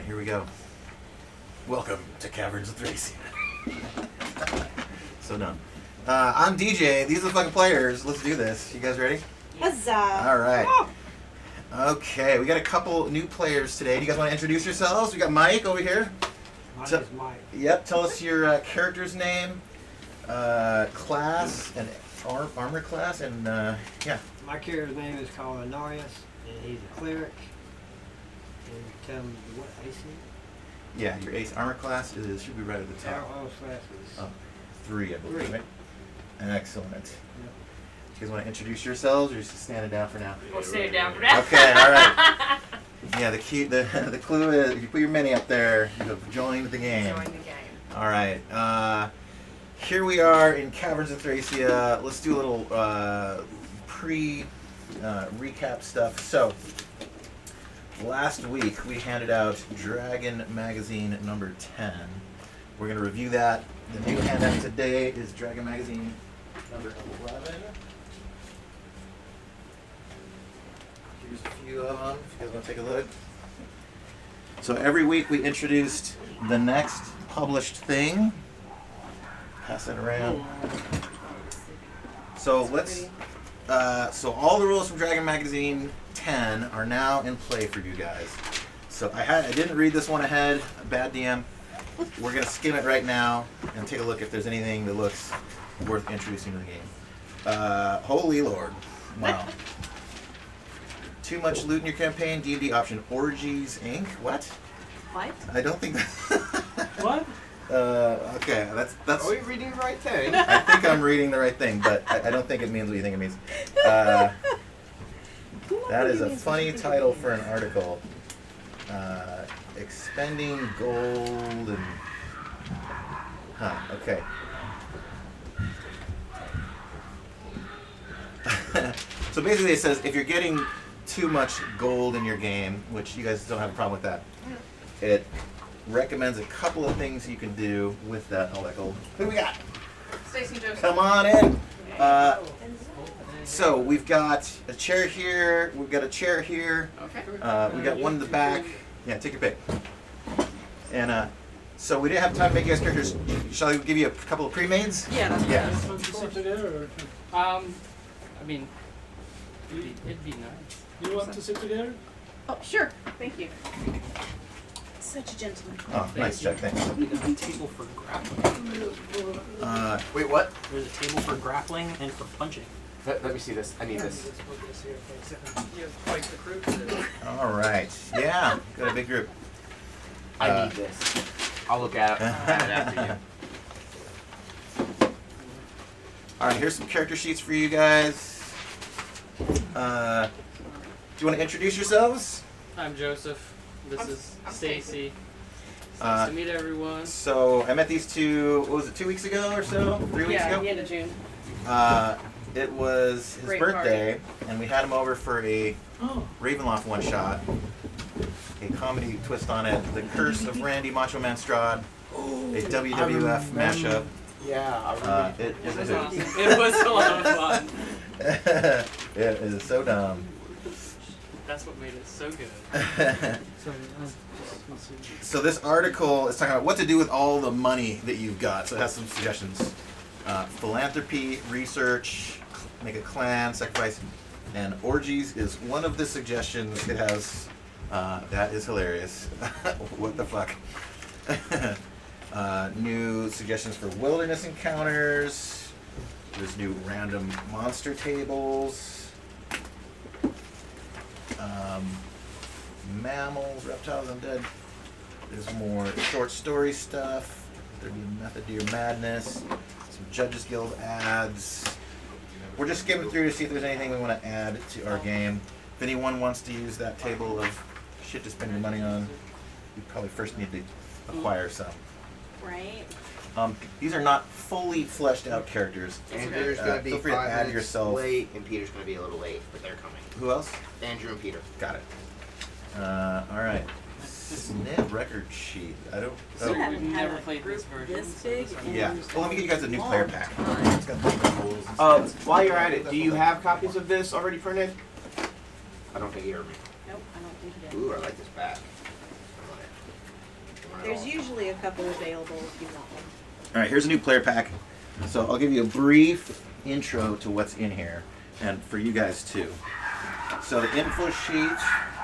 Alright, here we go. Welcome to Caverns of Thracia. So dumb. I'm DJ. These are the fucking players. Let's do this. You guys ready? Huzzah! Alright. Okay, we got a couple new players today. Do you guys want to introduce yourselves? We got Mike over here. My name is Mike. Yep, tell us your character's name, class, and armor class, and yeah. My character's name is called Anarius, and he's a cleric. And tell him what AC? Yeah, your ace armor class should be right at the top. Our class is 3, I believe, 3. right? Excellent. Yep. You guys want to introduce yourselves, or just standing down for now? We'll stay down for now. Okay, all right. Yeah, the clue is if you put your mini up there, you have joined the game. Join the game. All right. Here we are in Caverns of Thracia. Let's do a little recap stuff. So, last week we handed out Dragon Magazine number 10. We're going to review that. The new handout today is Dragon Magazine number 11. Here's a few of them if you guys want to take a look. So every week we introduced the next published thing. Pass it around. So let's. So all the rules from Dragon Magazine 10 are now in play for you guys. So I didn't read this one ahead. Bad DM. We're gonna skim it right now and take a look if there's anything that looks worth introducing to the game. Holy Lord! Wow. Too much loot in your campaign. D&D option Orgies Inc. What? What? I don't think that. What? Okay, that's. Are we reading the right thing? I think I'm reading the right thing, but I don't think it means what you think it means. That is a funny title for an article. Expending gold and. Huh, okay. So basically it says if you're getting too much gold in your game, which you guys don't have a problem with that, it recommends a couple of things you can do with all that gold. Who do we got? Stacy Joseph. Come on in. So we've got a chair here. We've got a chair here. Okay. We got one in the back. Yeah, take your pick. And so we didn't have time to make you guys characters. Shall I give you a couple of pre-mades? Yeah, that's Yeah. Want to sit together? I mean, it'd be nice. You want to sit together? Oh, sure. Thank you. Such a gentleman. Oh, nice check. Thanks. There's a table for grappling. Wait, what? There's a table for grappling and for punching. Let me see this. I need this. You have quite the crew today. All right. Yeah, got a big group. I need this. I'll look at it after you. All right, here's some character sheets for you guys. Do you want to introduce yourselves? I'm Joseph. This is I'm Stacy. It's Uh, nice to meet everyone. So I met these two. What was it? 2 weeks ago or so? 3 weeks ago? the end of June. It was his Great birthday, and we had him over for a Ravenloft one-shot. A comedy twist on it. The Curse of Randy Macho Man Strahd. A WWF mashup. Yeah, I remember. It It is was a awesome. It was a lot of fun. It is so dumb. That's what made it so good. So this article is talking about what to do with all the money that you've got. So it has some suggestions. Philanthropy, research, make a clan, sacrifice, and orgies is one of the suggestions. It has, that is hilarious. What the fuck? New suggestions for wilderness encounters. There's new random monster tables. Mammals, reptiles, undead. There's more short story stuff. There'd be a method to your madness. Some Judges Guild ads. We're just skimming through to see if there's anything we want to add to our game. If anyone wants to use that table of shit to spend your money on, you probably first need to acquire some. Right. These are not fully fleshed out characters. Andrew's gonna be feel free to 5 add minutes yourself. late, and Peter's gonna be a little late, but they're coming. Who else? Andrew and Peter. Got it. All right. Snip record sheet. I don't. We We've haven't had never a played this group version. this big in Yeah. Well, let me get you guys a new long player pack. time. It's got the holes and stuff. While you're at it, do you have copies of this already printed? I don't think you heard me. Nope, I don't think it is. Ooh, I like this back. There's usually a couple available if you want one. All right, here's a new player pack. So I'll give you a brief intro to what's in here, and for you guys too. So the info sheet.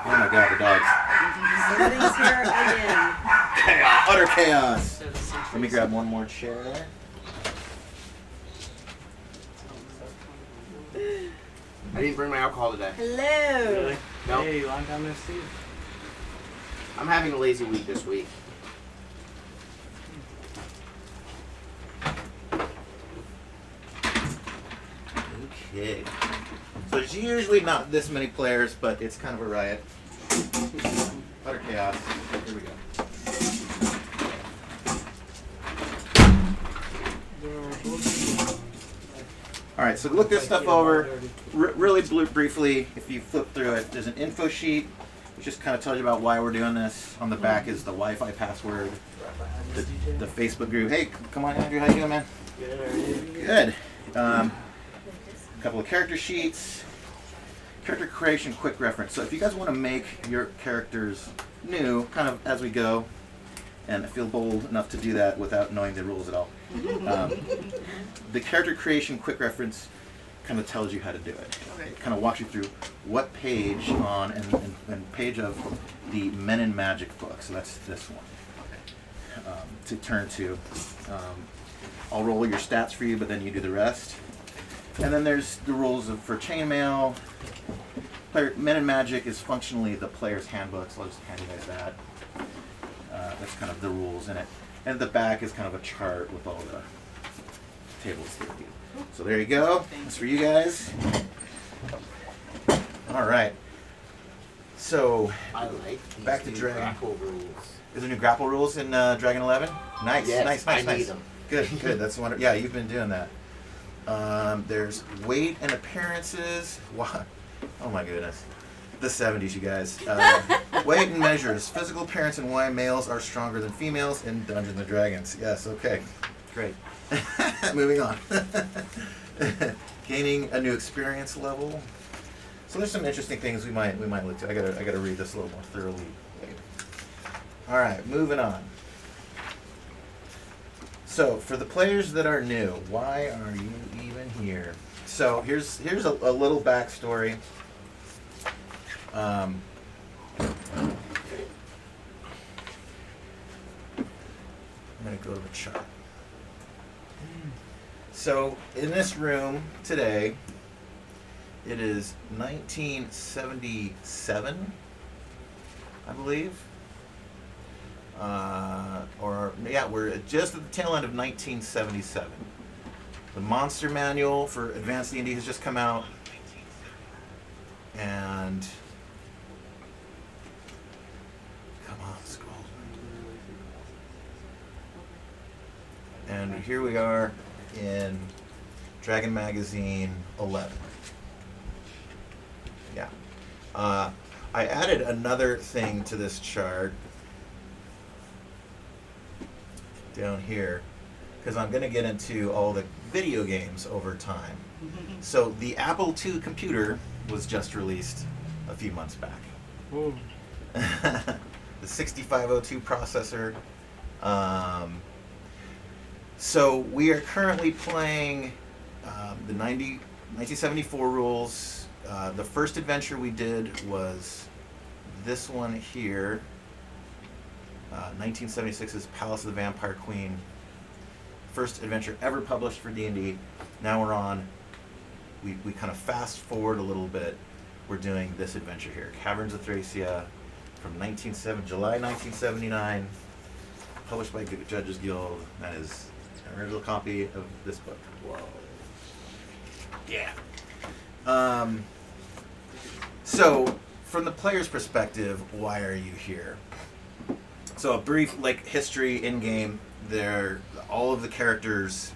Oh my God, the dogs! Somebody's here again. Chaos, utter chaos. So the centuries- Let me grab one more chair. I didn't bring my alcohol today. Hello. Really? No. Hey, long time no see. I'm having a lazy week this week. Okay. So there's usually not this many players, but it's kind of a riot. Utter chaos. Here we go. All right, so look this stuff over really briefly. If you flip through it, there's an info sheet, which just kind of tells you about why we're doing this. On the back is the Wi-Fi password, the Facebook group. Hey, come on, Andrew, how you doing, man? Good. A couple of character sheets, character creation, quick reference. So if you guys want to make your characters new, kind of as we go, and feel bold enough to do that without knowing the rules at all. The character creation quick reference kind of tells you how to do it. It kind of walks you through what page on and page of the Men in Magic book. So that's this one to turn to. I'll roll your stats for you, but then you do the rest. And then there's the rules for chainmail. Men in Magic is functionally the player's handbook, so I'll just hand you guys that. That's kind of the rules in it. And at the back is kind of a chart with all the tables there. So there you go. That's for you guys. All right. So I like these Back to new Dragon. grapple rules. is there new grapple rules in Dragon 11? Nice, Yes, nice. I need them. Good. That's wonderful. Yeah, you've been doing that. There's weight and appearances. Wow. Oh my goodness. The 70s, you guys. Weight and measures. Physical appearance and why males are stronger than females in Dungeons and Dragons. Yes, okay. Great. Moving on. Gaining a new experience level. So there's some interesting things we might look to. I gotta read this a little more thoroughly later. All right, moving on. So for the players that are new, why are you even here? So here's a little backstory. I'm going to go to the chart. So in this room today, it is 1977, I believe. We're just at the tail end of 1977. The Monster Manual for Advanced D&D has just come out. And come on, scroll. And here we are in Dragon Magazine 11. Yeah. I added another thing to this chart down here because I'm going to get into all the video games over time. So the Apple II computer was just released a few months back. The 6502 processor. So we are currently playing the 1974 rules. The first adventure we did was this one here, 1976's Palace of the Vampire Queen. First adventure ever published for D&D. Now we're on, we kind of fast forward a little bit. We're doing this adventure here, Caverns of Thracia, from July 1979, published by Judges Guild. That is an original copy of this book. Whoa. Yeah. So, from the player's perspective, why are you here? So a brief history in game. All of the characters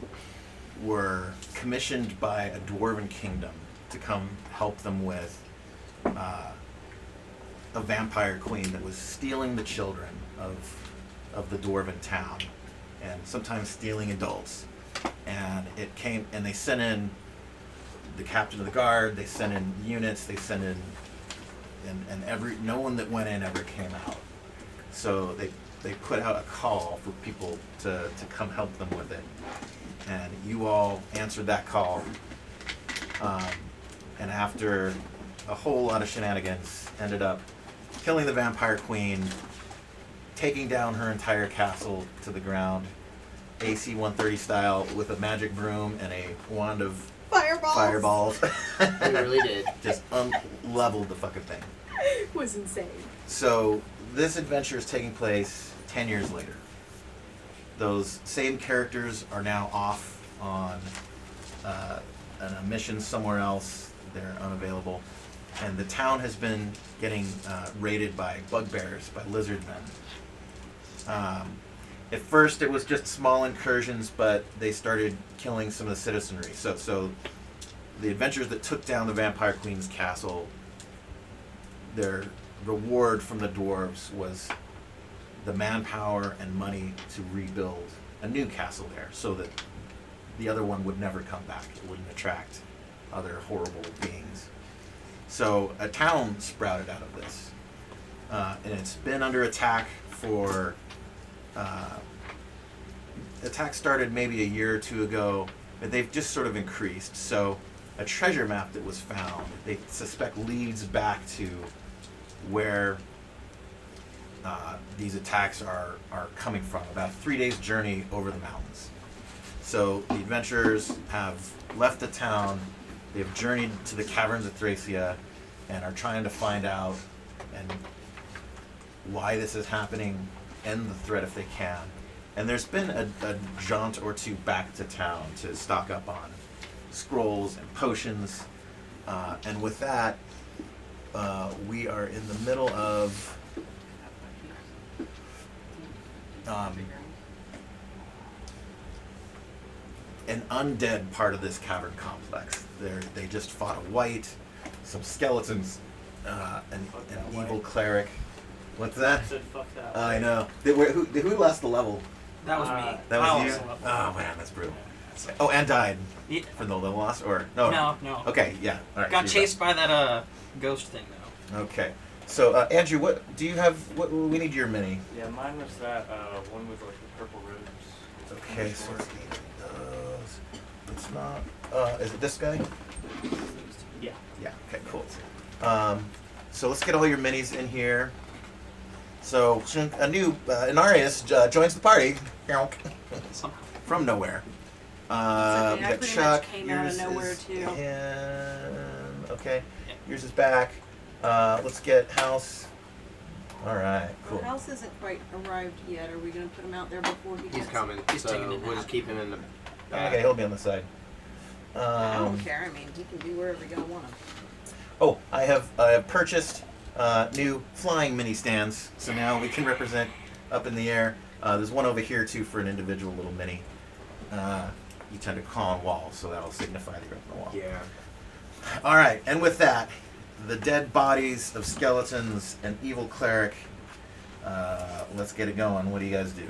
were commissioned by a dwarven kingdom to come help them with a vampire queen that was stealing the children of the dwarven town, and sometimes stealing adults. And they sent in the captain of the guard. They sent in units. They sent in, and no one that went in ever came out. So they put out a call for people to come help them with it. And you all answered that call. And after a whole lot of shenanigans, ended up killing the vampire queen, taking down her entire castle to the ground, AC 130 style, with a magic broom and a wand of fireballs. We really did. Just leveled the fucking thing. It was insane. So this adventure is taking place 10 years later. Those same characters are now off on a mission somewhere else. They're unavailable. And the town has been getting raided by bugbears, by lizard men. At first it was just small incursions, but they started killing some of the citizenry. So the adventurers that took down the Vampire Queen's castle, their reward from the dwarves was the manpower and money to rebuild a new castle there, so that the other one would never come back. It wouldn't attract other horrible beings. So a town sprouted out of this. And it's been under attack for... attack started maybe a year or two ago, but they've just sort of increased. So a treasure map that was found, they suspect leads back to where these attacks are coming from, about a 3 days journey over the mountains. So the adventurers have left the town, they've journeyed to the Caverns of Thracia, and are trying to find out and why this is happening, end the threat if they can. And there's been a jaunt or two back to town to stock up on scrolls and potions. And with that, we are in the middle of an undead part of this cavern complex. They just fought a wight, some skeletons, an evil cleric. What's that? I said fuck that. I know. Who lost the level? That was me. That I was you? also left. Oh man, that's brutal. Oh, and died Yeah. for the level loss, or no? No. Okay, yeah. All right. Got so you're chased by that ghost thing though. back. Okay. So Andrew, what do you have? What we need your mini. Yeah, mine was that one with like the purple robes. Okay, so let's need those. It's not. Is it this guy? Yeah. Yeah. Okay. Cool. So let's get all your minis in here. So a new Inarius joins the party Somehow. from nowhere. We I got pretty Chuck. much came out of yours nowhere, is too. him. Okay. Yeah. Yours is back. Let's get House. All right. Cool. Our house isn't quite arrived yet. Are we going to put him out there before he gets... He's coming, He's taking so a we'll nap. just keep him in the back. Okay, he'll be on the side. I don't care. I mean, he can be wherever you want him. Oh, I have purchased new flying mini stands, so now we can represent up in the air. There's one over here too for an individual little mini. You tend to call on walls, so that'll signify that you're up on the wall. Yeah. All right, and with that, the dead bodies of skeletons and evil cleric. Let's get it going. What do you guys do?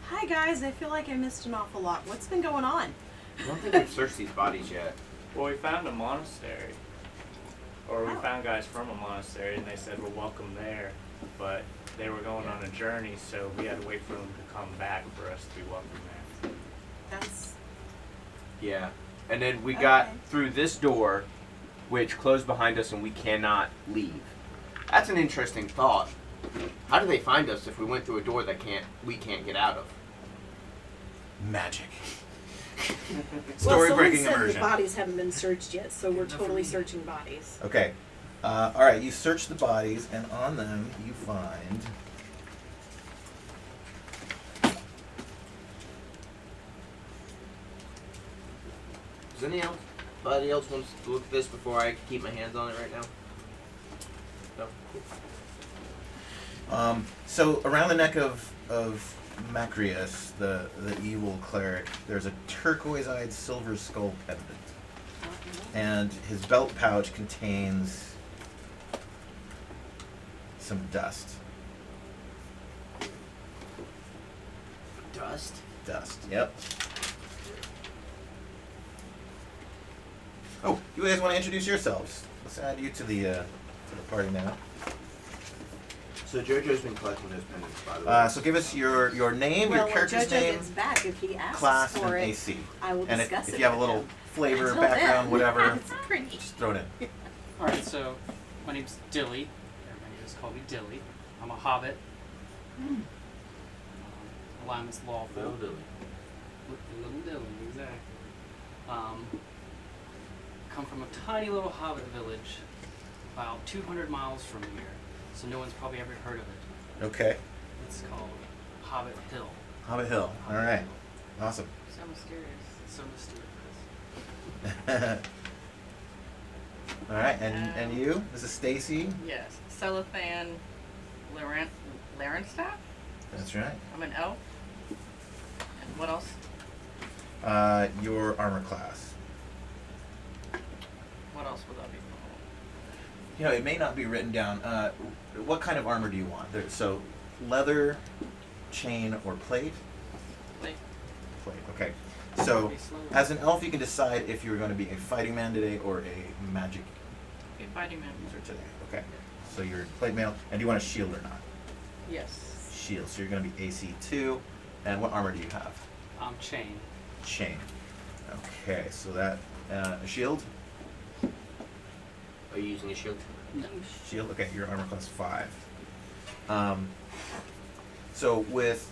Hi, guys. I feel like I missed an awful lot. What's been going on? I don't think we've searched these bodies yet. Well, we found a monastery. Or we Oh. found guys from a monastery, and they said we're welcome there. But they were going on a journey, so we had to wait for them to come back for us to be welcome there. That's... Yeah. And then we got Okay. through this door, which closed behind us and we cannot leave. That's an interesting thought. How do they find us if we went through a door that we can't get out of? Magic. Well, Story someone breaking said immersion. the bodies haven't been searched yet, so we're totally searching bodies. Okay. All right, you search the bodies, and on them you find. Does anybody else wants to look at this before I keep my hands on it right now? No? Cool. So around the neck of Macrius, the evil cleric, there's a turquoise-eyed silver skull pendant, and his belt pouch contains some dust. Dust? Dust. Yep. Oh, you guys want to introduce yourselves? Let's add you to the party now. So JoJo's been collecting those pendants, by the way. So give us your name, Well, your when character's JoJo name, gets back, if he asks class, for and it, AC. I will And discuss if it you have a with little him. flavor, Until background, then, whatever, it's pretty. just throw it in. Alright, so my name's Dilly. Everybody just call me Dilly. I'm a hobbit. Alignment's lawful. Little Dilly. Little Dilly, exactly. Come from a tiny little hobbit village about 200 miles from here, so no one's probably ever heard of it. Okay. It's called Hobbit Hill. Hobbit Hill. All right. Awesome. So mysterious. So mysterious. All right, and you? This is Stacy. Yes. Celothan Larenstaff? That's right. I'm an elf. And what else? Your armor class. What else would that be called? You know, it may not be written down. What kind of armor do you want? So, leather, chain, or plate? Plate. Plate. Okay. So, as an elf, you can decide if you're going to be a fighting man today or a magic A fighting man. user today. Okay. So you're plate mail, and do you want a shield or not? Yes. Shield. So you're going to be AC 2. And what armor do you have? Chain. Chain. Okay. So that a shield. Are you using a shield? Shield. Okay. Your armor class 5. So with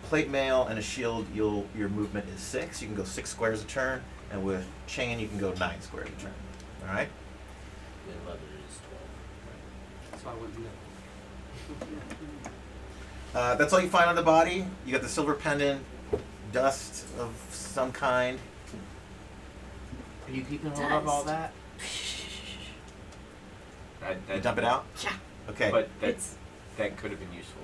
plate mail and a shield, your movement is 6. You can go 6 squares a turn, and with chain, you can go 9 squares a turn. All right. And leather is 12. So I wouldn't know. That's all you find on the body. You got the silver pendant, dust of some kind. Are you keeping hold of all that? You dump it out. Yeah. Okay. But It's. that could have been useful.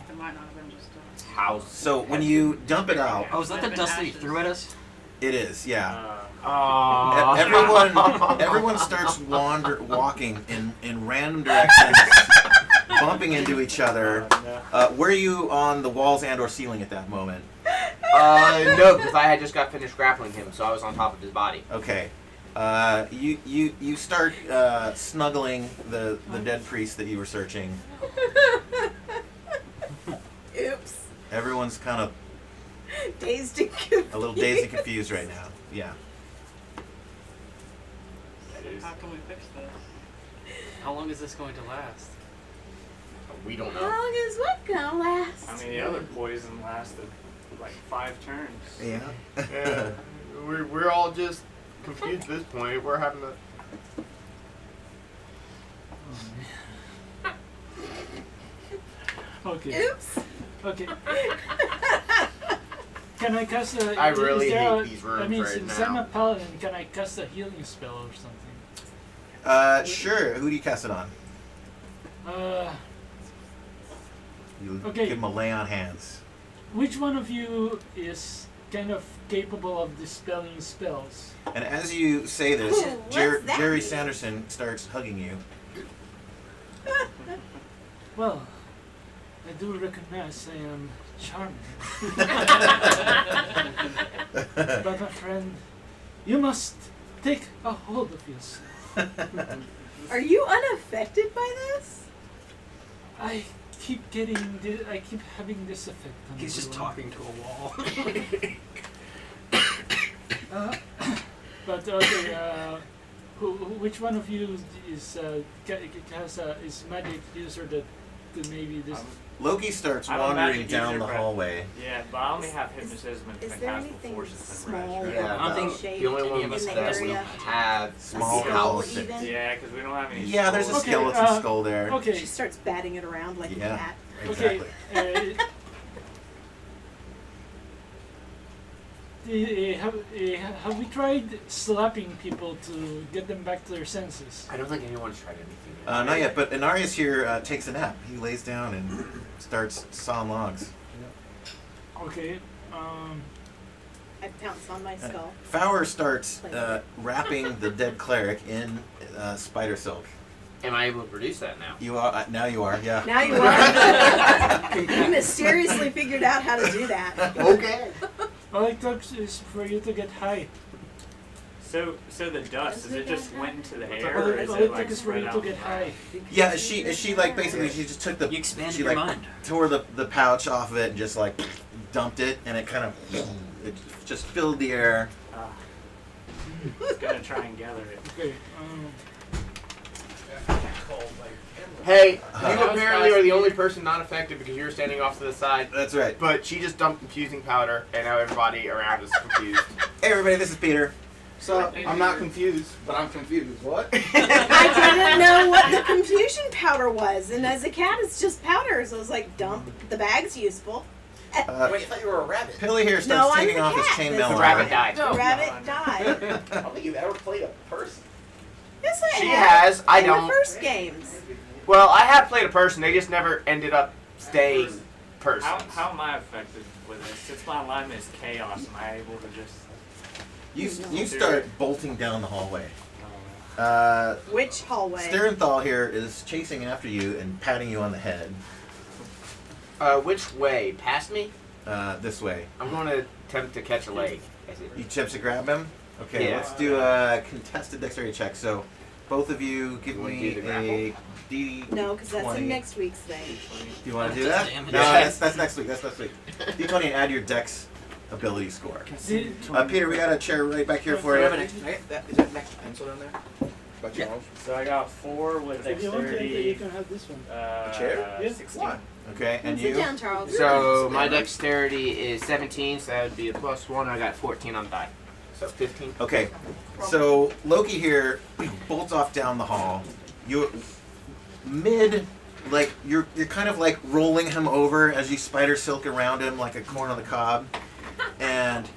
It might not have been just us. How? So when you dump it out, Oh, is that the dust that he Ashes. threw at us? it is, yeah. Aww. Everyone starts walking in random directions, bumping into each other. Were you on the walls and or ceiling at that moment? No, because I had just got finished grappling him, so I was on top of his body. Okay. You start snuggling the dead priest that you were searching. Oops. Everyone's kind of Dazed and confused. a little dazed and confused right now. Yeah. How can we fix this? How long is this going to last? We don't How know. long is what gonna last? I mean, the other poison lasted like 5 turns. Yeah. Yeah, we're all just confused at this point. We're having to. Okay. Oops. Okay. Can I cast a? I really is there hate a- these rooms I mean, right since now. I'm a paladin, can I cast a healing spell or something? Sure. Who do you cast it on? You Okay. give him a lay on hands. Which one of you is kind of capable of dispelling spells? And as you say this, Ooh, what's that Jerry mean? Sanderson starts hugging you. Well, I do recognize I am charming. But my friend, you must take a hold of yourself. Are you unaffected by this? I keep I keep having this effect on He's just everyone. talking to a wall. But okay, which one of you is is magic user that could maybe this? Loki starts I'm a wandering magic down user, the but- hallway. Yeah, but I only have hypnotism and Is there phantasmal anything forces and small? rest. Yeah, I don't think shade the only any one of us in the that we area? have Small Skull house. even? Yeah, because we don't have any. Yeah, there's a skulls. Okay, skeleton skull there. Okay, She starts batting it around like Yeah. a cat. Exactly. okay. Have we tried slapping people to get them back to their senses? I don't think anyone's tried anything yet. Not yet, but Inarius here takes a nap. He lays down and starts sawing logs. Okay. I pounce on my skull. Fowler starts wrapping the dead cleric in spider silk. Am I able to produce that now? You are now. You are. Yeah. Now you are. You mysteriously figured out how to do that. Okay. All it takes is for you to get high. So the dust, is it just went into the air, Well, or is all it it like took is for spread you out? to get high. Yeah, she like basically she just took the You expanded she your like mind. tore the pouch off of it and just like dumped it, and it kind of it just filled the air. It's gonna try and gather it. Okay. Hey, you that was apparently fast. are the only person not affected because you're standing off to the side. That's right. But she just dumped confusing powder, and now everybody around is confused. Hey everybody, this is Peter. So I'm not confused, but I'm confused. What? I didn't know what the confusion powder was, and as a cat, it's just powder. So I was like, dump the bag's useful. Wait, I thought you were a rabbit. Pilly here No, starts I'm taking the off his cat. chainmail The The armor. rabbit died. The rabbit died. I don't think you've ever played a person. Yes, I She have. has. I in don't. the first games. Well, I have played a person. They just never ended up staying persons. How am I affected with this? Since my alignment is chaos, am I able to just? You start bolting down the hallway. Which hallway? Sterenthal here is chasing after you and patting you on the head. Which way? Past me? This way. I'm going to attempt to catch a leg. As it You attempt to grab him? Okay, Yeah. let's do a contested dexterity check. So, both of you give You wanna me do the a D. No, because that's 20. in next week's thing. Do you want to do That's that? damage. No, Yeah. that's next week. That's next week. D20 and add your dex ability score. Did, Peter, we got a chair right back here for Wait a you. minute. Is that next pencil down there? By Charles? So I got 4 with if you want to, you dexterity. can have this one. chair? Yeah. 16. What? Okay, and Sit you? down, Charles. So my dexterity is 17, so that would be a +1. I got 14 on the die. So 15. Okay, so Loki here bolts off down the hall. You you're kind of like rolling him over as you spider silk around him like a corn on the cob, and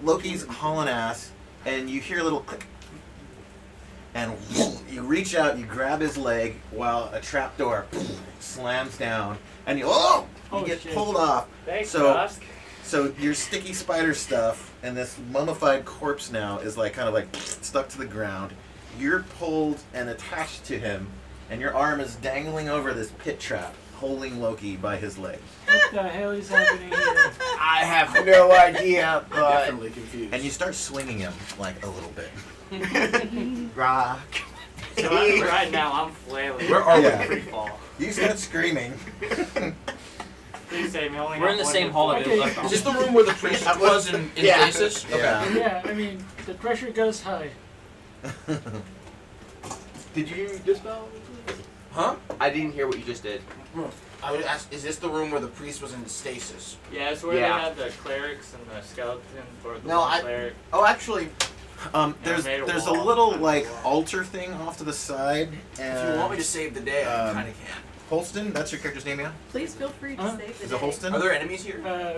Loki's hauling ass, and you hear a little click, and you reach out, you grab his leg while a trapdoor slams down, and you get shit. pulled off. Thanks, So- Dusk. So your sticky spider stuff and this mummified corpse now is like kind of like stuck to the ground. You're pulled and attached to him, and your arm is dangling over this pit trap, holding Loki by his leg. What the hell is happening here? I have no idea, but Definitely confused. And you start swinging him like a little bit. rock. So right now I'm flailing. Where are Yeah. Free fall. You start screaming. Please save me. I only We're have in the one same hit hall point. of it. Is this the room where the priest was in Yeah. stasis? Yeah. Yeah, I mean, the pressure goes high. Did you dispel? Huh? I didn't hear what you just did. I would ask, is this the room where the priest was in stasis? Yeah, it's where Yeah. they had the clerics and the skeleton for the No, one I- cleric. Oh, actually, There's made a a wall. little like altar thing off to the side. And if you want me to save the day, I um, kind of can. Holston, that's your character's name, yeah? Please feel free to Huh? save the Is day. it Holston? Are there enemies here? No,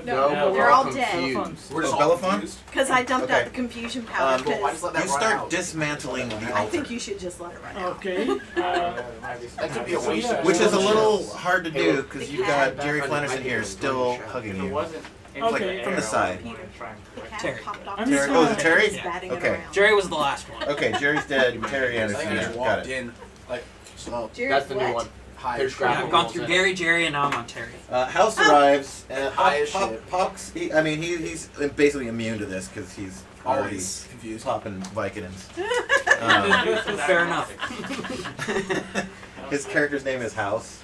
they're all dead. confused. We're just Oh, all Belafonte? confused. Because I dumped Okay. out the confusion powder. Well, why just let that You run start out? dismantling the I altar. think you should just let it run out. Okay. That could be a waste Yeah. of Which is a Yeah. little hard to do The because you've cat. got Jerry Flanderson here still If hugging it you. wasn't in Okay. the From air, the side. I wouldn't try and The quit. cat Terry. popped off I'm the just side gonna- and Terry? was batting Okay. it around. Jerry was the last one. Okay, Jerry's dead. Terry I Anderson. think I Yeah, just got walked it. in, like, slow. Jerry's That's the new what? one. High There's as Yeah, grapple I've gone rules through in it. Gary, Jerry, and now I'm on Terry. House arrives and High as shit. Pops. He's basically immune to this because he's already Always confused. popping Vicodins. Fair enough. His character's name is House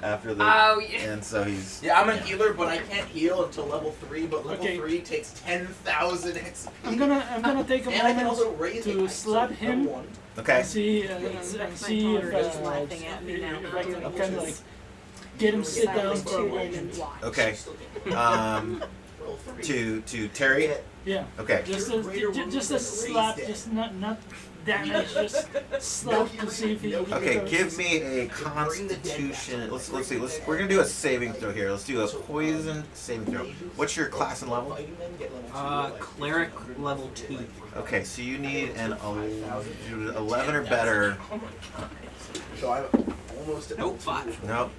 after the. Oh, yeah. And so he's. Yeah, I'm a healer, but I can't heal until level 3. But level Okay. 3 takes 10,000 XP. I'm gonna take a And I can moment also raise to it. slap him. One. Okay. and see and see if, He's laughing at me now. if I can kind of like get him sit down for a Tune in and moment. watch. Okay. Level 3. To Terry. Yeah. Okay. Just a slap, just not damage, just slap to see if he. Okay. recovers. Give me a Constitution. Let's see. We're gonna do a saving throw here. Let's do a poison saving throw. What's your class and level? Cleric level 2. Okay, so you need an 11 or better. So I'm almost at Nope, 5. Nope.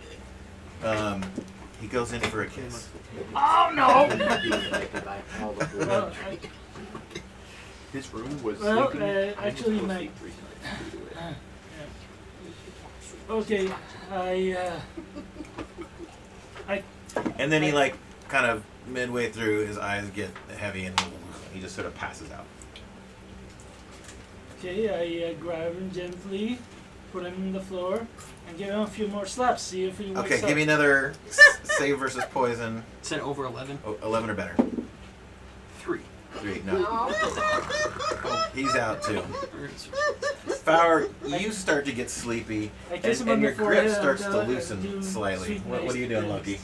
He goes in for a kiss. Oh no! Well, This room was Well, sleeping. actually, my. Okay, And then he like kind of midway through, his eyes get heavy and He just sort of passes out. Okay, I grab him gently, put him on the floor, and give him a few more slaps. See if he wakes Okay, up. give me another save versus poison. Said over 11. Oh, 11 or better. 3. 3, no. He's out too. Flower, you start to get sleepy, I kiss him and on your the forehead grip starts and, to and loosen do slightly. sweet What nice are you doing, things.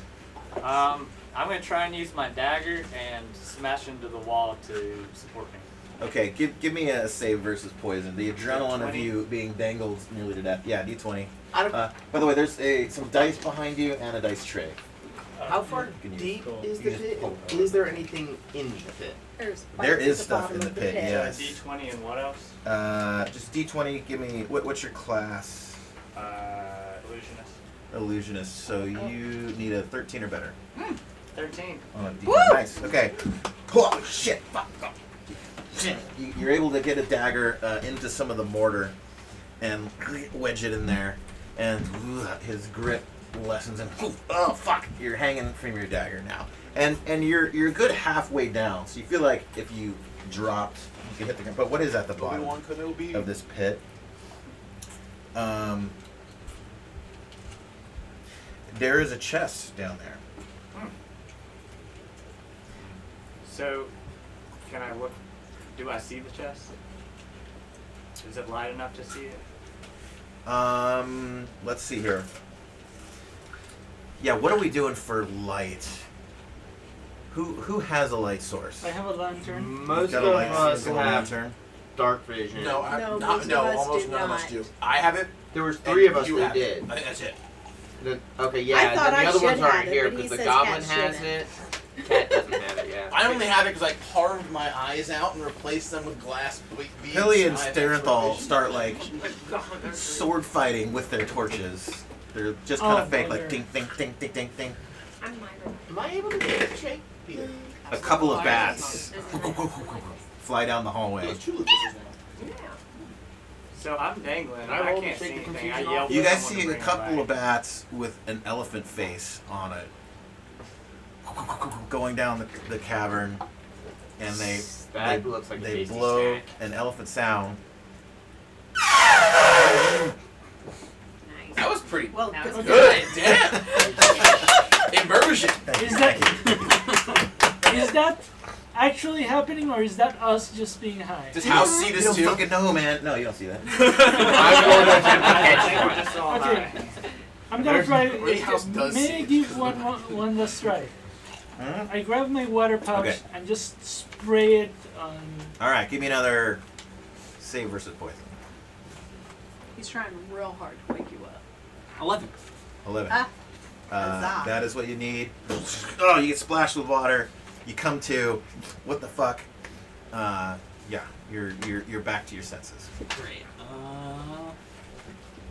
Loki? I'm gonna try and use my dagger and smash into the wall to support me. Okay, give me a save versus poison. The adrenaline of 20. you being dangled nearly to death. Yeah, D20. Out of, By the way, there's some dice behind you and a dice tray. how far Can you- deep Cool. is You the just pit? pull. Is there anything in the pit? There's There bites is at the stuff bottom in the of pit, pit. yes. D20 and what else? Just D20. Give me what's your class? Illusionist. Illusionist. So you need a 13 or better. 13. On a D20. Nice. Okay. Oh shit! Fuck. Oh. Shit. You're able to get a dagger into some of the mortar and wedge it in there, and his grip lessens and oh fuck! You're hanging from your dagger now, and you're a good halfway down, so you feel like if you dropped, you could hit the ground. But what is at the bottom Obi-Wan Kenobi. of this pit? There is a chest down there. So, can I look? Do I see the chest? Is it light enough to see it? Let's see here. Yeah, what are we doing for light? Who has a light source? I have a lantern. Most Got of a light us got a have lantern. dark vision. No, No, not, most of no, us almost do none of us not. do. I have it. There was and 3 of us you that have it. did. I think that's it. Okay, I yeah, thought then I the other should ones aren't have it, here but he because the says goblin Cat has shouldn't. it. Cat doesn't have it, yeah. I only have it because I carved my eyes out and replaced them with glass beads. Pilly and I have Sterenthal extra start like sword fighting with their torches. They're just kind Oh, of fake, like bugger. ding, ding, ding, ding, ding, ding. I'm Myra. Am I able to get a shake? Peter? A couple of bats fly down the hallway. There's 2 of those now. So I'm dangling. Can I I roll to can't shake see the anything. I confusion yell off? for You guys someone to see a bring it couple back. of bats with an elephant face on it going down the cavern, and That looks like a they tasty blow snack. an elephant sound. Nice. That was pretty Well, That good. was good. Damn. Immersion. Is that actually happening, or is that us just being high? Does House see You this don't too? fucking know, man. No, you don't see that. I'm going to attempt to I catch one. just saw Okay. mine. I'm gonna try. Already House does see May I it. give one last try? Hmm? I grab my water pouch Okay. and just spray it on. All right, give me another save versus poison. He's trying real hard to wake you up. 11. 11. Ah. Huzzah. That is what you need. Oh, you get splashed with water. You come to. What the fuck? Yeah, you're back to your senses. Great.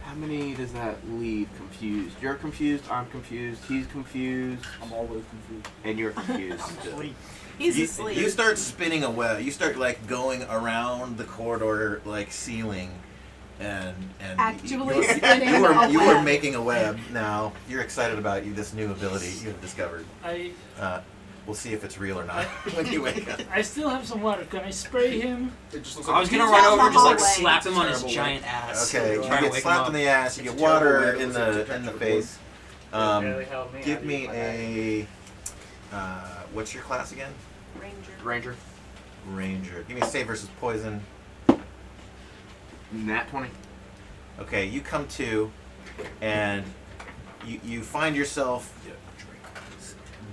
How many does that leave confused? You're confused, I'm confused, he's confused, I'm always confused. and you're confused. He's you, asleep. you start spinning a web. You start like going around the corridor, like ceiling, and Actually you, spinning you are a you are web. making a web now. You're excited about this new ability you have discovered. We'll see if it's real or not when you wake up. I still have some water. Can I spray him? It just looks I was like gonna He's run out over in and the just like hallway. slap him on his Terrible giant ass. Okay, you Try to get wake slapped him in the ass. You It's get a terrible water web. in It looks like the a in the tentacle. face. Barely held me. Give I me beat my back. a. What's your class again? Ranger. Ranger, Ranger. Give me a save versus poison. nat 20. Okay, you come to, and you find yourself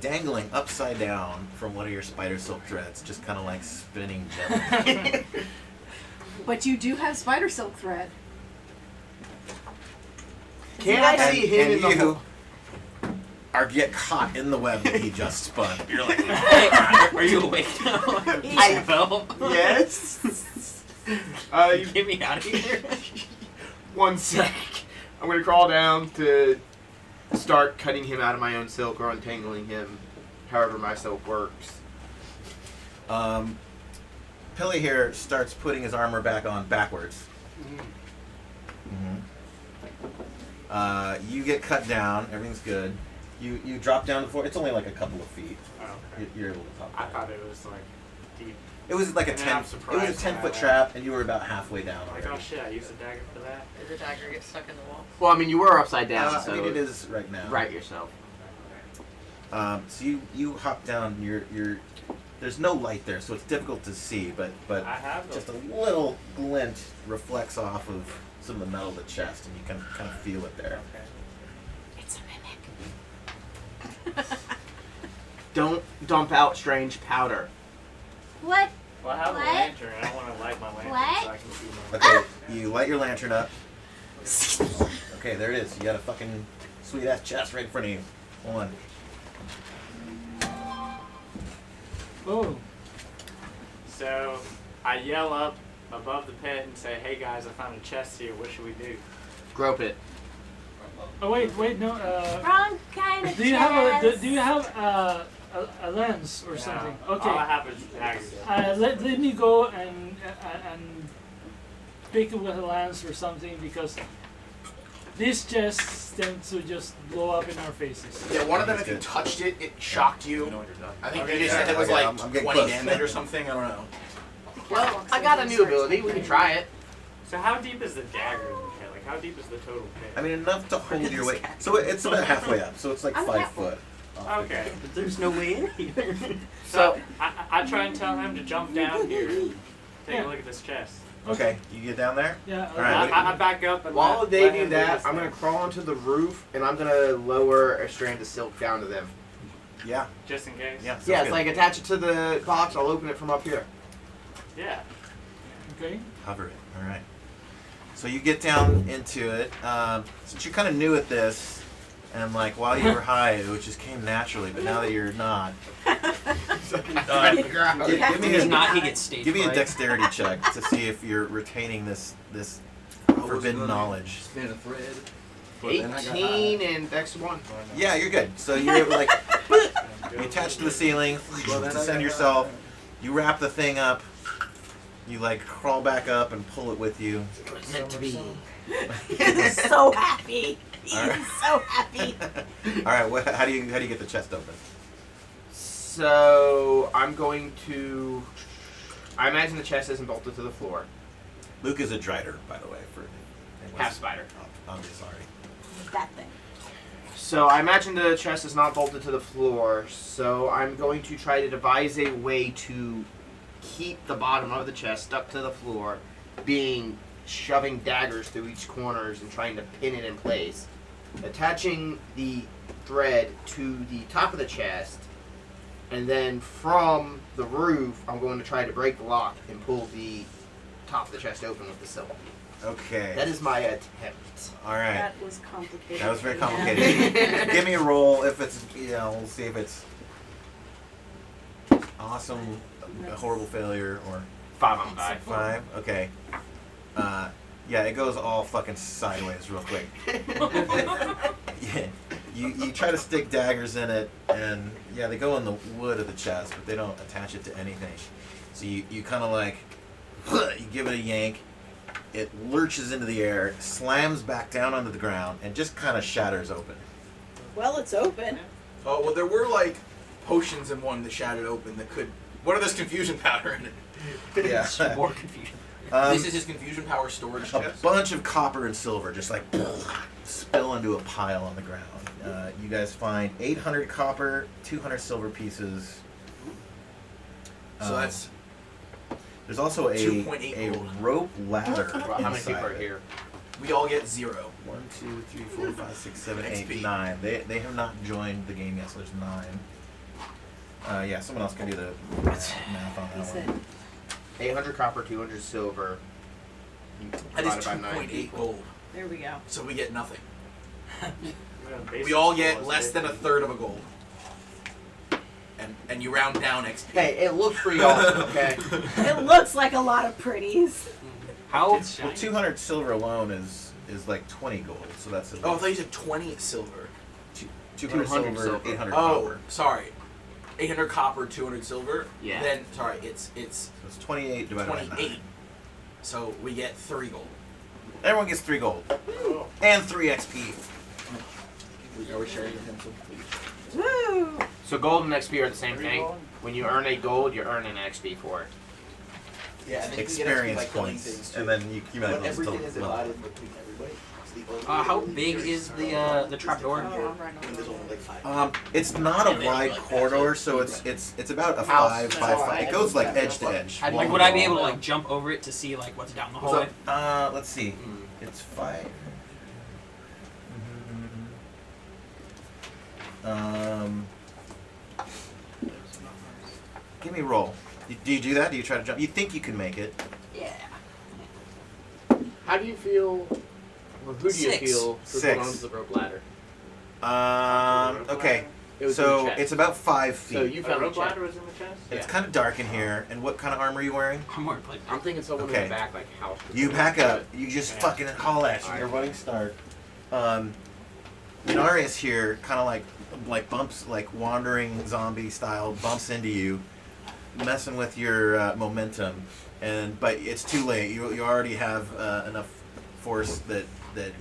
dangling upside down from one of your spider silk threads, just kind of like spinning gently. But you do have spider silk thread. Can't I see him in the you hole? get caught in the web that he just spun. You're like, Hey, are you awake now? I- Fell. Yes. Get me out of here. 1 sec. I'm gonna crawl down to start cutting him out of my own silk or untangling him, however my silk works. Pilly here starts putting his armor back on backwards. You get cut down. Everything's good. You drop down the floor. It's only like a couple of feet. Oh, okay. You're able to top I that. thought it was like deep. It was like a And 10. I'm It was a surprised 10-foot by trap, and you were about halfway down Like, already. oh shit, I used a dagger for that. Did the dagger get stuck in the wall? Well, I mean, you were upside down, so I mean, it is right now. right yourself. So you hop down. There's no light there, so it's difficult to see. But I have just those. a little glint reflects off of some of the metal of the chest, and you can kind of feel it there. Okay. It's a mimic. Don't dump out strange powder. What? Well, I have What? a lantern. I don't want to light my lantern What? so I can see my. Okay, you light your lantern up. Okay, there it is. You got a fucking sweet ass chest right in front of you. Hold on. Oh, So I yell up above the pit and say, "Hey guys, I found a chest here. What should we do?" Grope it. oh wait, no. Wrong kind of Do you have chest. do you have a lens or No. something? All I Okay. have is daggers. Let me go and pick it with a lens or something because these chests tend to just blow up in our faces. Yeah, one of them, That's if you good. touched it, it shocked you. I think Okay, they just yeah, said it was okay, like I'm getting 20 close. damage or something. I don't know. Well, I got a new ability. We can try it. So how deep is the dagger in the pit? Like how deep is the total pit? I mean, enough to hold your weight. So it's about halfway up. So it's like I'm 5 halfway. foot. off the Okay. But there's no way in here. So I try and tell him to jump down here and take Yeah. a look at this chest. Okay, you get down there. Yeah. All right. I back up and While let they him do that, his I'm thing. gonna crawl onto the roof and I'm gonna lower a strand of silk down to them. Yeah. Just in case. Yeah. sounds Yeah, it's good. like attach it to the box. I'll open it from up here. Yeah. Okay. Cover it. All right. So you get down into it. Since you're kind of new at this, and like while you were high, it just came naturally. But now that you're not, give me He's a not. He gets stage give me a fright. dexterity check to see if you're retaining this forbidden knowledge. Spin a thread. 18 and Dex 1. Yeah, you're good. So you're like, you attach to the ceiling, descend yourself, you wrap the thing up, you like crawl back up and pull it with you. Meant to be. He's so happy. He's All right. so happy. All right, how do you get the chest open? So I'm going to. I imagine the chest isn't bolted to the floor. Luke is a drider, by the way, for Half spider. obvious already. That thing. So I imagine the chest is not bolted to the floor. So I'm going to try to devise a way to keep the bottom of the chest stuck to the floor, being shoving daggers through each corners and trying to pin it in place. Attaching the thread to the top of the chest, and then from the roof, I'm going to try to break the lock and pull the top of the chest open with the silk. Okay. That is my attempt. All right. That was complicated. That was very Yeah. complicated. Give me a roll if it's, we'll see if it's awesome, a horrible failure, or 5 on 5. 5. Okay. Yeah, it goes all fucking sideways real quick. Yeah. You try to stick daggers in it, and yeah, they go in the wood of the chest, but they don't attach it to anything. So you kind of like, you give it a yank, it lurches into the air, slams back down onto the ground, and just kind of shatters open. Well, it's open. Oh well, there were like potions in one that shattered open that could. What are this confusion powder in it? Yeah. More confusion. This is his confusion power storage A chest. bunch of copper and silver just like spill into a pile on the ground. You guys find 800 copper, 200 silver pieces. So that's There's also a 2.8 gold. rope ladder How many inside people are it. here? we all get 0. 1, 2, 3, 4, 5, 6, 7, 8, XP. 9. They have not joined the game yet, so there's 9. Yeah, someone else can do the math on that He one. said, 800 copper, 200 silver. That is divided by 9 2.8 people. gold. there we go. So we get nothing. Basic We all skill get is less than a basic. third of a gold. And you round down XP. Hey, it looks pretty awesome, okay? It looks like a lot of pretties. How? Well, 200 silver alone is like 20 gold, so that's a Oh, I thought you said 20 silver. 200 silver, silver. 800 Oh, copper. sorry. 800 copper, 200 silver. Yeah. Then, sorry, it's So it's 28 divided by 28. 9. So we get 3 gold. Everyone gets 3 gold. Oh, And 3 XP. Are we sharing with him some? Woo! So gold and XP are the same Three thing. gold? When you earn a gold, you earn an XP for it. Yeah, and then you can get experience like killing points, things too. and then you might But as well everything still is level. divided between everybody. How big is the trapdoor? Oh, I'm right on There's the only like 5. It's not a wide corridor, so it's about a 5 by 5. It goes like edge to edge. Like, wall would to I be wall. able to like jump over it to see like what's down the So, hallway? let's see. It's 5. Give me a roll. Do you do that? Do you try to jump? You think you can make it? Yeah. How do you feel? Or who do you 6. feel for 6. going onto the rope ladder? Okay. It was in the So chest. it's about 5 feet. So you A found the rope chest. ladder was in the chest? It's kind of dark in here. And what kind of armor are you wearing? I'm more like I'm thinking someone Okay. in the back, like house. You back up. You just Yeah. fucking haul ass. You're running start. Minarius here kind of like bumps, like wandering zombie style, bumps into you, messing with your momentum. But it's too late. You already have enough force that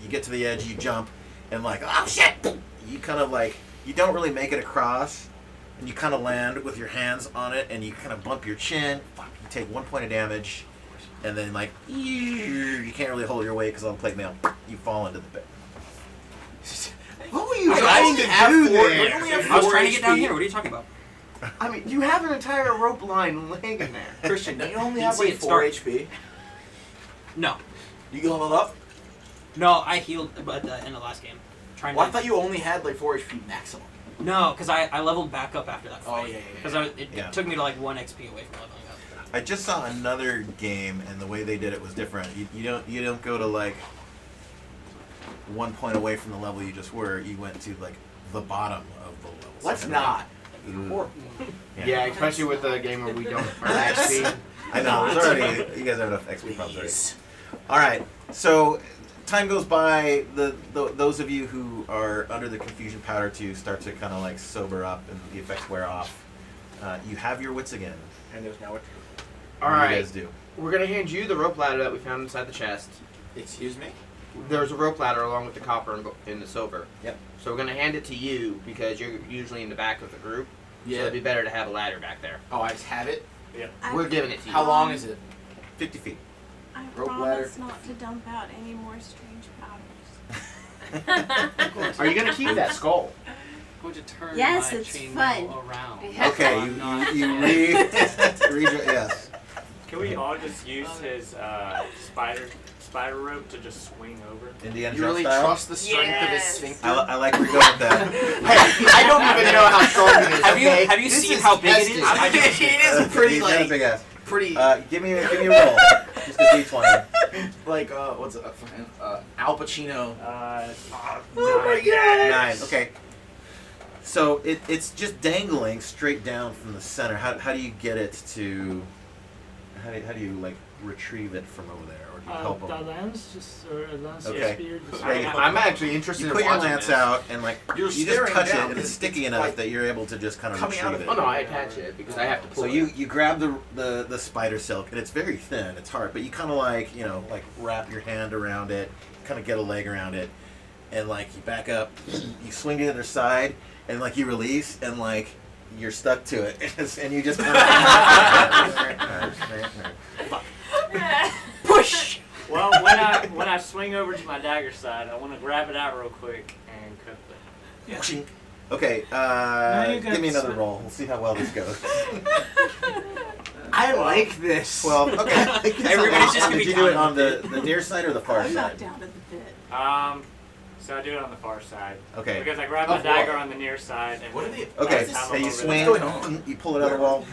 you get to the edge, you jump, and like, oh shit! You kind of like, you don't really make it across, and you kind of land with your hands on it, and you kind of bump your chin. Fuck, you take 1 point of damage, and then like, you can't really hold your weight because of the plate mail. You fall into the pit. What were you I trying to do there? I was trying to get down here. What are you talking about? I mean, you have an entire rope line laying in there. Christian, don't you only You have see like it 4 start. HP? No, You leveled up? no, I healed at the end of last game. Trying Well, I to. thought you only had like 4 HP maximum. No, because I leveled back up after that Oh, fight. yeah, yeah, yeah. Because it Yeah. took me to like 1 XP away from leveling up. I just saw another game, and the way they did it was different. You don't go to like 1 point away from the level you just were. You went to like the bottom of the level. Let's So, not. Ooh. Yeah, especially with the game where we don't earn XP. I know. There's already you guys have enough XP problems already. All right. So time goes by. Those of you who are under the confusion powder to start to kind of like sober up, and the effects wear off. You have your wits again. And there's now a All What do right, you guys do? we're gonna hand you the rope ladder that we found inside the chest. Excuse me? There's a rope ladder along with the copper and the silver. Yep. So we're gonna hand it to you because you're usually in the back of the group. So Yeah. it'd be better to have a ladder back there. Oh, I just have it? We're giving it to you. How long is it? 50 feet. I Rope promise ladder. not to dump out any more strange powders. Are you gonna keep that skull? I'm going to turn Yes, my it's chainmail fun. around. Okay. I'm not- You read. Yes. Can we all just use his spider rope to just swing over? Indiana You Jones really style. trust the strength of his sphincter? I like where you're going with that. Hey, I don't even know how strong it is. Have you okay? have you This seen is how big it tested. is? I mean, it is pretty He's got a like big ass. pretty Give me a roll. Just a d20. like what's it? Al Pacino. Oh my god! 9. Okay. So it's just dangling straight down from the center. How do you get it to? How do you like retrieve it from over there, or do you help The them? lance, just or a lance Okay. spear. Just Right. I'm actually interested You in put your watching lance this. out and like You're you just staring touch down, it, and it's it's sticky enough like that you're able to just kind of coming out retrieve of it. Oh no, I attach it because I have to pull So it. you grab the spider silk, and it's very thin. It's hard, but you kind of like like wrap your hand around it, kind of get a leg around it, and like you back up, you swing to the other side, and like you release, and like you're stuck to it, and you just kind of push. Well, when I swing over to my dagger side, I want to grab it out real quick and cut the. Okay, you give me got another roll. We'll see how well this goes. I like this. Well, okay. Everybody's just gonna Did be you do it counting on the near side or the far I'm side? knocked out of the pit. So I do it on the far side. Okay. Because I grab my Of what? dagger on the near side and. What are they? Okay, That's how so I'm you over swing, What's going on? you pull it out of the wall,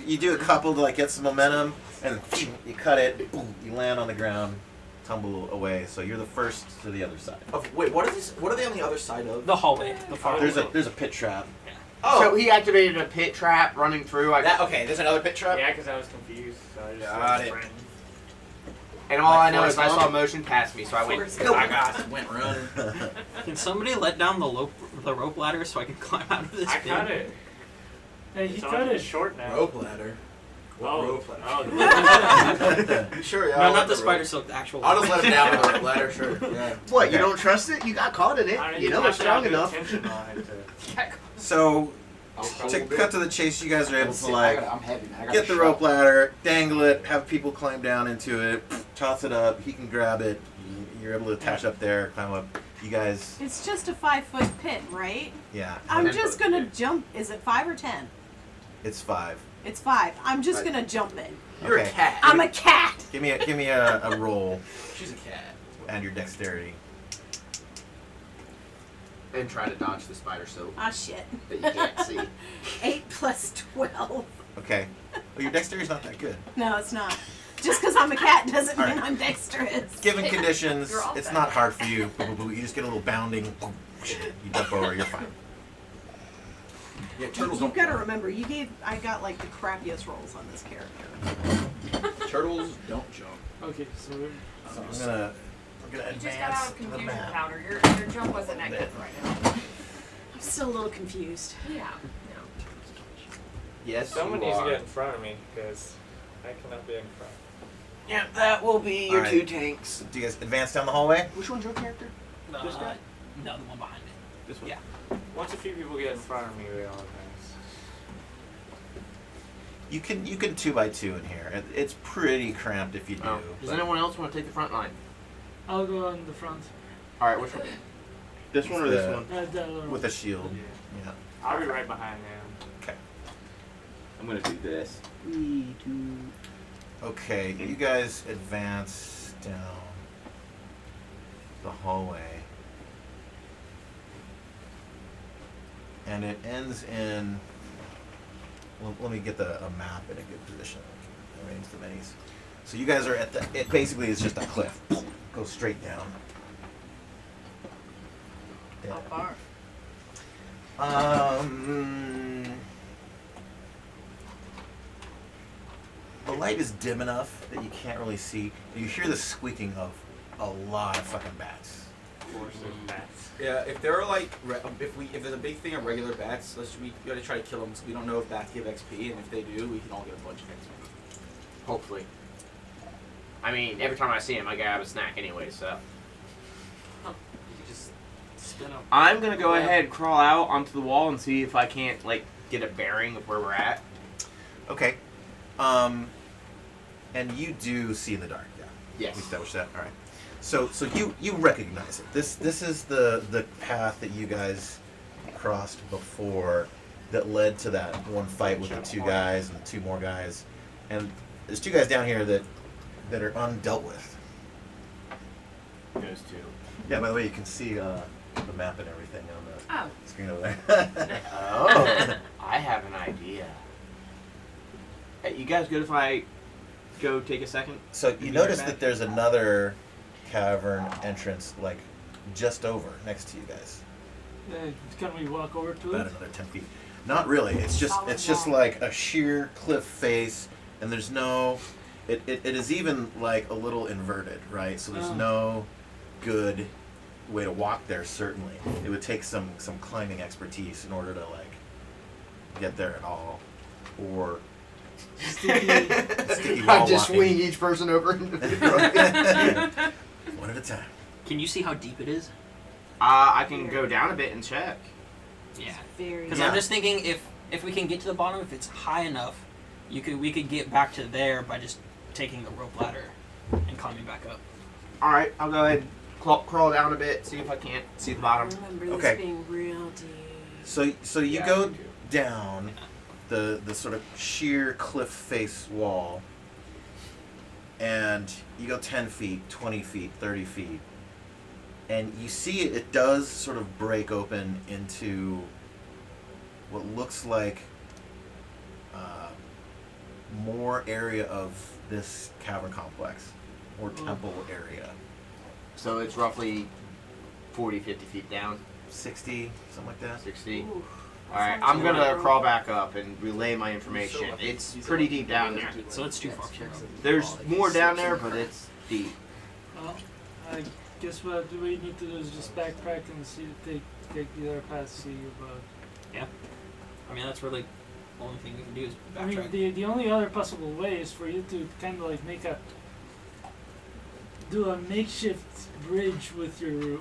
you do a couple to like get some momentum, and you cut it, boom, you land on the ground, tumble away. So you're the first to the other side. Wait, what is this? What are they on the other side of? The hallway, the far. There's a pit trap. So he activated a pit trap running through. Okay, there's another pit trap. Yeah, because I was confused. So I just Got it. ran. And all I know Forrest is I saw Gump? motion past me, so I went. Oh my god, went running. Can somebody let down the rope ladder so I can climb out of this I pit? cut it. Hey, he So cut I'm it. short now. Rope ladder. What Oh, rope ladder? oh, Sure, yeah. No, I'll not let the rope. spider silk, the actual. I'll just let him down with the rope ladder, sure. Yeah. What? Okay. You don't trust it? You got caught in it. I You know it's strong enough. Tension on it to... So To cut to the chase, you guys are able to like I'm heavy, man. I got get the rope ladder, dangle it, have people climb down into it, toss it up. He can grab it. You're able to attach up there, climb up. You guys, It's just a 5-foot pit, right? yeah, I'm just gonna jump. Is it 5 or 10? it's 5. It's 5. I'm just gonna jump in. You're Okay. a cat. I'm a cat. Give me a roll She's a cat. and your dexterity. And try to dodge the spider silk Ah, shit. that you can't see. 8 plus 12. Okay. Well, your dexterity's not that good. No, it's not. Just because I'm a cat doesn't All mean right. I'm dexterous. Given conditions, You're all it's set. not hard for you. You just get a little bounding. You jump over. You're fine. Yeah, turtles You've don't. got to remember, I got like the crappiest rolls on this character. Turtles don't jump. Okay, so I'm gonna You just got advance out of to the confusion map. powder. Your jump wasn't that good right now. I'm still a little confused. Yeah. Yes, Someone you needs to are. get in front of me because I cannot be in front. Yeah, that will be your Alright. 2 tanks. Do you guys advance down the hallway? Which one's your character? This guy? No, the one behind me. This one. Yeah. Once a few people get in front of me, we all advance. You can 2x2 in here. It's pretty cramped if you do. Oh. Does but anyone else want to take the front line? I'll go on the front. All right, which one? This one or this The- one? The other one. with a shield. Yeah. I'll be right behind them. Okay. I'm gonna do this. Okay. You guys advance down the hallway, and it ends in. Well, let me get a map in a good position. Arrange the minis. So you guys are at the. It basically is just a cliff. Goes straight down. How far? The light is dim enough that you can't really see. You hear the squeaking of a lot of fucking bats. Force of bats. Yeah, if there are like, if there's a big thing of regular bats, we gotta try to kill them. So we don't know if bats give XP, and if they do, we can all get a bunch of XP. Hopefully. I mean, every time I see him, I grab a snack anyway, so. You just spin up. I'm gonna go ahead, crawl out onto the wall, and see if I can't, like, get a bearing of where we're at. Okay. And you do see in the dark, yeah. Yes. We established that. All right. So you recognize it. This is the path that you guys crossed before that led to that one fight with the 2 guys and the 2 more guys. And there's 2 guys down here that are undealt with. Those 2. Yeah, by the way, you can see the map and everything on the Oh. screen over there. Oh, I have an idea. Hey, you guys good if I go take a second? So you Be notice right that back. there's another cavern entrance, like just over next to you guys, Can we walk over to about it? another 10 feet. Not really. It's just like a sheer cliff face, and there's no. It is even like a little inverted, right? So there's Oh. no good way to walk there. Certainly, it would take some climbing expertise in order to like get there at all, or sticky wall I just walking. swing each person over. One at a time. Can you see how deep it is? I can go down a bit and check. Yeah. Very. Because Yeah. I'm just thinking if we can get to the bottom, if it's high enough, we could get back to there by just taking the rope ladder and climbing back up. All right, I'll go ahead, crawl down a bit, see if I can't see the bottom. Remember this Okay. being real deep. So you Yeah, go me too. down the sort of sheer cliff face wall, and you go 10 feet, 20 feet, 30 feet, and you see it does sort of break open into what looks like more area of this cavern complex, or temple area. So it's roughly 40, 50 feet down, 60, something like that. 60. Ooh. All right, Sounds I'm gonna horrible. crawl back up and relay my information. It's pretty deep down there. So it's too far. There's more down there, but it's deep. Well, I guess what we need to do is just backtrack and see take the other path, see about. I mean, that's really the only thing we can do is I mean, backtrack. the only other possible way is for you to kind of like do a makeshift bridge with your.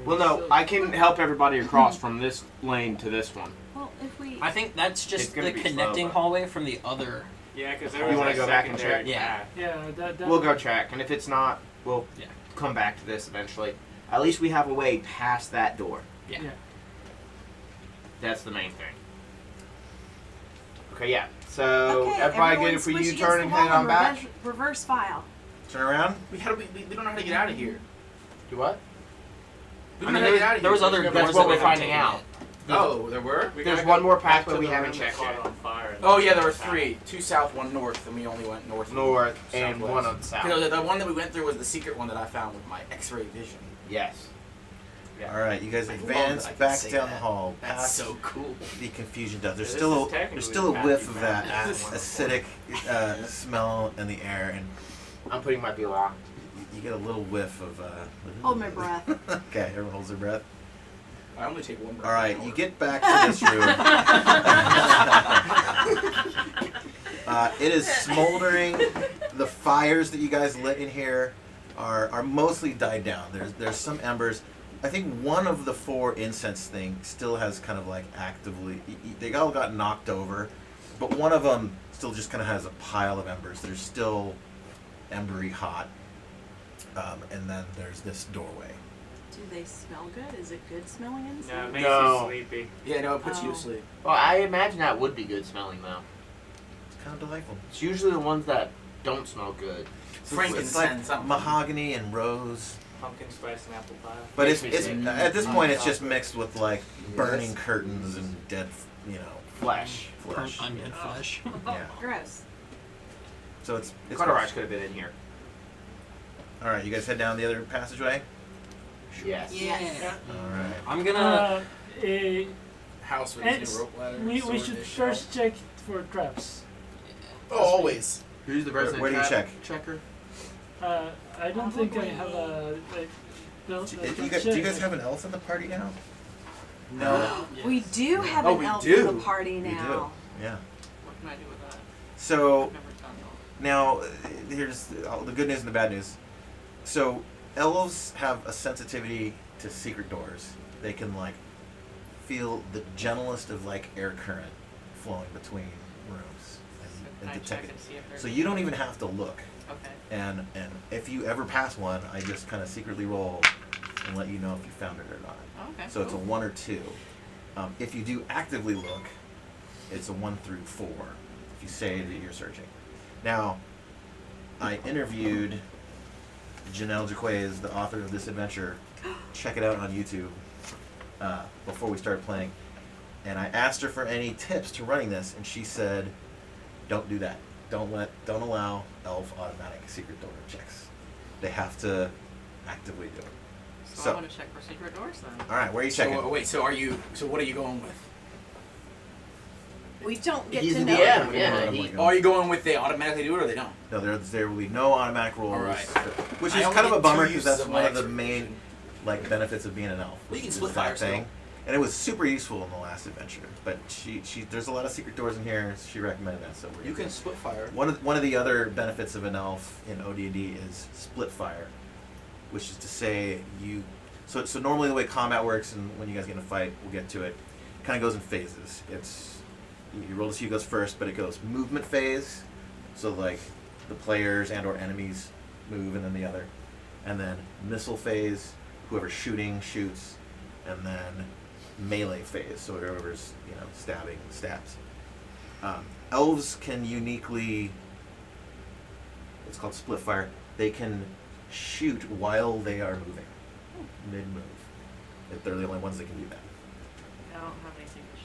Well, no, I can help everybody across from this lane to this one. Well, if we. I think that's It's just gonna the be slow, connecting but- hallway from the other. Yeah, because You there was wanna a go back and secondary check? Yeah. path. Yeah, that. We'll go check, and if it's not, we'll Yeah. come back to this eventually. At least we have a way past that door. Yeah. Yeah. That's the main thing. Okay, yeah. So Okay, everybody everyone good if we squish U-turn against and the head wall on back? Reverse file. Turn around. We don't know how to get out of here. Do what? We I don't mean, know how to get out of there here. was other That's doors what that we're we haven't finding taken out. yet. Oh, there were? We There's gotta one go more back pathway to we the haven't room that checked caught yet. on fire and Oh yeah, there were south. 3. 2 south, 1 north, and we only went north. North and Southwest. one on the south. You know, the one that we went through was the secret one that I found with my X-ray vision. Yes. All right, you guys I love advance that I can back say down the that. hall, That's past so cool. the confusion dust. There's Yeah, still this is a, technically there's still a the whiff path of you that found. acidic smell in the air, and I'm putting my peel on. you get a little whiff of. Hold my breath. Okay, everyone holds their breath. I only take 1 breath. All right, an you hour. get back to this room. It is smoldering. The fires that you guys lit in here are mostly died down. There's some embers. I think one of the 4 incense things still has kind of like actively. They all got knocked over, but one of them still just kind of has a pile of embers. They're still embery hot. And then there's this doorway. Do they smell good? Is it good smelling No, it inside? makes No. you sleepy. Yeah, no, it puts you Oh. to sleep. Well, I imagine that would be good smelling though. It's kind of delightful. It's usually the ones that don't smell good. It's Frankincense, like something. mahogany and rose. Pumpkin spice and apple pie. But it's Makes me sick. at this point it's just mixed with like burning curtains and dead, Flesh. flesh. Burnt onion flesh. Yeah. Gross. So it's Cauterize could have been in here. All right, you guys head down the other passageway. Yes. Yeah. All right. I'm gonna. Eh, House with and his new rope ladder. we sword should dish. first check for traps. Oh, always. Who's the resident Where do you trap checker? I don't think I have a. Do you guys have an elf in the party now? No. We do have Oh, an we elf do. in the party You now. do. Yeah. What can I do with that? So I've never done that. now here's the good news and the bad news. So elves have a sensitivity to secret doors. They can like feel the gentlest of like air current flowing between rooms and Can I detect check it. and see if there's So you don't even have to look. Okay. And if you ever pass one, I just kind of secretly roll and let you know if you found it or not. Okay. So it's a 1 or 2. If you do actively look, it's a 1 through 4. If you say that you're searching. Now, I interviewed Janelle Jaquez, the author of this adventure. Check it out on YouTube before we started playing. And I asked her for any tips to running this, and she said, "Don't do that. Don't allow elf automatic secret door checks. They have to actively do it." So I want to check for secret doors then. All right, where are you checking? So wait, so what are you going with? We don't get He's to the know. DM, them. yeah. Are you going with they automatically do it or they don't? No, there will be no automatic rolls, All right. which I is only kind of a get bummer 2 because uses that's of one my of the X-ray main vision. like benefits of being an elf. Well, you can is split that fire thing, still. and it was super useful in the last adventure. But she there's a lot of secret doors in here. She recommended that, so we're You can split fire. One of the other benefits of an elf in OD&D is split fire, which is to say you. So normally the way combat works, and when you guys get in a fight, we'll get to it. Kind of goes in phases. You roll to see who goes first, but it goes movement phase. So like the players and or enemies move, and then the other, and then missile phase. Whoever's shooting shoots, and then melee phase. So whoever's stabbing stabs. Elves can uniquely. It's called split fire. They can shoot while they are moving, mid move. They're the only ones that can do that. I don't have anything to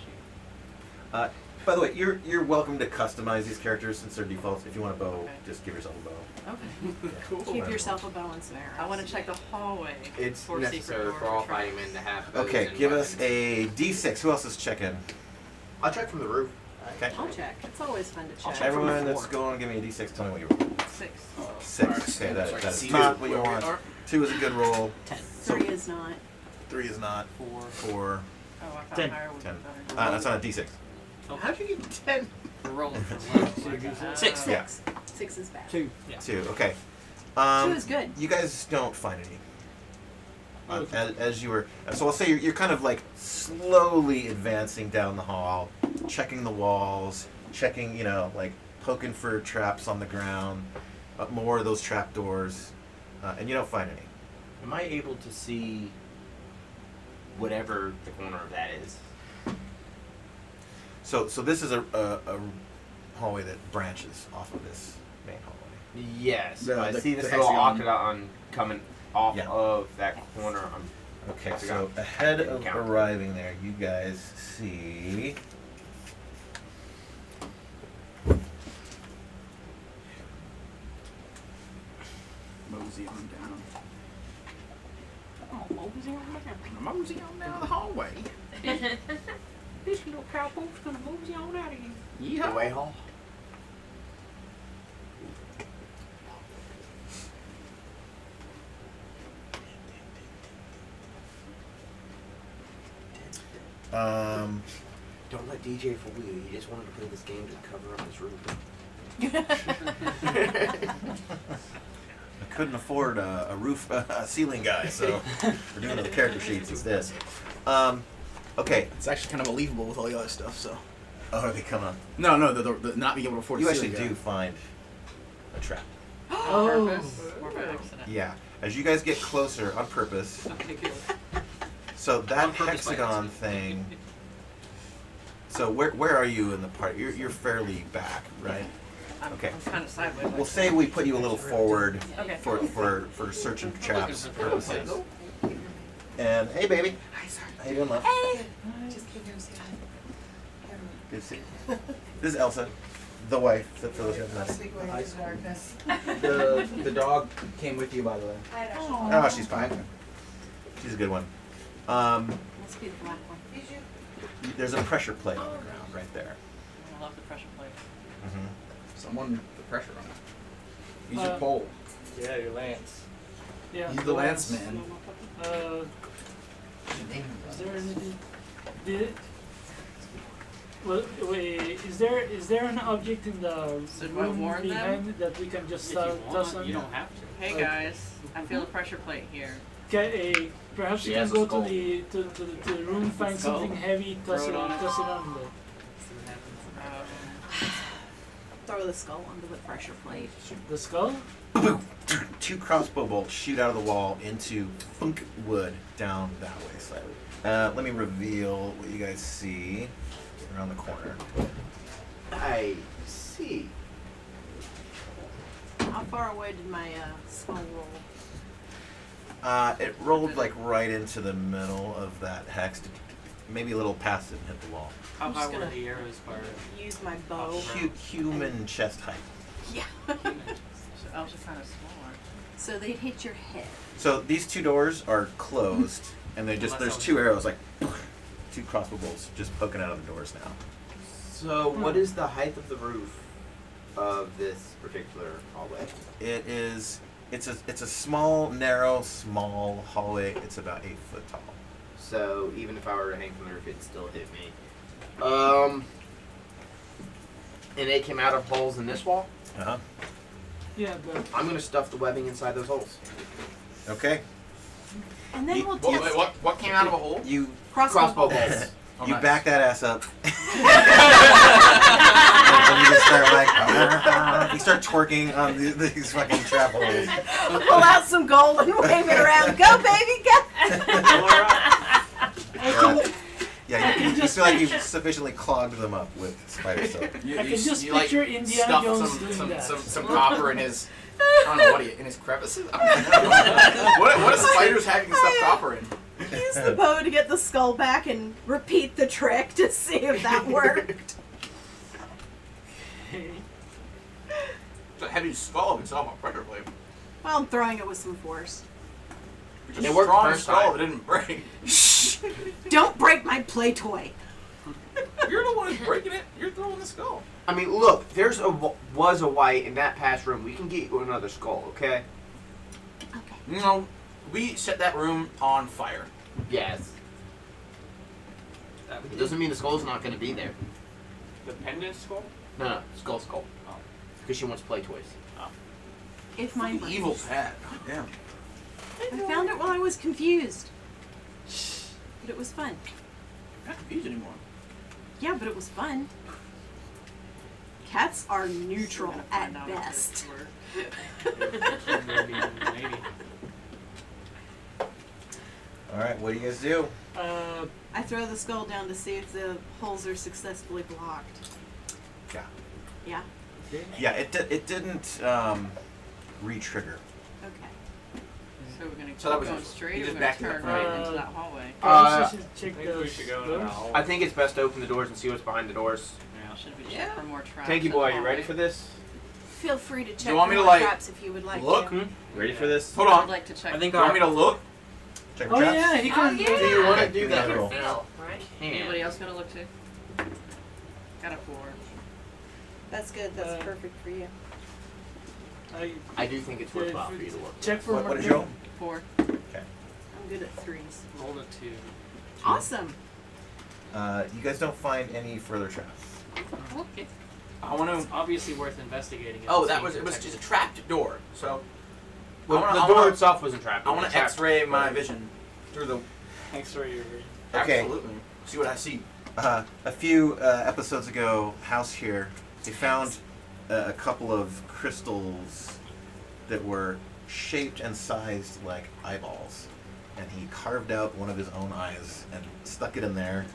shoot. By the way, you're welcome to customize these characters since they're defaults. If you want a bow, Okay. just give yourself a bow. Okay. Yeah. Keep yourself a bow and some arrows. I want to check the hallway. It's for necessary secret for door all traps. fighting men to have bows Okay, and give us weapons. a D6. Who else is checking? I'll check from the roof. Okay. I'll check. It's always fun to I'll check. check. from Everyone the that's floor. going, give me a D6. Tell me what you roll. 6. 6. Okay, that is See not where what you we want. are. 2 is a good roll. 10. 3 is not. 3 is not. 4. 4. Oh, I thought 10. higher would be 10. better. That's on a D6. How'd you get 10? We're rolling for low. 6. Yeah. 6 is bad. 2. Yeah. 2. Okay. She was good. You guys don't find any. Okay. As you were, so I'll say you're kind of like slowly advancing down the hall, checking the walls, checking, like poking for traps on the ground, more of those trap doors, and you don't find any. Am I able to see whatever the corner of that is? So this is a hallway that branches off of this main hallway. Yes. The- I the- see this the little hexagon. octagon coming off Yeah. of that corner. Okay, Hexagon. so ahead Didn't of count. arriving there, you guys see. Mosey on down. Oh, mosey on down. Mosey on down the hallway. This little cowpoke's gonna mosey on out of here. Yeah. The way hall. Don't let DJ fool you. He just wanted to play this game to cover up his room. I couldn't afford a roof, a ceiling guy, so we're doing the character sheets. It's this. Okay. It's actually kind of believable with all the other stuff. So. Oh, they come on. No, the not being able to afford. You a actually ceiling do guy. find a trap. Oh. Purpose or by accident? Yeah. As you guys get closer on purpose, Okay, good. so that On purpose by hexagon accident. thing. So where are you in the part? You're fairly back, right? Okay. I'm kind of sideways. We'll say we put you a little forward Okay. for search and traps Looking for purposes. And hey, baby. Hi, sorry. How you doing, love? Just came here to say hi. Good to see you. This is Elsa, the wife. For those who haven't met. Sleep away into darkness. The dog came with you, by the way. Oh, she's fine. She's a good one. Must be the black one. There's a pressure plate on the ground right there. I love the pressure plate. Mm-hmm. Someone put the pressure on it. Use your Uh, pole. Yeah, your lance. Yeah. He's the lance man. Is there anything? Is there an object in the So do I room warn them? behind that we can just If you toss want, on? you don't have to. Hey guys, I feel a pressure plate here. Okay, perhaps She you can has a go skull. to the room, find Skull. something heavy, toss it on there. See what happens. Throw the skull onto the pressure plate. The skull? Two crossbow bolts shoot out of the wall into funk wood down that way slightly. Let me reveal what you guys see around the corner. I see. How far away did my skull roll? It rolled like right into the middle of that hex, maybe a little past it and hit the wall. How I'm high just were gonna- the arrows fired? Use my bow. Human chest height. Yeah. So elves are kind of smaller. So they'd hit your head. So these two doors are closed, and they just Well, there's that's two arrows like two crossbow bolts just poking out of the doors now. So, what is the height of the roof of this particular hallway? It's a small, narrow, small hallway. It's about 8 foot tall. So, even if I were to hang from the roof, it'd still hit me. And it came out of holes in this wall? Uh-huh. Yeah, but I'm gonna stuff the webbing inside those holes. Okay. And then we'll Wait, test what came out of a hole? You Crossbow bolts. bolts. Oh, you nice. back that ass up. And you just start like you start twerking on these fucking trap holes. Pull out some gold and wave it around. Go, baby, go! Yeah, you feel like you've sufficiently clogged them up with spider silk. You, I you can s- just you, like, picture Indiana stuff Jones doing some, that. some copper in his. I don't know what in his crevices. I don't know. what is spiders having stuff copper in? Use the bow to get the skull back and repeat the trick to see if that worked. It's a heavy skull itself on pressure plate. Well, I'm throwing it with some force. It's a It worked strong first skull time. that didn't break. Shh! Don't break my play toy. You're the one who's breaking it. You're throwing the skull. I mean, look, was a white in that past room. We can get you another skull, okay? Okay. You know, we set that room on fire. Yes. It doesn't mean the skull's not gonna be there. The pendant skull? No, skull. Oh. Because she wants play toys. If mine breaks. Evil cat. Damn. I found it while I was confused. But it was fun. I'm not confused anymore. Yeah, but it was fun. Cats are neutral Gotta at find out if best. maybe. All right, what do you guys do? I throw the skull down to see if the holes are successfully blocked. Yeah. Yeah? Yeah, it didn't re-trigger. Okay. So we're gonna So that keep was going just- straight, you or just we're gonna backed it turn up. right into that hallway. I should check Maybe we those should go into doors. that hole. I think it's best to open the doors and see what's behind the doors. Yeah. Should we check Yeah. for more traps? Tanky in boy, the you ready hallway? for this? Feel free to check you want me for to, more like, traps if you would like Look. to. Ready for this? Hold I would on. like to check. I think You want me to look? Check for Oh traps. yeah, he can. Oh, yeah. Do you want to Okay, do give me that? that roll. Feel, right? Anybody else gonna look too? Got a 4. That's good. That's perfect for you. I do think it's worthwhile for you to look. Check for What did you roll? 4. I'm good at 3s. Rolled a 2. Awesome. You guys don't find any further traps. Okay. I want It's to. obviously worth investigating. if Oh, it's that being was it. Was protected. just a trapped door. So Well, I wanna- the I door wanna- itself wasn't trapped. I want to X-ray my vision through the. X-ray your vision. Okay. Absolutely. See what I see. A few episodes ago, House here, they found a couple of crystals that were shaped and sized like eyeballs, and he carved out one of his own eyes and stuck it in there,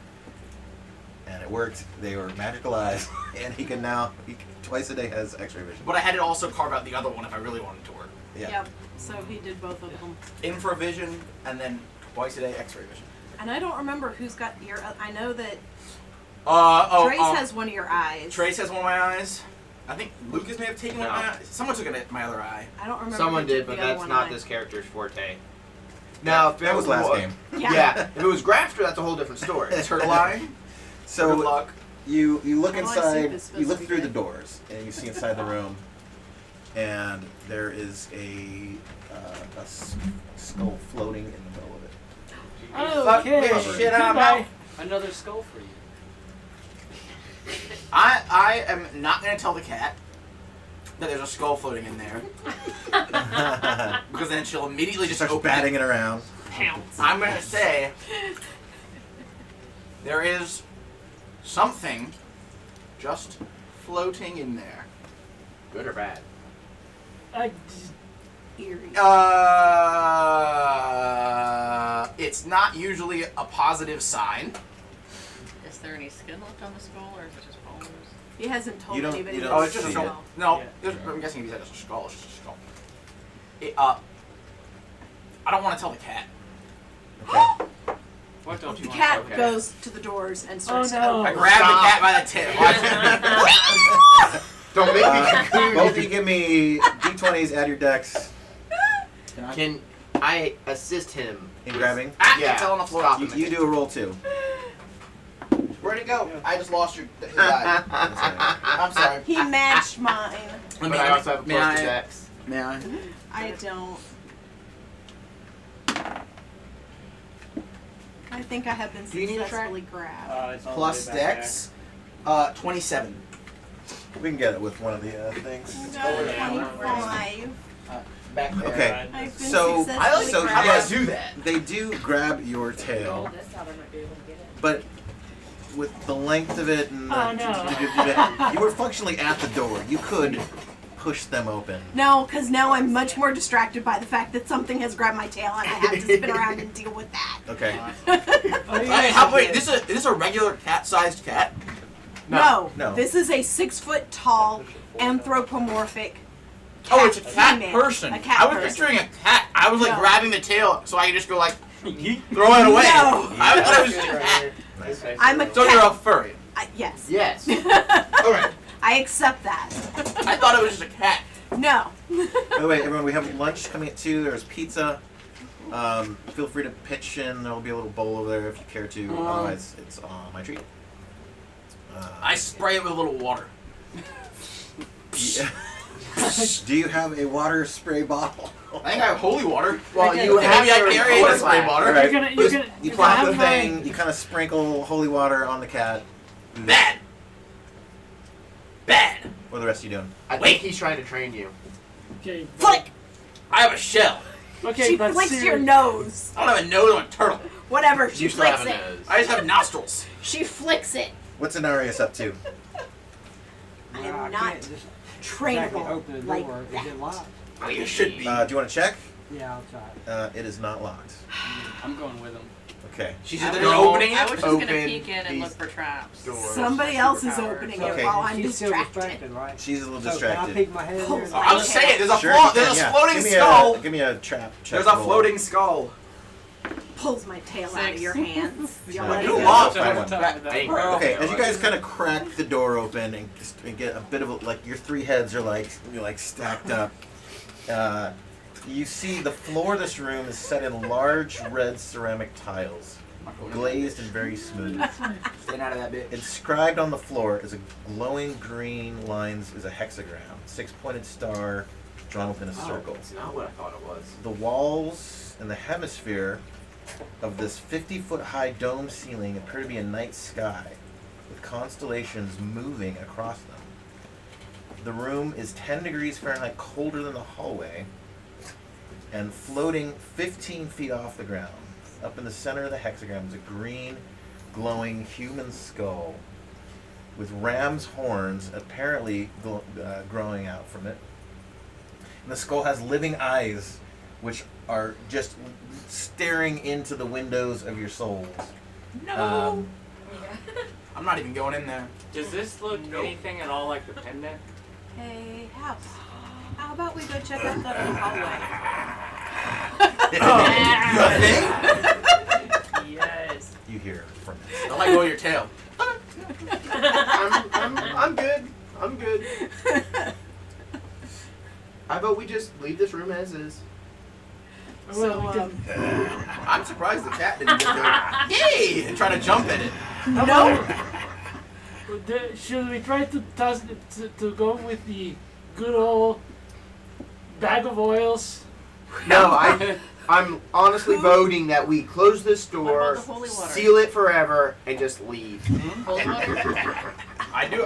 and it worked. They were magical eyes, and he can now twice a day has X-ray vision. But I had to also carve out the other one if I really wanted to work. Yeah. Yep. So he did both of them. Infravision and then twice a day X-ray vision. And I don't remember who's got your. I know that Trace Trace has one of your eyes. Trace has one of my eyes. I think Lucas may have taken one of No. my eyes. Someone took my other eye. I don't remember. Someone who did, took but the other that's one not eye. this character's forte. Now, if That was last game. Yeah. If it was Grafter, that's a whole different story. Turtle eye. Good So luck. you look Well, I see inside, this you look supposed to be through the good. doors, and you see inside the room, and there is a skull floating in the middle of it. Fuck Okay. this shit, I'm Goodbye. out. Another skull for you. I am not going to tell the cat that there's a skull floating in there because then she'll immediately She just starts open batting it. it around. I'm going to say there is something just floating in there. Good or bad? Eerie. It's not usually a positive sign. Is there any skin left on the skull, or is it just bones? He hasn't told You don't- anybody. you that don't Oh, it's just a see skull. it. No, Yeah. I'm guessing if he said it's a skull, it's just a skull. I don't want to tell the cat. Okay. What don't you The want? cat Okay. goes to the doors and starts to no. I open. grab the Stop. cat by the tail. Don't make me Both of you give me d20s, add your dex Can I assist him in grabbing. Yeah. It's on the floor. Stop. You do a roll too. Where'd it go? I just lost his eye. I'm sorry. He matched mine. But I also have a plus to dex. May I? I don't. I think I have been Do you need a track? successfully grabbed. It's on Plus the way back dex, 27. We can get it with one of the things. I got a yeah. 25. Back there. Okay. there. I've been So- successfully I like So how grabbed. you guys do that. They do grab your tail, but with the length of it and Oh, no. you were functionally at the door. You could push them open. No, because now I'm much more distracted by the fact that something has grabbed my tail and I have to spin around and deal with that. Okay. Wait, is this a regular cat-sized cat? No, No. this is a 6 foot tall anthropomorphic. Oh, it's a cat female. person. A cat I was person. picturing a cat. I was like No. grabbing the tail so I could just go like throw it away. No. I thought it was just a cat. Nice. I'm a So you're a cat. furry. Yes. Yes. Alright. I accept that. I thought it was just a cat. No. By the way, everyone, we have lunch coming at 2. There's pizza. Feel free to pitch in. There will be a little bowl over there if you care to. Otherwise, it's my treat. I spray it with a little water. Do you have a water spray bottle? I think I have holy water. Well, Okay. you have Maybe I your carry water a spray flask. water. Alright. You're gonna, You you're plop gonna the have thing. my. You kind of sprinkle holy water on the cat. Bad. Bad. What are the rest of you doing? I Wait. think he's trying to train you. Okay. Flick! I have a shell. Okay, She but flicks your seriously. nose. I don't have a nose. I'm a turtle. Whatever. She You still have flicks a it. nose. I just have nostrils. She flicks it. What's Anarius up to? I Well, am can't not just trainable exactly open the like door. Is that. it locked? Oh, you should be. Do you want to check? Yeah, I'll try. It is not locked. I'm going with him. Okay. She's I either was- opening I it. was just gonna Open peek in and these look for traps. doors. Somebody else is Superpower. opening Okay. it while I'm She's still distracted. distracted, right? She's a little So can I distracted. peek my head in there? Pulls Oh, I was saying, there's a Sure, float. you There's can, a yeah. floating Give me skull. give me a trap check. There's a roll. floating skull. Pulls my tail out of 6. your hands. You Right. let it You go. lost. Fine one. Okay, as you guys of kind of crack the door open and get a bit of a, like your three heads are like stacked up. You see the floor of this room is set in large red ceramic tiles, glazed and very smooth. Staying out of that bit. Inscribed on the floor is a glowing green lines is a hexagram, 6-pointed star drawn within a circle. It's not what I thought it was. The walls and the hemisphere of this 50-foot high dome ceiling appear to be a night sky with constellations moving across them. The room is 10 degrees Fahrenheit colder than the hallway and floating 15 feet off the ground. Up in the center of the hexagram is a green, glowing human skull with ram's horns apparently growing out from it. And the skull has living eyes which are just staring into the windows of your souls. No. I'm not even going in there. Does this look anything at all like the pendant? Hey, how about we go check out that other hallway? Yes. You hear from Don't let go of your tail. I'm good. I'm good. How about we just leave this room as is? Well, we can, I'm surprised the cat didn't just go, yay, and try to jump at it. No. should we try to toss to go with the good old bag of oils? No, I'm honestly voting that we close this What door, about the holy water? seal it forever, and just leave. Holy water? I mean,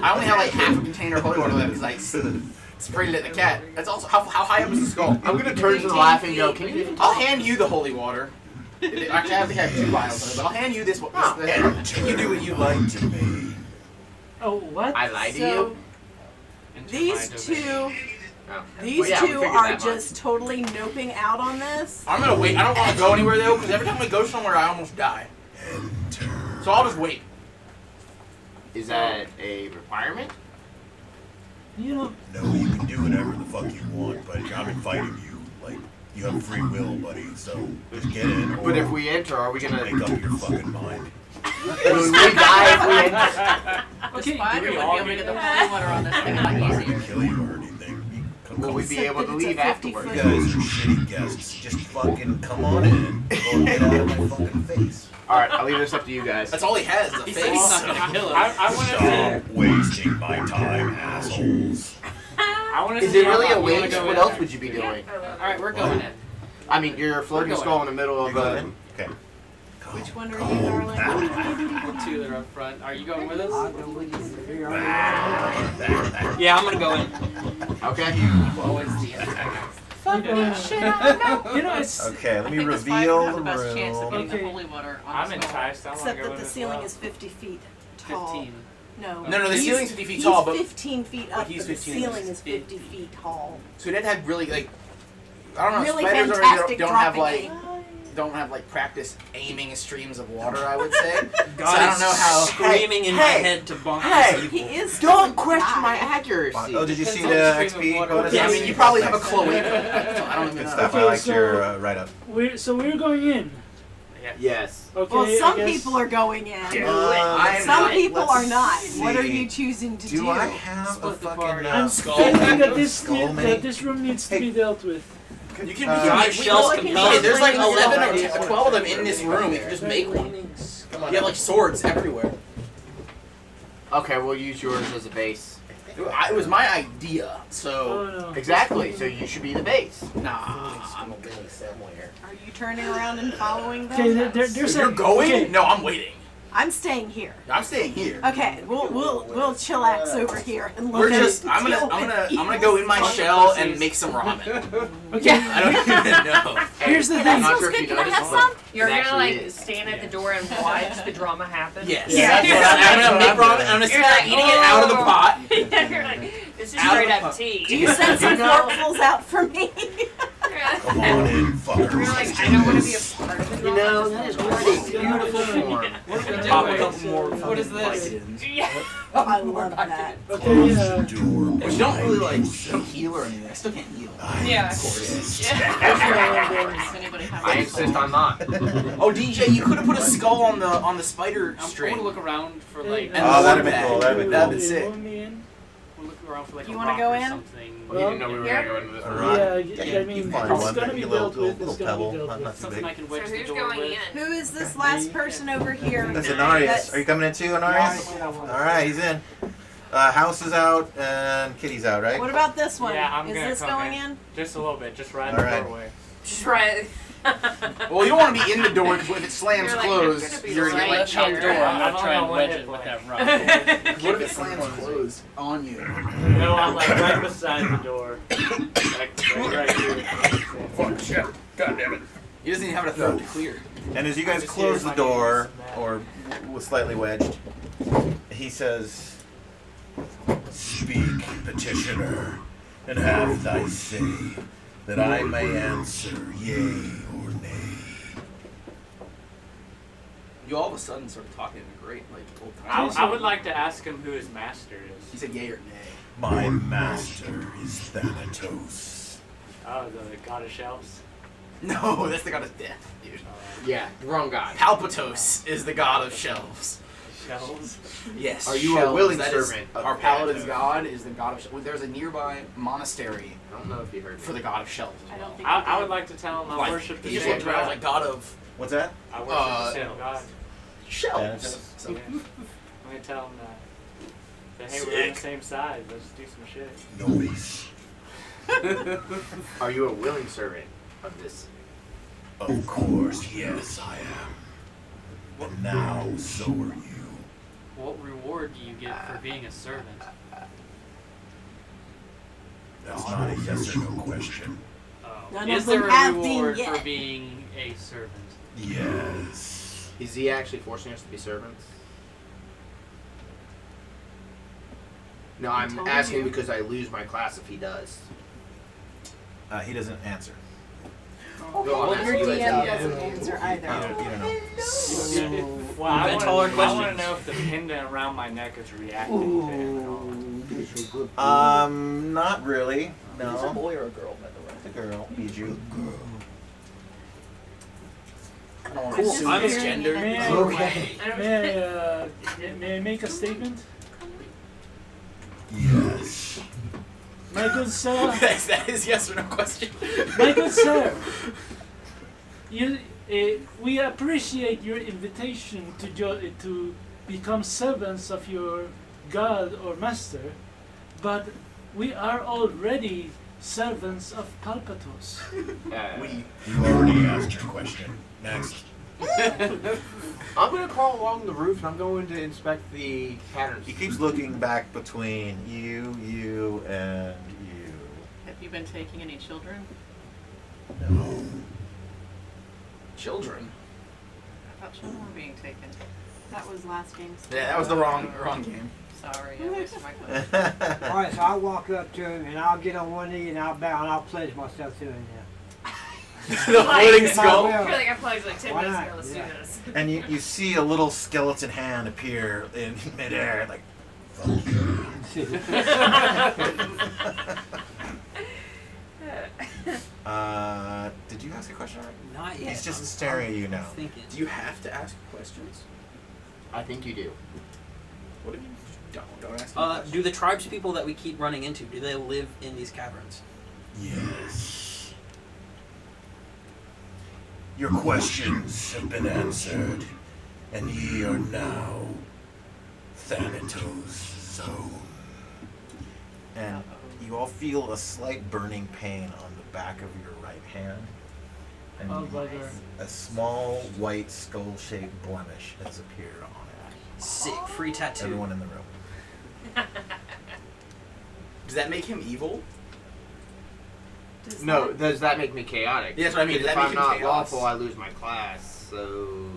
I only have like half a container of holy water left because I sprayed it at the cat. That's also, how high up is the skull? I'm gonna turn to the laugh and go, can you even I'll hand you the holy water. Actually, I think I have 2 vials of it, but I'll hand you this one. You do what you like to me. Oh, what? I lied to So you? Into these my two, domain. Oh. these Well, yeah, we two figured are that much. just totally noping out on this. I'm gonna wait. I don't want to go anywhere though, because every time we go somewhere, I almost die. So I'll just wait. Is that a requirement? You know, No, you can do whatever the fuck you want, but I'm inviting you. Like, you have free will, buddy, so just get in. Or But if we enter, are we gonna make up your fucking mind. will we die if we enter? The okay. spider we would all be able to get get the holy water on this thing a lot I'm not easier. gonna kill you or anything. You Will we be Except able that to it's a leave 50 afterwards? You guys are shitty guests. Just fucking come on in or get out of my fucking face. Alright, I'll leave this up to you guys. That's all he has, the He face. said he's not gonna kill us. I want to see. Stop wasting my time, assholes. I want to Is see. it really how a far we wanna waste? go What in else there. would you be doing? Alright, we're going in. I mean, you're a floating We're going. skull in the middle You of going a... in? Okay. Which one are you, darling? The two that are up front. Are you going with I'll us? go with you. If you're already Yeah, I'm gonna go in. Okay. Always the antagonist. You know, it's Okay, let I me think the spider reveal has the the best chance of room. getting Okay. the holy water on I'm the skull. enticed. I want to Except go that in the as ceiling well. is 50 feet tall. 15. No. No, the He's- ceiling's 50 feet he's tall, but 15 feet up, he's but the 15 ceiling inches. is 50 feet tall. So they'd have really like, I don't know. Really spiders already fantastic don't have dropping like aim. don't have like practice aiming streams of water. I would say. God so I don't know how. screaming in my hey, head to bonk hey, this He evil. is Don't gonna question die. my accuracy. Oh, did you see Depends the on the stream XP of water. bonus? Yeah, I mean, you probably have a Thanks. Chloe. So I don't even Good know. stuff. I Okay, liked so- your write-up. we're going in. Yes. Okay. Well, I some guess. people are going in. I'm Some not. people Let's are not. What are see. you choosing to do? Do I have a Split the fucking party. I'm skull? thinking that this Skull mini? that this room needs to be dealt with. You can. God, shells looking compel at There's like Flames 11 already. or 12 of them in this room. You can just make one. You have like swords everywhere. Okay, we'll use yours as a base. It was my idea, so Oh no. Exactly, so you should be the base. nah. Are you turning around and following them? Okay, there's You're a going? okay, No, I'm waiting. I'm staying here. I'm staying here. Okay, we'll chillax over here and look We're at just. I'm gonna go in my shell and make some ramen. Okay. I don't even know. Here's the I'm thing. not sure if you Can I noticed. have some? You're It gonna actually like is. stand at the door and watch the drama happen. Yes. Yeah. I'm gonna make ramen. I'm gonna You're start like, eating it out of the pot. You're like, this is Out of straight the up pot. tea. Do you send some forkfuls out for me? Come on in, fuckers. You're like, I don't want to be a part of the drama. You know, that is already a beautiful form. What are we Pop a doing? couple more. What is this? Vicodins. Yeah. I love that. Okay, Close the door But you don't really like behind you. heal or anything. I still can't heal. Yeah. insist. Does anybody have I insist on not. Oh, DJ, you could have put a skull on the spider I want string. to look around for like. And Oh, that'd the be bag. cool. That'd be That'd cool. be sick. You want me in? We'll look around for like You a wanna rock go or in? something. Well, you didn't know we were Here? gonna go into this A one. rock. Yeah, Yeah, I mean, you find it's one. gonna Maybe be a little, dealt little, with. little It's gonna be pebble. dealt Not with. too Something I big. can So wedge the who's door going with. in? Who is this last person over here? That's Anarius. That's- Are you coming in too, Yeah, Anarius? I wanna- All right, he's in. House is out and Kitty's out, right? What about this one? Yeah, I'm is gonna this come going in. in? Just a little bit. Just right in All the right. doorway. Just right. Well, you don't want to be in the door because if it slams You're like, I'm closed, gonna be you're gonna right get like Top chopped door. down. I'm gonna try and wedge it with that rock. What if it slams closed on you? No, I'm like right beside the door. Like right here. Fuck shit. God damn it. He doesn't even have a throat to clear. And as you guys just close hear the my door, name. or was slightly wedged, he says, Speak, petitioner, and have thy say, that I may answer yea or nay. You all of a sudden started talking great, like old I times. would like to ask him who his master He is. said yay or nay. My master is Thanatos. Oh, the god of shelves. No, that's the god of death, dude. Yeah, wrong guy. Palpatos is the god of shelves. Shelves. Yes. Are you a shelves, willing that is- servant of Our paladin's Thanatos? god is the god of shelves. There's a nearby monastery I don't know if you heard for the god of shelves as I well. don't think I would like to tell him I Like, worship the he just same looked around god. like god of what's that? I worship the same god. shelves. Thanatos. So, yeah. I'm gonna tell him that hey, we're on Sick. the same side. Let's do some shit. Noise. Are you a willing servant of this? Of course, yes, I am. And now, so are you. What reward do you get for being a servant? That's not a yes or no question. None Is of them there a have been reward yet. for being a servant? Yes. Is he actually forcing us to be servants? No, I'm told asking you. because I lose my class if he does. He doesn't answer. No, I'm Your asking you as DM a doesn't DM. answer You either. don't, you don't know. Well, I Invent want taller to questions. know if the pendant around my neck is reacting to him at all. Not really. Is this a No. boy or a girl, by the way? It's a girl. Bijou. I'm Cool. just I'm staring misgendered. at the Man, doorway. okay. I don't- May I make a statement? Yes. My good sir, That is yes or no question. my good sir, we appreciate your invitation to become servants of your god or master, but we are already servants of Palpatos. You already asked your question. Next. I'm gonna crawl along the roof and I'm going to inspect the patterns. He keeps looking back between you, and you. Have you been taking any children? No. Children. I thought children were being taken. That was last game's. Yeah, that was the wrong game. Sorry, I wasted my question. Alright, so I'll walk up to him and I'll get on one knee and I'll bow and I'll pledge myself to him now. The floating skull. I feel like I pledged like 10 Why minutes not? ago. Let's Yeah. do this. And you see a little skeleton hand appear in midair, like. Fuck you. Did you ask a question already? Not yet. He's just I'm staring at you now. thinking. Do you have to ask questions? I think you do. What if you don't ask any questions? Do the tribes people that we keep running into, do they live in these caverns? Yes. Your questions have been answered, and ye are now Thanatos' zone. And you all feel a slight burning pain on the back of your right hand. and Oh, bugger. a small white skull-shaped blemish has appeared on it. Sick, free tattoo. Everyone in the room. Does that make him evil? Does No, that- does that make me chaotic? Yeah, that's what I mean. Because Does that if make I'm him not chaos? lawful, I lose my class. So.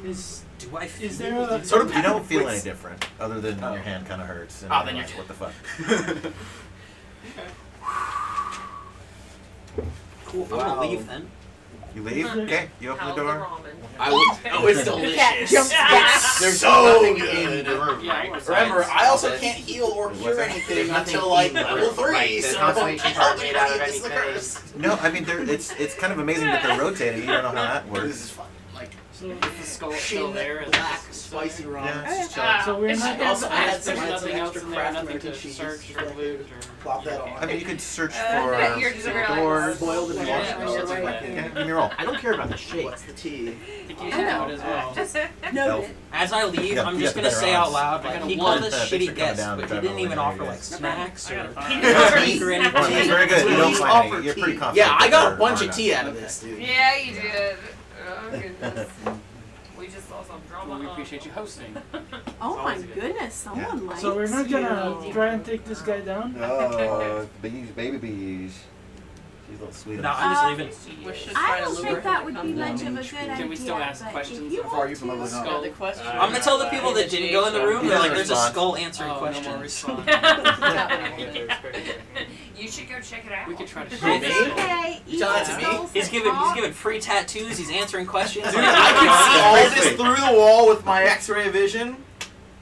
Is Do I feel is there a So do You don't feel Wait. any different, other than Oh. your hand kind of hurts. And Oh, then you're like, what the fuck? cool? I'm Wow. gonna leave then. You leave? Okay, you open How's the door. ramen? I would. Oh, it's cat delicious. jumps back. There's So nothing good. in the room, Yeah, right? besides Remember, I also this. can't heal or What's cure that? anything There's nothing until like in the level room. 3. Like, the so constellation I chart don't made out of this is the anything. curse. No, I mean it's kind of amazing that they're rotating. You don't know how that This works. is fun. Like so? Is the skull still shin there? Is black it still spicy there? ramen. Yeah. It's just chilling. So we're not I also gonna- add There's some nothing else extra in there, Kraft nothing American to cheese. search Right or there. loot or... Plop that on. I mean, you could search yeah, you're for just right. doors. Boiled and Yeah, washed. yeah, That's right. like Okay, give me a roll. I don't care about the shape. What's the tea? I think you should know it as well. Noted. As I leave, Yeah, I'm you just got gonna the say better out odds. loud, I like, got he a called one. us Thanks for shitty coming guests, down but to he didn't Beverly even offer like Hills. snacks or Tea. or anything. Well, it's very good. You don't Please find offer any. You're tea. pretty confident. Yeah, I that got there a bunch are of tea none. out of this, dude. Yeah, you did. Oh goodness. We just saw some drama. Well, we appreciate you hosting. Oh my always good. goodness, someone likes So we're not gonna you. try and take this guy down. Oh, bees, baby bees. She's a little sweet. No, I'm just leaving. We should I try to don't lure think him that to would come be down. much of a good idea. Can we still ask but questions if you before want you from to- leveling up? So the question. I'm gonna tell the people that didn't go in the room, He they're like, doesn't there's a respond. skull answering Oh, no more questions. response. You should go check it out. We could try to It's shit. okay. You tell that to me? skulls He's that giving talk. free tattoos. He's answering questions. Dude, I can see all this through the wall with my X-ray vision.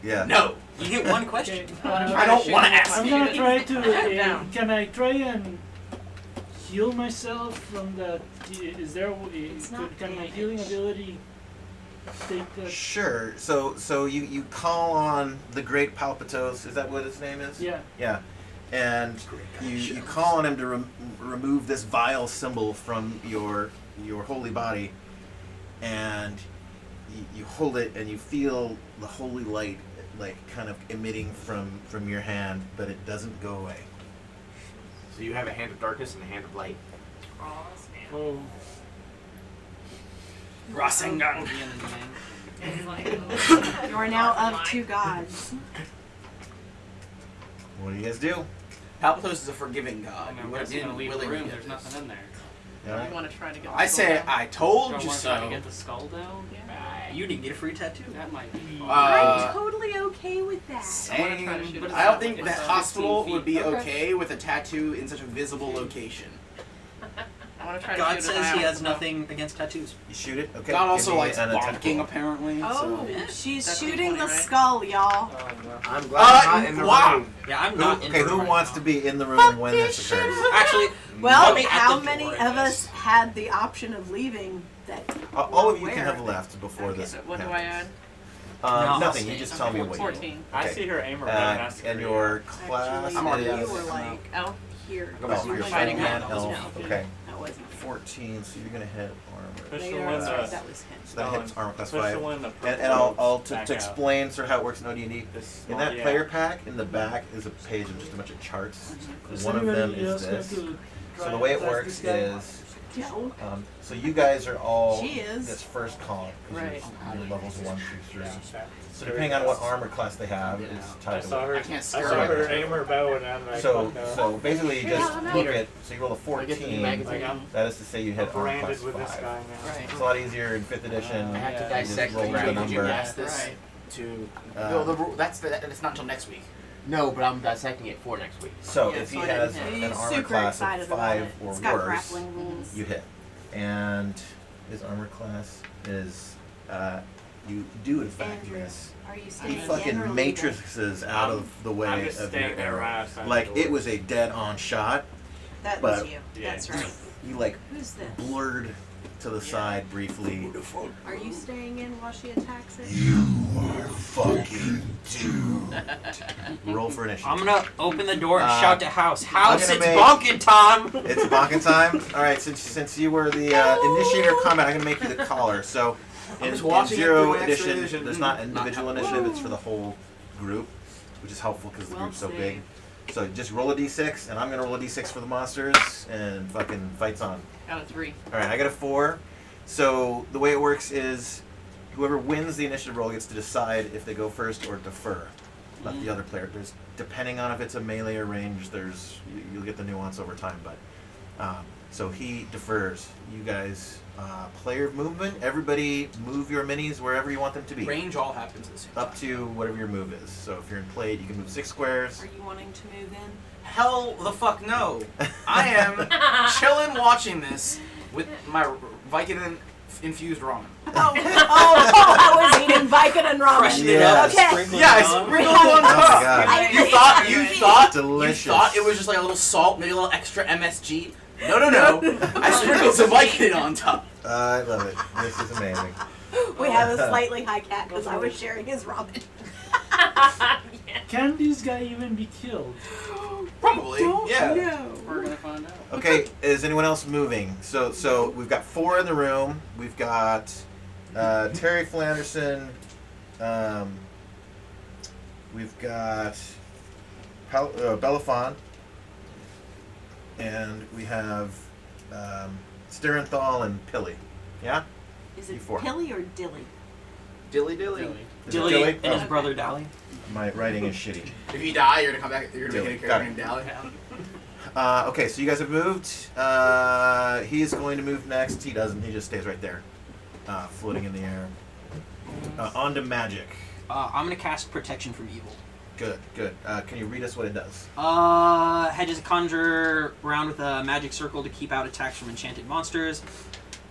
Yeah. No. You get one question. Okay, I don't want to ask I'm you. gonna try to. Down. Can I try and heal myself from that? Is there? not Can my damage. healing ability take that? Sure. So you call on the Great Palpitos. Is that what his name is? Yeah. Yeah. And you call on him to remove this vile symbol from your holy body, and you hold it, and you feel the holy light like kind of emitting from your hand, but it doesn't go away. So you have a hand of darkness and a hand of light. Oh, snap. Oh. Rasengan. It's like, You are now of two gods. What do you guys do? Palpitos is a forgiving god. I mean, You we're just didn't gonna leave the willingly room. do There's this. nothing in there. All right. you want to try to get. I say, I told Don't you want to try to so. get the skull down. Yeah. You didn't get a free tattoo. That might be. I'm totally okay with that. I wanna try to shoot it I don't out. think It's that 15 hospital feet. would be Okay. okay with a tattoo in such a visible location. I want to try to God shoot says it he out. has nothing against tattoos. You shoot it. Okay. God give also me likes an attack bonking, roll. apparently. Oh, so. she's That's shooting D20, the right? skull, y'all. I'm glad I'm not in the wow. room. Yeah, I'm Who, not in okay, the who room right wants now. to be in the room Fuck when this this shit occurs? up. Actually, Well, I'll be at how the many door, I of guess. us had the option of leaving that? All of you were can aware have of it? left before Okay, this. so what do I happens. add? No, Nothing. I'll You just stay. tell me what you. 14. I Okay. see her aim her gun and ask her. And your class Actually, I'm already you out of were this. like out here. Oh, You you're were fighting like, hand no, elf. no, Okay. that wasn't. 14, so you're gonna hit armor. Push No, the you're one right, to. that was him. So that hits armor class Push 5. the one to And I'll to back explain sort of how it works in OD&D. This In small- that yeah. player pack, in the back is a page of just a bunch of charts. Is One of them anybody is else going this. to try So the and way it attack works this guy? is, No. so you guys are all She is. this first column because Right. you're levels 1 through 3. So depending on what armor class they have, is I tied to saw what. her. I I can't saw scare her her. aim her bow and I'm like, So fuck no. so basically you just Yeah, look at, so you roll a I get the 14. magazine. Like I'm That is to say you hit armor class branded with this 5. guy now. Right. It's a lot easier in 5th edition. I have to Yeah. dissect roll the the graph. Would you number. ask this Right. to? Uh, no, that's not until next week. No, but I'm dissecting it for next week. So Yeah, if he so I has didn't an He's armor super class excited of about 5 it. or It's got worse, grappling rules. you hit. And his armor class is, you do in fact Andrew, miss. are you He staying in or fucking leaving? matrices out of the way I'm just of your staying there right arrow. outside Like the it door. was a dead-on shot. That but- was you. Yeah. That's right. You like Who's this? blurred to the side briefly. Are you staying in while she attacks it? You are fucking doomed. Roll for initiative. I'm gonna open the door and Uh, shout to House. House, gonna it's make- bonking time! It's bonking time. All right, since you were the initiator of combat, I'm gonna make you the caller. So in just watching it 0 through X-ray edition, vision. there's not Not individual initiative; it's for the whole group, which is helpful because the Well group's so saved. big. So just roll a d6, and I'm gonna roll a d6 for the monsters, and fucking fights on. Out of 3. All right, I got a 4. So the way it works is, whoever wins the initiative roll gets to decide if they go first or defer. Let the other player. There's depending on if it's a melee or range. You'll get the nuance over time, but so he defers. You guys, player movement. Everybody move your minis wherever you want them to be. Range all happens at the same time. Up to whatever your move is. So if you're in plate, you can move 6 squares. Are you wanting to move in? Hell the fuck no. I am chilling watching this with my Vicodin infused ramen. I was eating Vicodin ramen. Freshen it Yes. up. Okay. Sprinkle Yeah, it it's on. sprinkled on Oh my top. god. You Delicious. thought it was just like a little salt, maybe a little extra MSG. No. I sprinkled some Vicodin on top. I love it. This is amazing. We have a slightly high cat because I was sharing his ramen. Can this guy even be killed? Probably. Yeah. No. We're gonna find out. Okay, is anyone else moving? So we've got 4 in the room. We've got Terry Flanderson. We've got Belafon. And we have Sterenthal and Pilly. Yeah? Is You it 4. Pilly or Dilly? Dilly dilly. Is it Dilly Dilly? and his Oh, brother Dally. my writing is shitty. If you die, you're gonna come back. You're gonna Dilly. make a Got character it. named Dally. Okay, so you guys have moved. He's going to move next. He doesn't. He just stays right there, floating in the air. On to magic. I'm gonna cast Protection from Evil. Good. Can you read us what it does? Hedges a conjure round with a magic circle to keep out attacks from enchanted monsters.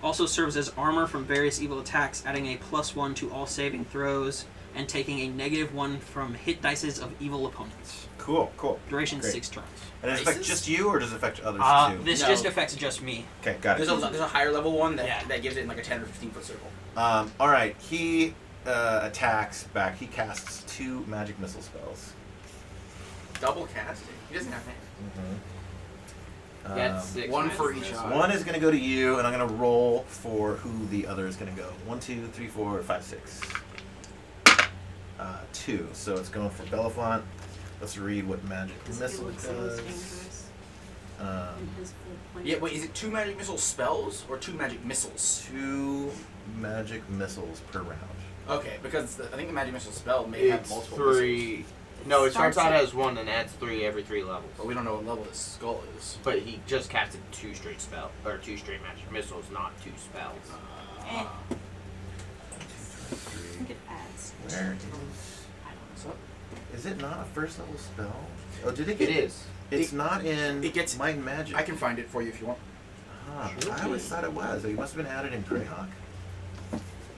Also serves as armor from various evil attacks, adding a +1 to all saving throws, and taking a -1 from hit dices of evil opponents. Cool. Duration Great. 6 turns. And does it affect just you, or does it affect others too? This No. just affects just me. Okay, got it. There's a higher level one that, Yeah. that gives it in like a 10 or 15 foot circle. All right. He attacks back. He casts 2 magic missile spells. Double casting. He doesn't have hands. That's 6. One for each eye. One is going to go to you, and I'm going to roll for who the other is going to go. 1, 2, 3, 4, 5, 6. 2. So it's going for Belafont. Let's read what magic missile does. Yeah, wait, is it 2 magic missile spells or 2 magic missiles? 2 magic missiles per round. Okay, because I think the magic missile spell may have It's multiple 3. No, it starts out Starts as 1 and adds 3 every 3 levels. missiles. But we don't know what level this skull is. But he just casted 2 straight magic missiles, not 2 spells. Eh. 1, 2, 3. I think it adds. Where is it not a first level spell? Oh, did it get It is. It's not in it gets- Might and Magic. I can find it for you if you want. Ah, I always thought it was. It must have been added in Greyhawk.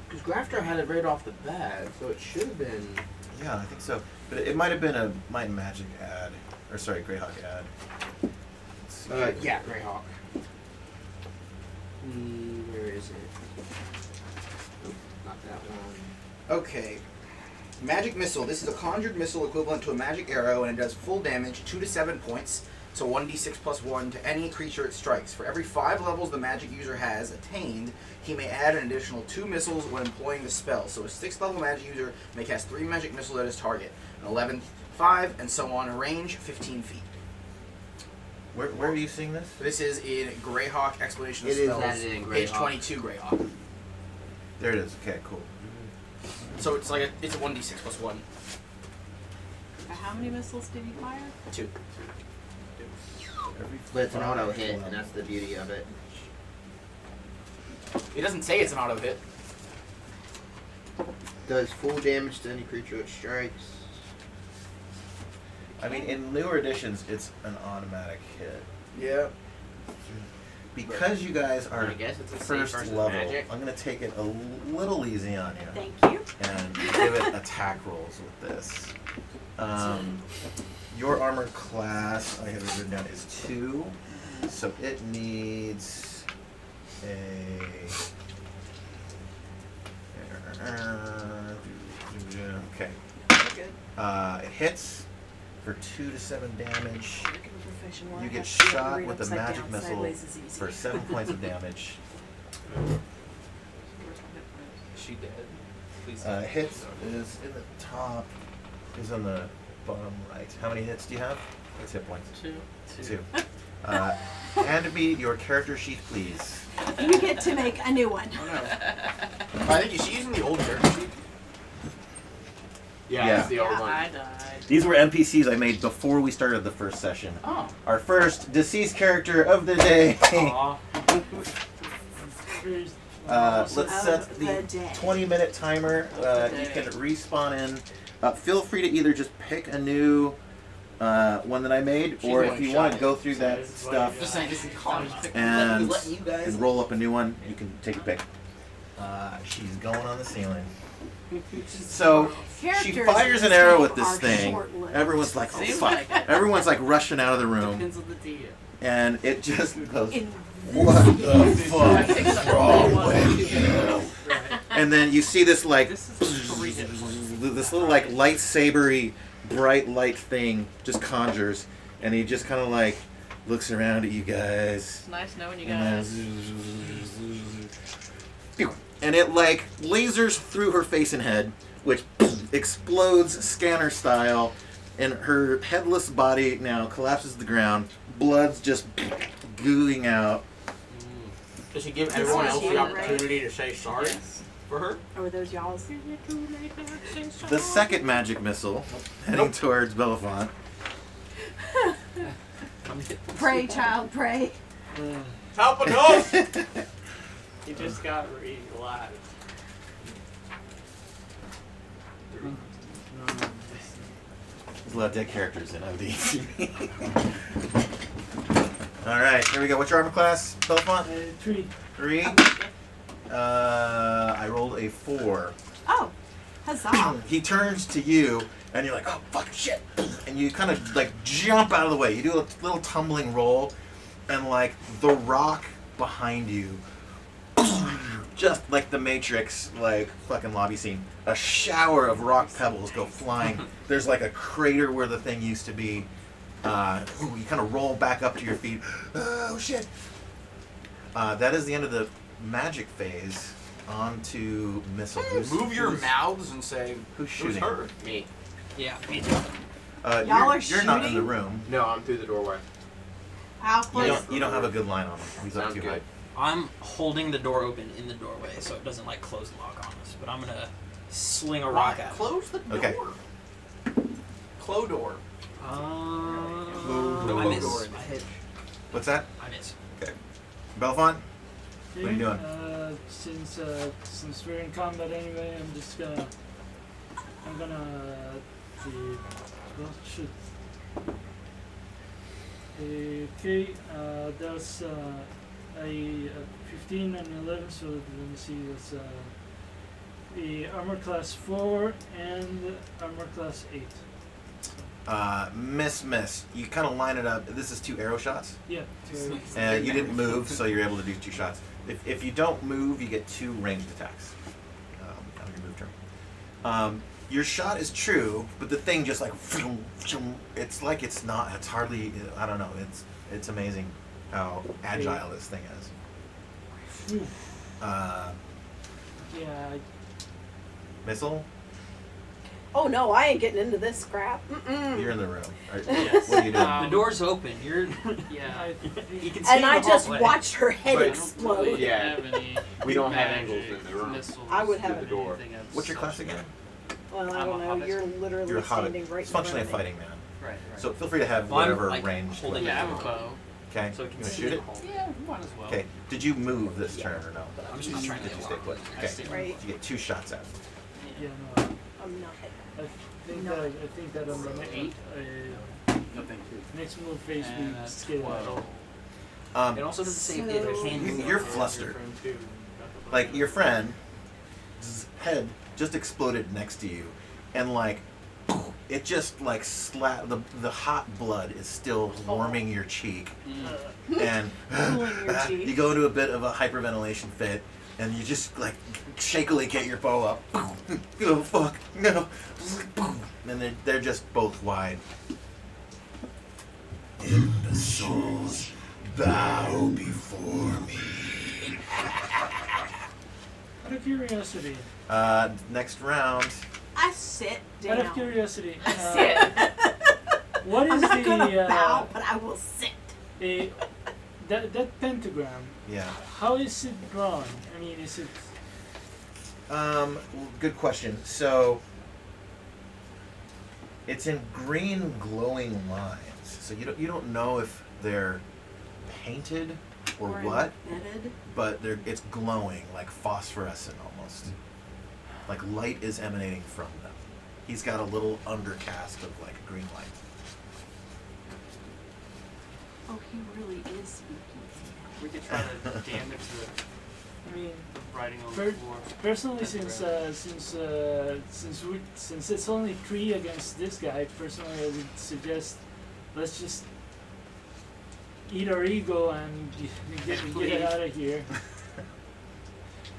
Because Grafter had it right off the bat, so it should have been. Yeah, I think so. But it might have been a Might and Magic ad. Or sorry, Greyhawk ad. Let's see. Yeah, Greyhawk. Where is it? Nope, not that one. Okay. Magic missile. This is a conjured missile equivalent to a magic arrow, and it does full damage, 2 to 7 points. So 1d6 plus 1 to any creature it strikes. For every 5 levels the magic user has attained, he may add an additional 2 missiles when employing the spell. So a 6th level magic user may cast 3 magic missiles at his target. An 11th, 5, and so on. A range 15 feet. Where are you seeing this? This is in Greyhawk Explanation of It is Spells. added in Page Greyhawk. 22 Greyhawk. There it is. Okay, cool. So it's like it's a 1d6 plus 1. How many missiles did you fire? 2. But it's an auto hit, and that's the beauty of it. It doesn't say it's an auto hit. Does full damage to any creature it strikes. I mean, in newer editions, it's an automatic hit. Yeah. Because you guys are I guess it's a safe first versus level, magic. I'm going to take it a little easy on you. Thank you. And give it attack rolls with this. Your armor class, I have it written down, is 2. So it needs a... Okay. It hits for 2 to 7 damage. You get shot with a magic missile for 7 points of damage. Is she dead? Please. Hits is in the top, is on the bottom right. How many hits do you have? That's hit points. 2. 2. Hand me your character sheet, please. You get to make a new one. Oh, no. I think she's using the old character sheet. Yeah, Yeah. it's the old one. I died. These were NPCs I made before we started the first session. Oh. Our first deceased character of the day. Aw. Let's Of set the the day. 20-minute timer. You can respawn in. Feel free to either just pick a new one that I made, or if you want to go through that stuff Just saying, this is college. and, Letting you guys. and roll up a new one, you can take a pick. She's going on the ceiling. So she Characters fires an in arrow this at this game are thing. short-lived. Everyone's like, oh Seems fuck. like it. Everyone's like rushing out of the room, Depends on the DM. and it just goes, In what the fuck is wrong with you? Right. And then you see this like This is 3 hit points. this little like lightsabery bright light thing just conjures, and he just kind of like looks around at you guys, It's nice knowing you and guys. then and it like lasers through her face and head, which explodes scanner style, and her headless body now collapses to the ground. Blood's just gooing out. Does she give This everyone is else you, the right? opportunity to say sorry Yes. for her? Or were those y'all's? The second magic missile heading towards Belafonte. Pray, child, pray. Help a ghost! He just got re-alive. There's a lot of dead characters in OD. Alright, here we go. What's your armor class, Belafonte? 3. 3. I rolled a 4. Oh, huzzah. He turns to you, and you're like, oh, fuck, shit. And you kind of, like, jump out of the way. You do a little tumbling roll, and, like, the rock behind you, just like the Matrix, like, fucking lobby scene, a shower of rock pebbles go flying. There's, like, a crater where the thing used to be. You kind of roll back up to your feet. Oh, shit. That is the end of the magic phase. On to missile. Move your mouths and say, Who's who's shooting? her? Me. Yeah, me too. Y'all You're are not in shooting? the room. No, I'm through the doorway. How You close? don't have a good line on him. He's up Sounds too good. high. I'm holding the door open in the doorway so it doesn't like close and lock on us. But I'm gonna sling a rock at it. Close the door. Okay. Clodor. I miss. door. I hit. What's that? I miss. Belfont? What are you doing? Since we're in combat anyway, I'm gonna well, shoot. Okay, that's a 15 and 11, so let me see, that's a armor class 4 and armor class 8. Miss. You kind of line it up. This is 2 arrow shots. Yeah, so And you didn't move, so you're able to do 2 shots. If you don't move, you get 2 ranged attacks on your move turn. Your shot is true, but the thing just like it's like it's not. It's hardly. I don't know. It's amazing how agile this thing is. Phew. Yeah, Missile. Oh no, I ain't getting into this crap. Mm-mm. You're in the room. Yes. What are you doing? The door's open. You're. Yeah. You can see And in I the just hallway. watched her head But- explode. Yeah. Have any We don't have magic, angles in the room. missiles, I would have the door. anything of What's your such class again? Well, I I'm don't a know. hobbit. You're literally You're a hobbit. standing right It's functionally a in front of fighting man. Right, right. So feel free to have Well, I'm, whatever like, ranged. holding yeah, I weapon have you a want. bow. Okay. So it You can wanna see shoot the it? hallway. Yeah, we might as well. Okay. Did you move this turn or no? I'm just trying to Did you stay put? I Okay. see. me. Right. You get 2 shots out. yeah, no. I'm not. I think that on the Eight. next move phase And we that's scale out. 12. It also doesn't say So- it can. You're flustered. Like your friend's head just exploded next to you, and like it just like the hot blood is still warming your cheek, and Cooling your cheek. you go into a bit of a hyperventilation fit, and you just like shakily get your bow up. Oh fuck no! And they're just both wide. Imbeciles, bow before me. Out of curiosity, Next round. I sit out of down. curiosity, What is I'm not the gonna bow, but I will sit. that pentagram? Yeah. How is it drawn? I mean, is it? Good question. So it's in green glowing lines. So you don't know if they're painted or what, Embedded. but it's glowing like phosphorescent almost. Like light is emanating from them. He's got a little undercast of like green light. Oh, he really is spooky. We could try to damage I mean, the writing on the per- floor. personally, since it's only 3 against this guy, personally, I would suggest let's just eat our ego and get it out of here.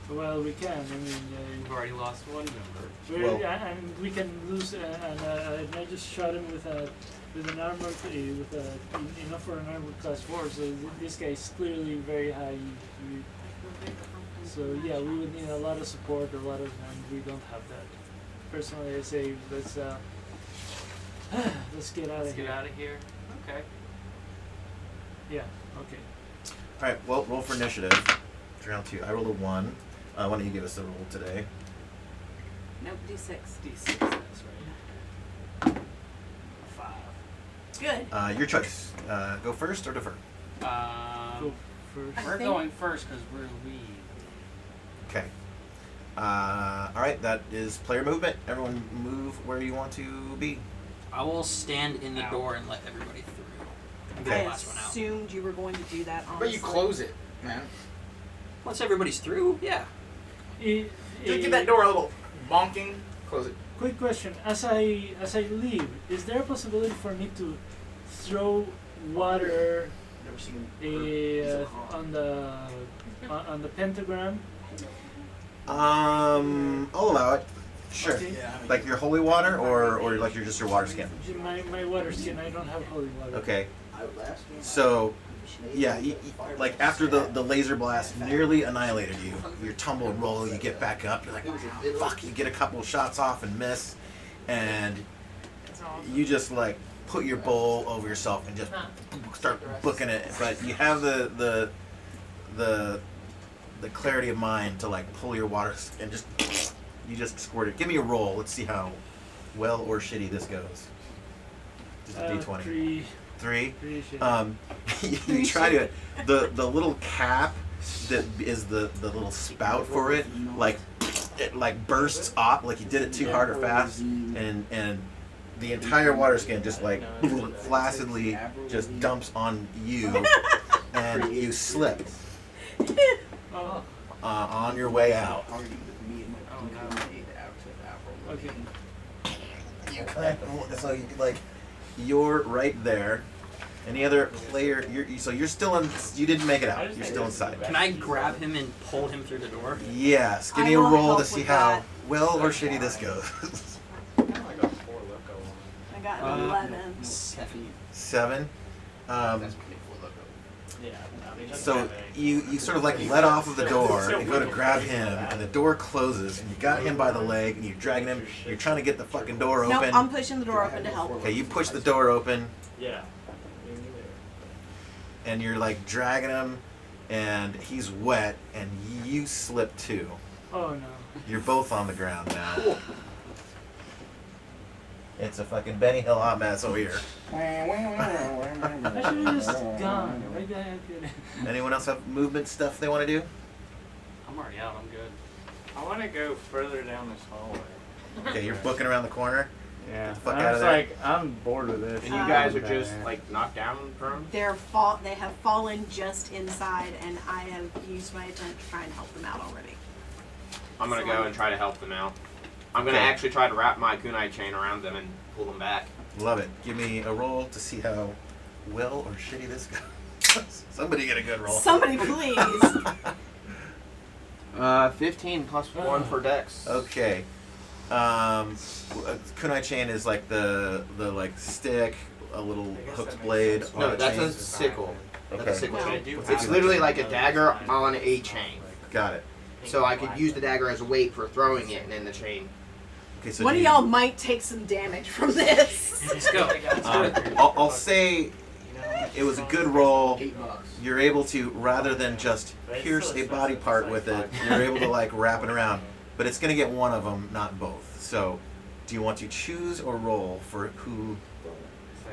Well, we can. I mean, We've already lost one member. and we can lose. And I just shot him with an armor enough for an armor class 4. So this guy is clearly very high. So yeah, we would need a lot of support, and we don't have that. Personally, I say let's get out of Let's here. get out of here. Okay. Yeah. Okay. All right. Well, roll for initiative. It's round 2. I rolled a 1. Why don't you give us the roll today? Nope, D6. D6, that's right. 5. Good. Your choice. Go first or defer. Go first. I We're think- going first because we're lead. Okay. All right. That is player movement. Everyone move where you want to be. I will stand in the Ow. door and let everybody through. And Okay. get the I last one out. assumed you were going to do that. Honestly. But you close it, man. Once everybody's through, yeah. Just give that door a little bonking. Close it. Quick question: as I leave, is there a possibility for me to throw water Never seen on the pentagram? I'll allow it. Sure. Okay. Like your holy water, or like your just your water skin. My water skin. I don't have holy water. Okay. So, yeah, like after the laser blast nearly annihilated you, you tumble and roll, you get back up, you're like, fuck, you get a couple shots off and miss, and It's awesome. you just like put your bowl over yourself and just start booking it. But you have the clarity of mind to like pull your water and you just squirt it. Give me a roll. Let's see how well or shitty this goes. Just a d20. 3. 3. 3 shit. You try to the little cap that is the little spout for it, like it like bursts off, like you did it too hard or fast, and the entire water skin just like flaccidly just dumps on you, and you slip Oh, on your way out. okay. You kind of, so you, like you're right there. Any other player? So you're still in. You didn't make it out. You're still inside. Can I grab him and pull him through the door? Yes. Give I me a will roll help to see with how that. well or shitty this goes. I got 4 loco on. I got an 11. 7. Yeah. So you sort of like let off of the door and go to grab him, and the door closes, and you got him by the leg, and you're dragging him. You're trying to get the fucking door Nope, open. I'm pushing the door open to help. Okay, you push the door open, Yeah. and you're like dragging him, and he's wet, and you slip too. Oh no. You're both on the ground now. It's a fucking Benny Hill hot mess over here. I should have just gone. Maybe I could. Anyone else have movement stuff they want to do? I'm already out. I'm good. I want to go further down this hallway. Okay, you're booking around the corner. Yeah. Get the fuck I out of was there. like, I'm bored with this. And you guys are just like knocked down and prone. They have fallen just inside, and I have used my attempt to try and help them out already. I'm gonna go and try to help them out. I'm gonna Okay. actually try to wrap my kunai chain around them and pull them back. Love it. Give me a roll to see how well or shitty this goes. Somebody get a good roll. Somebody please. 15 plus 1 for dex. Okay. Kunai chain is like the like stick, a little hooked blade on No, a that's chain. a sickle. That's Okay. a sickle. No. It's literally like a dagger on a chain. Got it. So I could use the dagger as a weight for throwing it, and then the chain Okay, so One do of you- y'all might take some damage from this. Let's go. I'll say it was a good roll. $8. You're able to, rather than just pierce a body part with it, you're able to like wrap it around. But it's gonna get one of them, not both. So, do you want to choose or roll for who?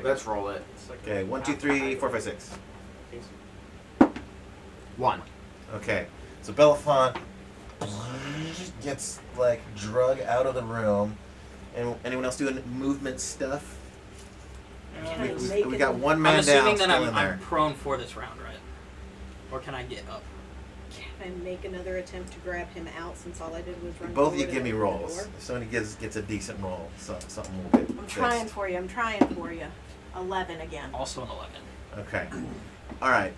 Let's roll it. Okay, 1, 2, 3, 4, 5, 6. 1. Okay, so Belafonte gets like drug out of the room. And anyone else doing movement stuff? Can I make We it got a- one man I'm assuming down, that still in there. I'm prone for this round, right? Or can I get up? Can I make another attempt to grab him out since all I did was run Both of you forward give me and open the rolls. door? If somebody gets a decent roll, something will get I'm fixed. trying for you. I'm trying for you. 11 again. Also an 11. Okay. All right.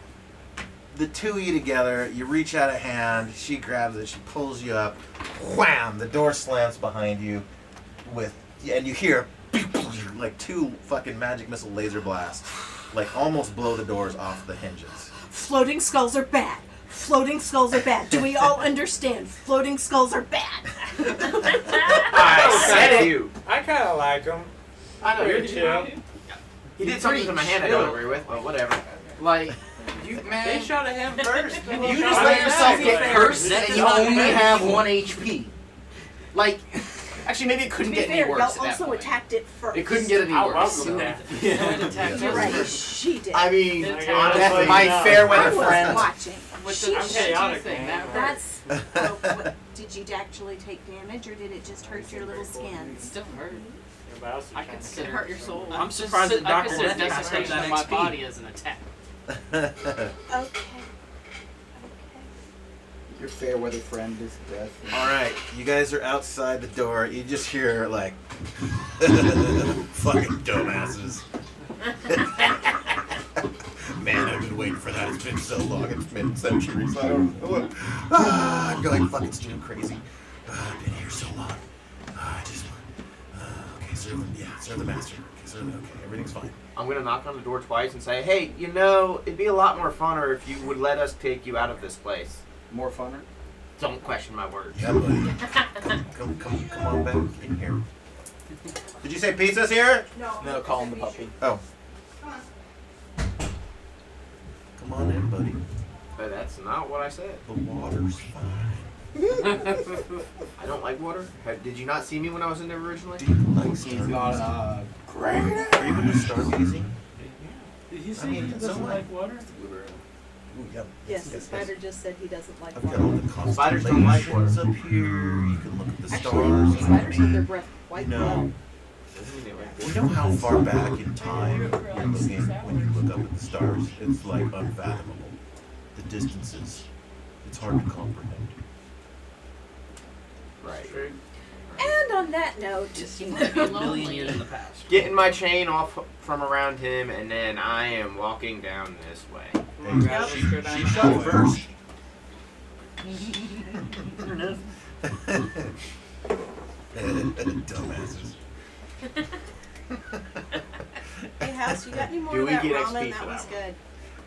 The two of you together, you reach out a hand, she grabs it, she pulls you up, wham! The door slams behind you and you hear like 2 fucking magic missile laser blasts, like almost blow the doors off the hinges. Floating skulls are bad. Floating skulls are bad. Do we all understand? Floating skulls are bad. I said it. I kind of like him. I know You're chill. He did something to my hand I don't agree with, but whatever. Like, you man, They shot at him first. you just let yourself get cursed Next and you time. only have 1 HP. Like, actually, maybe it To couldn't be get fair, any y'all worse at that also point. attacked it first. It couldn't get any I'll worse. welcome that. You're right. She did. I mean, Okay, honestly, that's my fine. fair I weather was friend. watching. She I'm chaotic, man. That's. Did you actually take damage, or did it just hurt your little skins? Still hurt. Everybody else is I trying to consider get hurt your soul. I'm surprised that Dr. consider Death passed up desecration that of my XP. body as an attack. Okay. Your fair weather friend is death. All right, you guys are outside the door. You just hear like, fucking dumbasses. Man, I've been waiting for that. It's been so long. It's been centuries. I don't know what. I'm going fucking stupid crazy. I've been here so long. I just. Okay, serve the master. Okay, everything's fine. I'm gonna knock on the door twice and say, hey, you know, it'd be a lot more funner if you would let us take you out of this place. More funner? Don't question my words. Yeah, buddy. Come on back in here. Did you say pizza's here? No, call him the puppy. Oh. Come on in, buddy. But that's not what I said. The water's fine. I don't like water. Did you not see me when I was in there originally? Do you like He's stargazing? not, Great. Are you into stargazing? Did he say I mean, he doesn't someone- like water? Ooh, yeah. Yes, the spider just said he doesn't like I've got all water. the Spiders don't like water. constellations up here. You can look at the Actually, stars. spiders hold their breath quite You well. know, we know how far back in time you're looking when you look up at the stars. It's like unfathomable. The distances. It's hard to comprehend. Right. And on that note, A million years in the past. Getting my chain off from around him, and then I am walking down this way. Hey, she shot first. Dumbasses. hey House, you got any more Do of we that get ramen? XP That for was that good.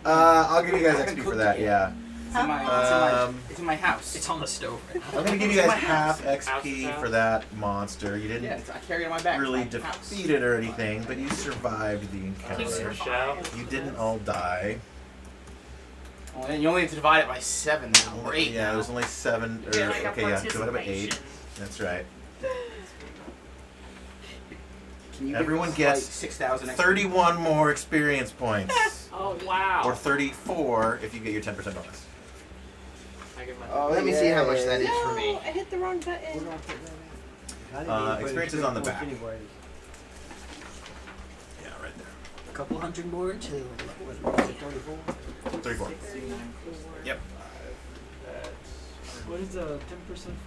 I'll give you guys XP for that, yeah. It's in it's in my house. It's on the stove right now. I'm gonna give you guys half XP for that monster. You Yeah, didn't I carry it on my back. really It's my house. defeat it or anything, but you survived the Keeps encounter. Michelle. You didn't all die. Oh, and you only have to divide it by 7 now, or 8 Yeah, now. there's only 7. Or, Yeah, like a okay, yeah, divided by 8. participation. That's right. Can you Everyone give us, gets like 6,000 XP? 31 more experience points. Oh wow. Or 34 if you get your 10% bonus. I get my Oh, Let me see how much yeah. that is No, for me. I hit the wrong button. We're gonna put that in. I didn't even put Experience in is on the points back. Anyway. Yeah, right there. A couple hundred more to What was it, 34? 34. Yep. What is the 10%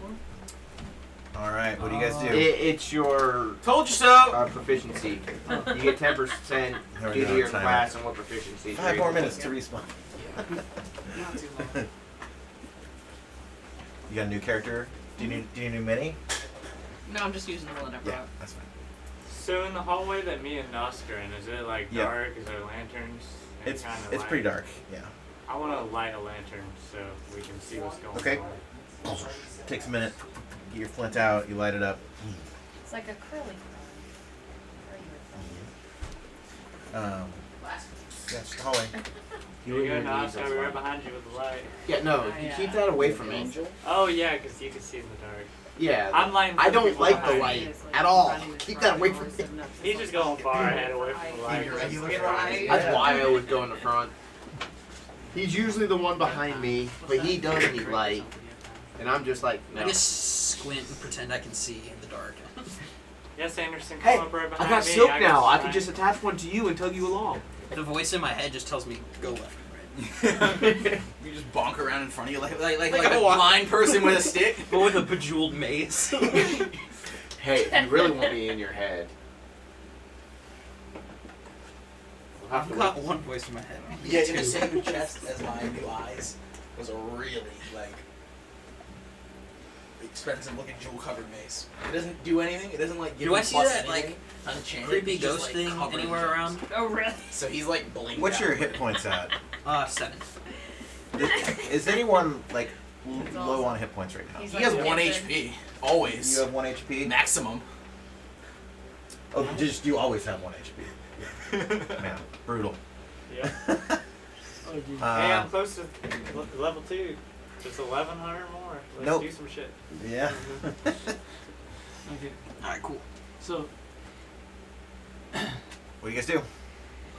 for? Alright, what do you guys do? It's your Told you so! proficiency. You get 10% Here we due go, to your timer. class and what proficiency. 5 more minutes to respawn. Not too long. You got a new character? Do you need a new mini? No, I'm just using the one I Yeah, brought. that's fine. So in the hallway that me and Nosk are in, is it like Yeah. dark? Is there lanterns? It's Kinda it's light. pretty dark, yeah. I want to light a lantern so we can see what's going Okay. on. Takes a minute. Get your flint out, you light it up. It's like a curly. Yes, hallway. Here you go, Nas. I'll be right behind you with the light. Yeah, no, you keep that away from me. Oh yeah, because you can see in the dark. Yeah. I'm lighting. I don't like the behind light you. at all. Keep that away from me. He's just going far ahead away from the light. That's why I always go in the front. He's usually the one behind me, but he does need light. And I'm just like, no. I just squint and pretend I can see in the dark. Yes, Anderson, Hey, come up right I behind got me. silk got now. I slime. can just attach one to you and tug you along. The voice in my head just tells me go left and right. You just bonk around in front of you like Like a a blind person with a stick. But with a bejeweled maze. Hey, you really want me in your head. We'll have I've to got wait. one voice in my head. Yeah, in the same chest as my new eyes was a really expensive looking jewel covered mace. It doesn't do anything. It doesn't give Do I him see plus that anything. Unenchanted. creepy It's just, ghost thing covered in anywhere gems. around? Oh, really? So he's blinged What's out. your hit points at? 7. Is anyone low on hit points right now? He's He has like 1 dead. HP. Always. You have 1 HP. Maximum. Oh, just you always have 1 HP. Man, brutal. Yeah. Oh, geez. Hey, I'm close to level 2. Just 1,100 more. Let's Nope. do some shit. Yeah. Okay. Alright, cool. So, What do you guys do?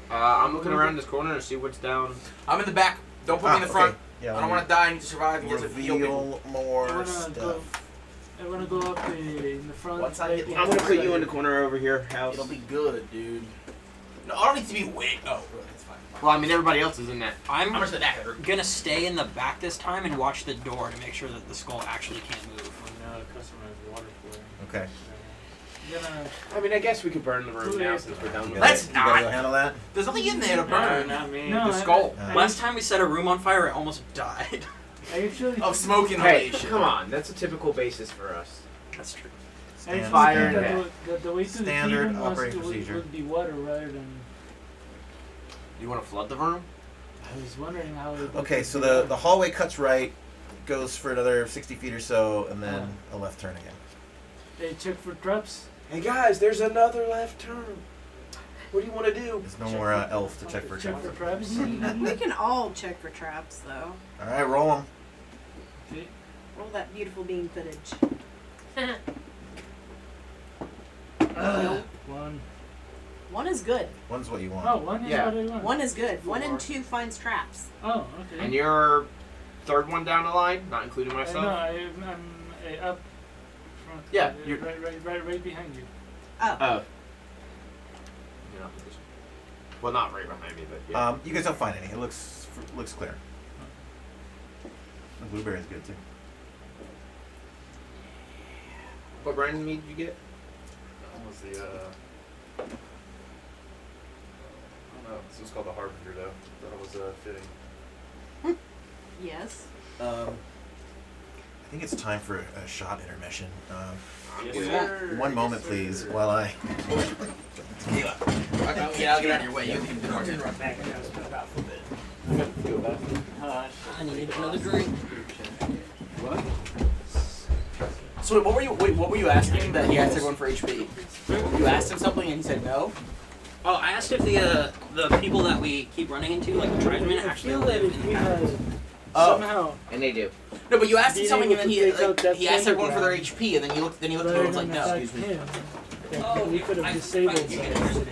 I'm looking around this corner to see what's down. I'm in the back. Don't put me in the front. Okay. Yeah, I don't want to die. I need to survive and get to heal people. reveal more I wanna go. stuff. I wanna go up in the front. Once I right get- behind I'm gonna put you in the the corner over here, house. It'll be good, dude. No, I don't need to be awake. Oh, really? That's fine. Well, I mean, everybody else is in that. I'm How much did that hurt? gonna stay in the back this time and watch the door to make sure that the skull actually can't move. Oh no, the customer has water for it. Okay. Gonna I mean, I guess we could burn the room now since we're done You with gotta, Let's you gotta go not. handle that. There's nothing in there to No, burn. not me. No, the skull. Last time we set a room on fire, I almost died. I actually. Of smoke Hey, inhalation. come on. That's a typical basis for us. That's true. I actually Fire think and that the way to Standard defeat him was operating would procedure. be water rather than. You want to flood the room? I was wondering how. Okay, so the hallway cuts right, goes for another 60 feet or so, and then a left turn again. They check for traps. Hey guys, there's another left turn. What do you want to do? There's no more elf to check for Check traps. for traps. We can all check for traps, though. All right, roll them. Okay. Roll that beautiful bean footage. One. One is good. One's what you want. Oh, one is Yeah. what I want. One is good. 1 and 2 finds traps. Oh, okay. And you're third one down the line, not including No, myself. I'm up front. Yeah, you're- right behind you. Oh. Oh. You're not positioned. Well, not right behind me, but yeah. You guys don't find any. It looks clear. The blueberry's good too. What brand meat did you get? That was the, I don't know. This was called the Harbinger, though. Thought it was fitting. Yes. I think it's time for a shot intermission. Yes, Yeah. sir. One moment, Yes, please, sir. while I. Yeah, I'll get out of your way. You can bartender right back. I need another drink. So wait, what were you asking that he asked everyone for HP? You asked him something and he said no? Oh, I asked if the people that we keep running into, like the tribesmen, I actually feel that live if in we the had caverns. somehow And they do. No, but you asked him Being something and able then to he take out that he asked everyone for their pentagram HP and then he looked at me rather and was like than no. attack Excuse me. him, that we could have disabled something.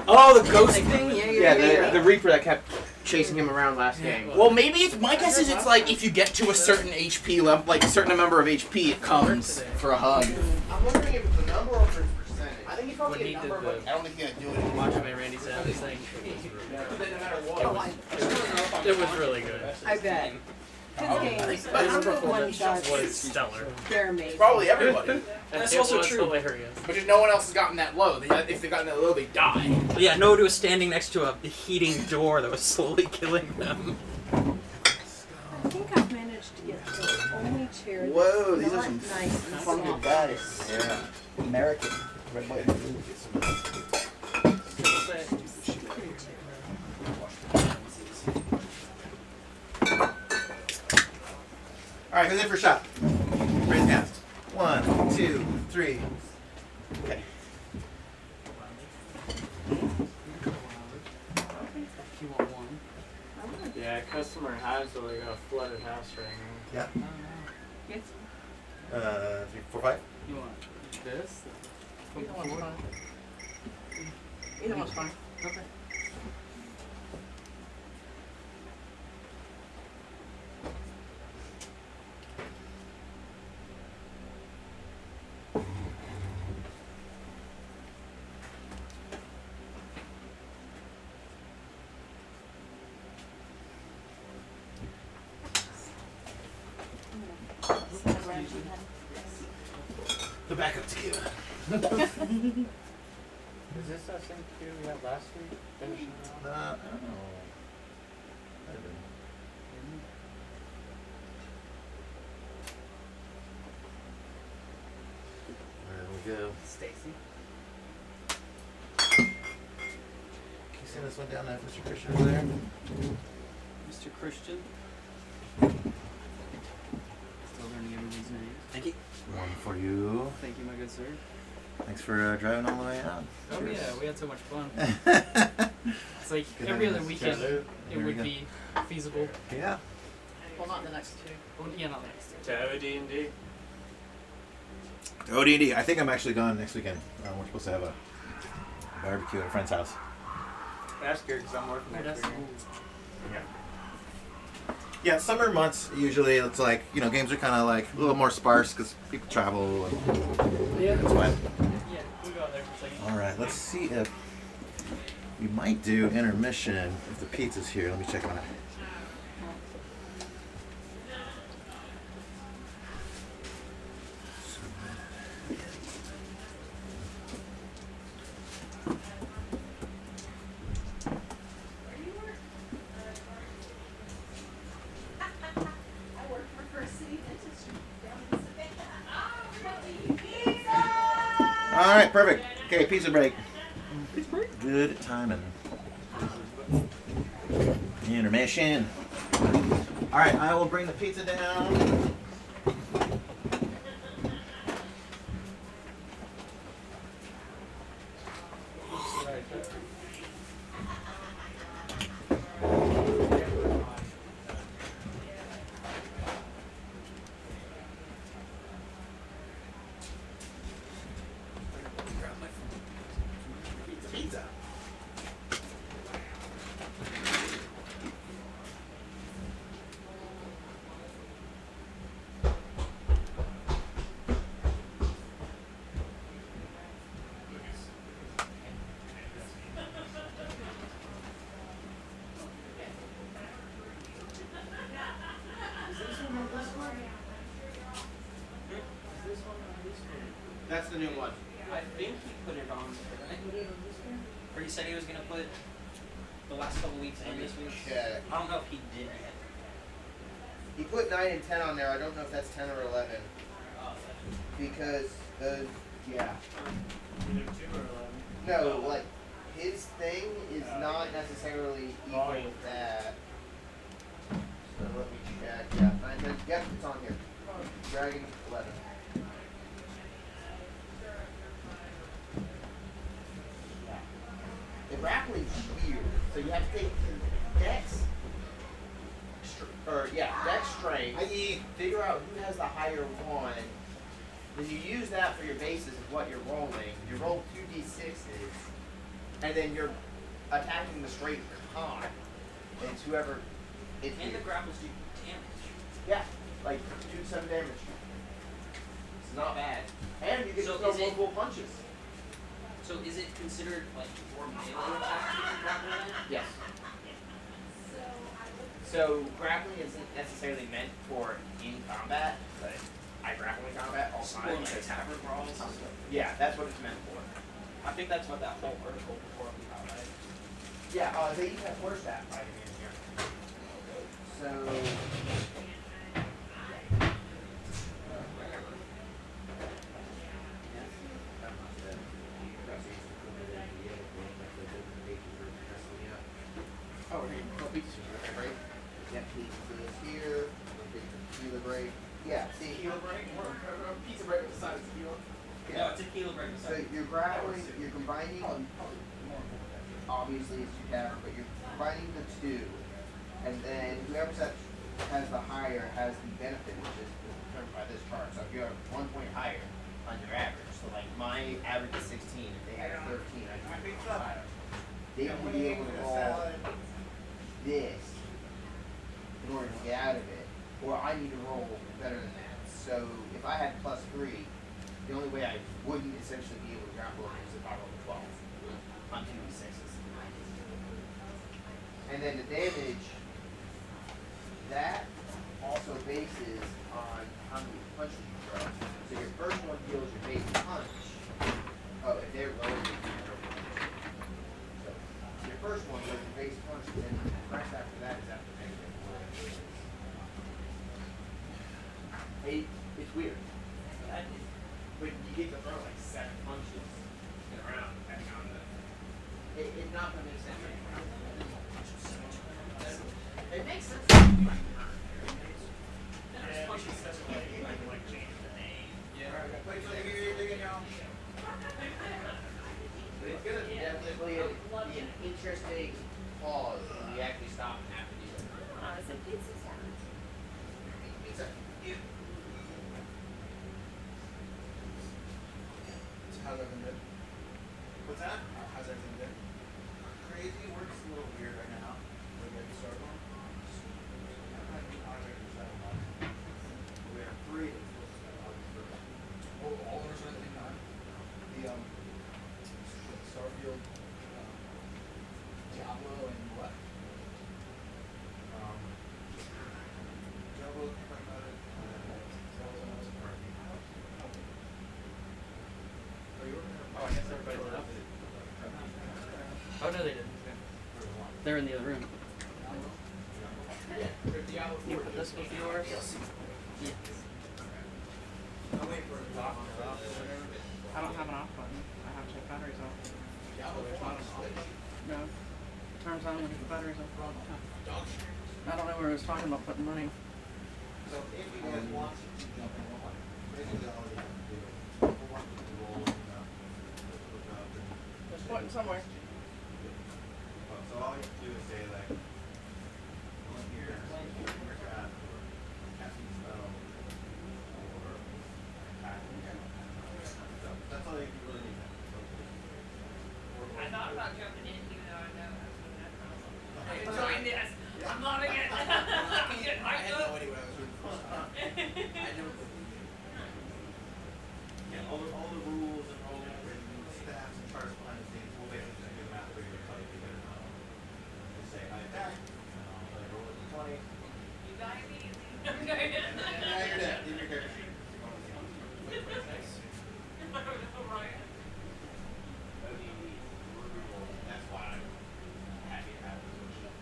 Oh, the ghost thing. Yeah, the Reaper that kept chasing him around last game. Well, maybe it's my guess is it's like if you get to a certain HP level, like a certain number of HP, it comes for a hug. I'm wondering if it's a number or if it's percentage. I think it's When probably he a did number, but I don't think he's gonna do it. Macho Man Randy Savage thing. But no matter Oh, what. It was really good. I bet. His games, His one performance shots, was stellar. they're amazing. Probably everybody. That's It also was true. hilarious. But just no one else has gotten that low. If they've gotten that low, they die. But yeah, nobody was standing next to a heating door that was slowly killing them. I think I've managed to get the only chair that's Whoa, these are not some nice and fun soft. guys. Yeah. American. Red, white, and blue. All right, who's in for a shot? Raise hands. 1, 2, 3. Okay. You want one? Yeah, customer has like a flooded house right now. Yeah. Yes. 3, 4, 5. You want this? Either one's fine. Either one's fine. Okay. The backup tequila. Is this that same queue we had last week? Finishing it off? I don't know. Might have been. There we go. Stacy. Can you send this one down to Mr. Christian over there? Mr. Christian. Still learning everybody's names. Thank you. One for you. Thank you, my good sir. Thanks for driving all the way out. Oh Cheers. yeah, we had so much fun. It's like Good every night, other Mrs. weekend Chandler. it Here we would go. be feasible. Yeah. Well, not the next two. Well, yeah, not next. To OD&D? OD&D. I think I'm actually gone next weekend. We're supposed to have a barbecue at a friend's house. That's good because I'm working Right, with that's you. Yeah, summer months usually it's like, you know, games are kind of like a little more sparse because people travel and Yeah. that's why. Yeah, we go out there for a second. All right, let's see if we might do intermission if the pizza's here. Let me check on it. All right, perfect. Okay, pizza break. Good timing. Intermission. All right, I will bring the pizza down. Pizza. That's the new one. I think he put it on today. Or he said he was gonna put the last couple weeks and this week. Check. I don't know if he did yet. He put 9 and 10 on there. I don't know if that's 10 or 11. Because those, yeah. Either 2 or 11. No, like, his thing is not necessarily equal to that. So let me check. Yeah, 9, 10. Yep, it's on here. Dragon 11. The grappling's weird. So you have to take dex, dex strength, i.e. figure out who has the higher one. Then you use that for your basis of what you're rolling. You roll 2d6s, and then you're attacking the straight con. And it's whoever it And the is. grapples do damage. Yeah, like 2 to 7 damage. It's not bad. And you get So to throw is it- multiple punches. So is it considered like more melee attack with the grapple then? Yes. So grappling isn't necessarily meant for in combat, but I grapple in combat all the Or time. like because- tavern brawls? Yeah, that's what it's meant for. I think that's what that whole article before we highlighted. Yeah, they even have horse stat fighting in here. So. Oh, here you go. Pizza break. Yeah, pizza here. Tequila break. Yeah, see, heal break. Pizza break with the side of tequila. No, it's a So you're grappling, you're combining, obviously it's 2 cavern, but you're combining the 2, and then whoever has the higher has the benefit, which is determined by this chart. So if you're 1 point higher on your average, so like my average is 16, if they had 13, I'd be higher. They would be able to roll this in order to get out of it, or I need to roll better than that. So if I had +3, the only way I wouldn't essentially be able to grapple is if I rolled 12 on 2d6s. And then the damage, that also bases on how many punches you throw. So your first one deals your base punch. Oh, if they're lower than you, so your first one does your base punch, and then the rest after that is after negative. It's weird. But you get to throw like 7 punches in a round, depending on the. It's not gonna make sense. It makes sense. But it's gonna definitely be an interesting pause when we actually stop and have to do it. It's a pizza salad. Pizza. How's everything good? What's that? How's everything good? Crazy works a little weird right now. We're ready to start going? We have 3. Oh, all of us are at the same time? The, Starfield, Diablo, and what? Diablo, talk about it. Oh, I guess everybody's up. Oh no, they didn't. They're in the other room. You put this with yours? Yeah. I'm waiting for it to talk. I don't have an off button. I have to take batteries off. Diablo 4 on Switch? No. Turns on when you put batteries off. Dog shit. I don't know where I was talking about putting money. So if you guys want to jump in, basically all you have to do is want to roll and look up and There's one somewhere. so all you have to do is say like one here, or grab, or casting spell, or attacking. So that's all you really need. I thought about jumping in, even though I know I was doing that. I'm enjoying this. I'm loving it. I'm getting I hyped had up. no idea what I was doing the first time. I never believed it. Yeah, all the rules and all the stats and charts behind the scenes, we'll basically just do the math for you to tell you if you get it or not. Just say, I attack, and I'll play roll with the 20, You got it easy. and now you're dead. Leave your character sheet. Wait, nice. I don't know, right? That's why I'm happy to have this workshop.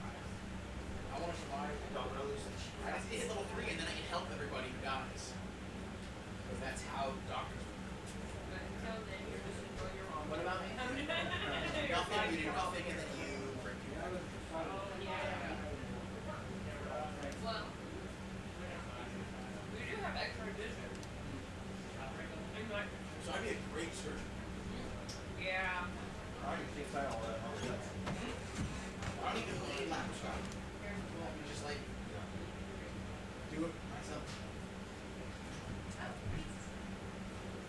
I want to survive. Don't know this. I just hit level 3 and then I can help everybody who dies. Because that's how doctors work. But until then, you're just enjoying your mom. What about me? Nothing, you do nothing, and then you break your back. Oh, yeah. Well, we do have X-ray vision. So I'd be a great surgeon. Yeah. I can take out all that. I don't even need laparoscopy. I can just like do it myself.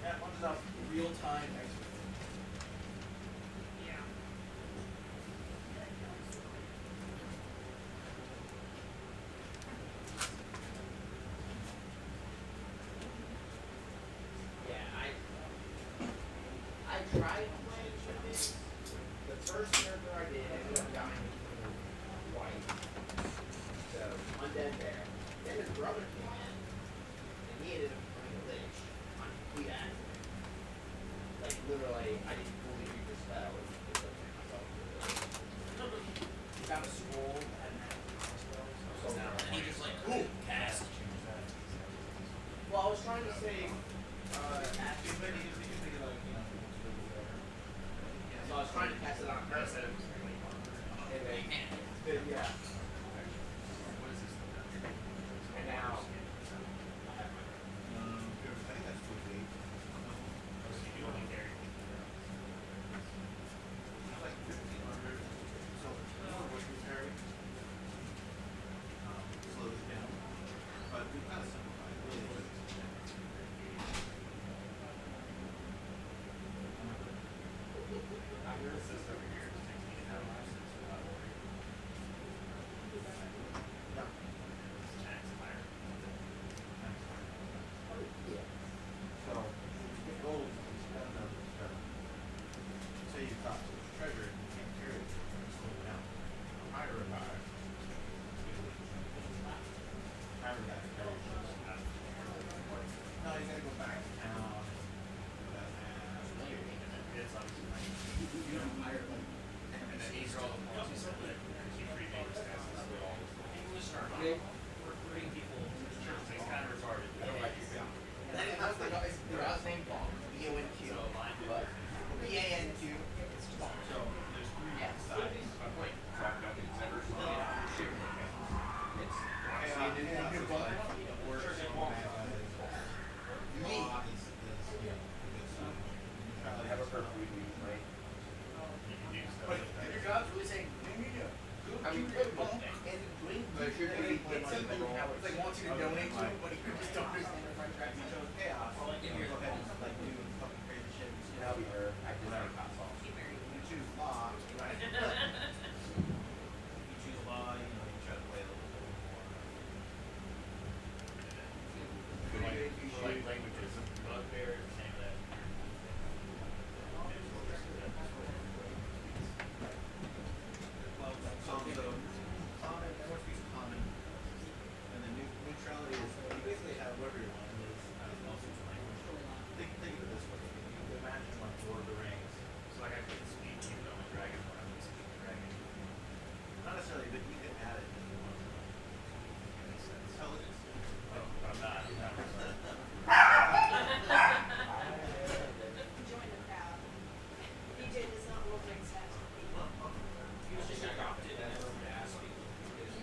Yeah, punches out. Real time expert. Yeah. Yeah, I tried playing with it. The first character I did ended up dying twice. So, Undead Bear. Then his brother came in, and he ended up becoming a lich on complete accident. Like, literally, I didn't fully read the spell. It just like myself. He found a scroll and and he just like, cool, cast. Well, I was trying to say, so I was trying to cast it on her. Anyway, yeah. And now, I think that's 2 feet.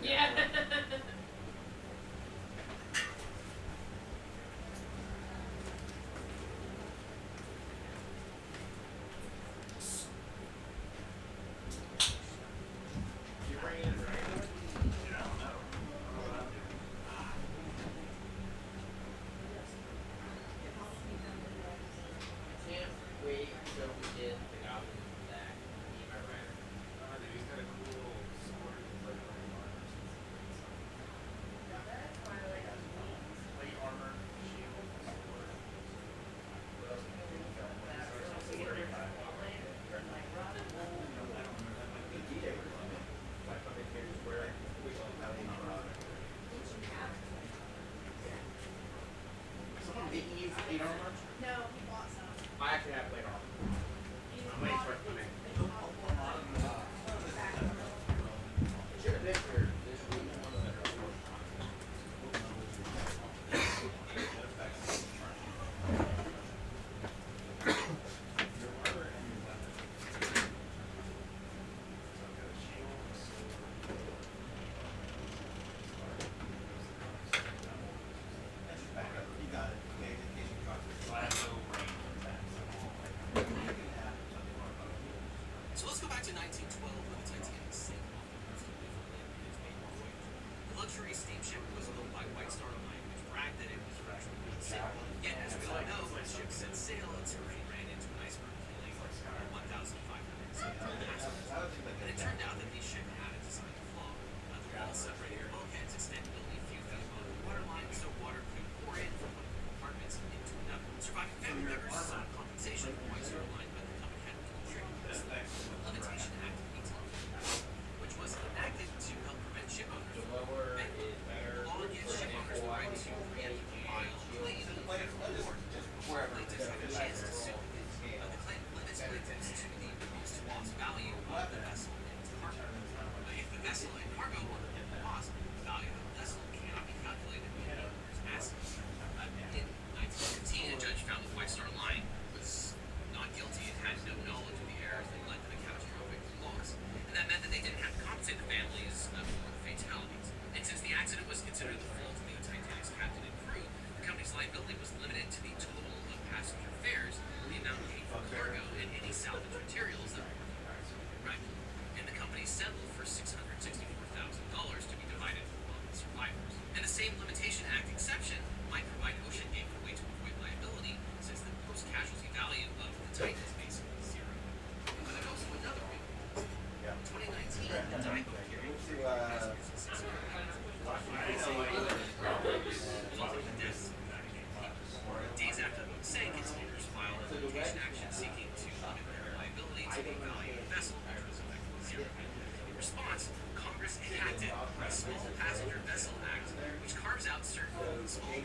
Yeah. Can't wait until we get the goblin back. Me and my rider. He's got a cool sword like plate armor, shield, sword. What else can we do? Someone didn't use plate armor? No, he bought some. I actually have plate armor. I'm waiting for it to come in. It should have been for this week. You got it. Okay, in case you got it.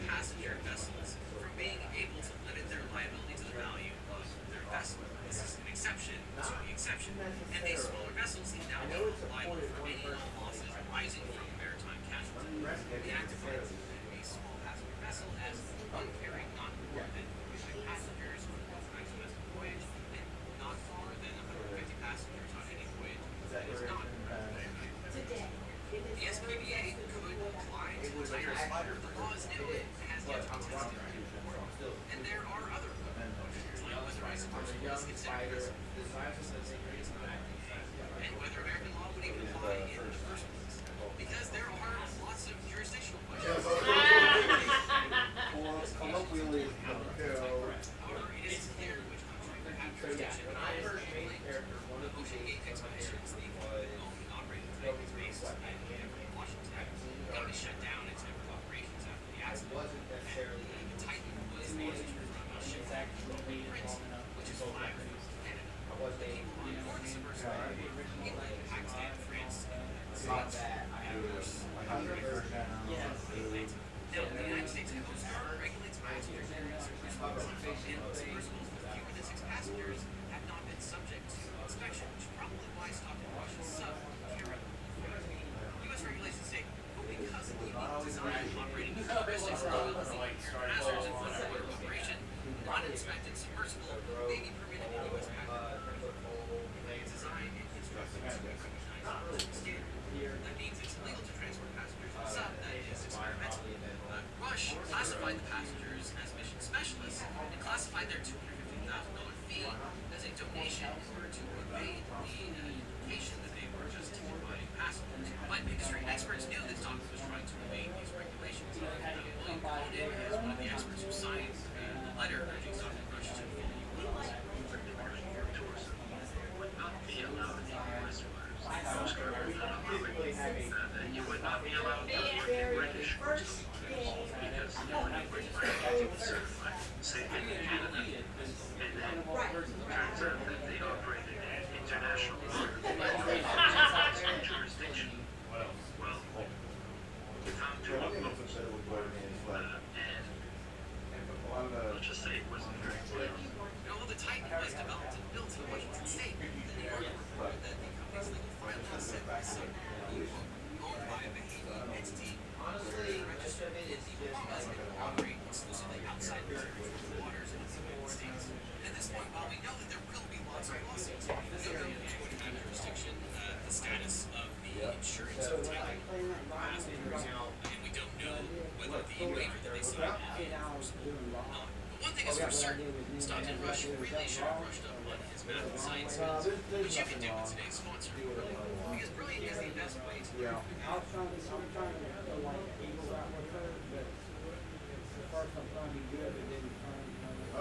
passenger vessels from being able to limit their liability to the value of their vessel. This is an exception to the exception. And these smaller vessels can now be liable for any and all losses arising from maritime casualty. The Act defines a small passenger vessel as one carrying not more than 50 passengers on a domestic voyage and not more than 150 passengers on any voyage that is not. The SPVA could apply to entire spider. The law is new. It has yet to be tested. And there are other questions, like whether I suppose is considered this, and whether American law would even apply in the first place. Because there are lots of jurisdictional questions. Colloquially, However, it is clear which country would have jurisdiction. The Ocean Gate expeditions, the owned and operated Titan based in Washington, got to shut down its network operations after the accident. And the Titan was launched from a ship called Prince, which is flagged from Canada. The people on board submersible England, Pakistan, France, and the States, and of course, the Atlantic. Now, the United States Coast Guard regulates passenger ferries and submersibles with fewer than 6 passengers have not been subject to inspection, which is probably why stopping Russia's sub carried. U.S. regulations say, but because of the unique design, operating characteristics, oil and inherent hazards in front-of-water operation, uninspected submersible may be permitted in U.S. package design and construction to recognize standard. That means it's illegal to transport passengers in sub, that is experimental. Rush classified the passengers as mission specialists and classified their $250,000 fee as a donation in order to evade the implication that they were just providing passengers. But industry experts knew that Dawkins was trying to evade these regulations. William Cronin is one of the experts who signed the letter urging Dr. Rush to fully utilize would not be allowed in U.S. waters. Coast Guard would not that you would not be allowed in British coastal waters because you would not be certified safety in Canada. And then turns out that they operated in international waters, jurisdiction. Well, we found 2 of them, and let's just say it wasn't very clear. Although the Titan was developed and built in Washington State, the New York reported that the company's legal filing said that some owned by a Bahamian entity were registered in the U.S. and operate exclusively outside the territorial waters of the United States. And at this point, while we know that there will be lots of lawsuits, we don't know who's going to have jurisdiction, the status of the insurance of the Titan passengers, and we don't know whether the waiver that they signed is enforceable or not. One thing is for certain, Stockton Rush really should have brushed up on his math and science skills, which you can do with today's sponsor. Because brilliant is the best way to learn.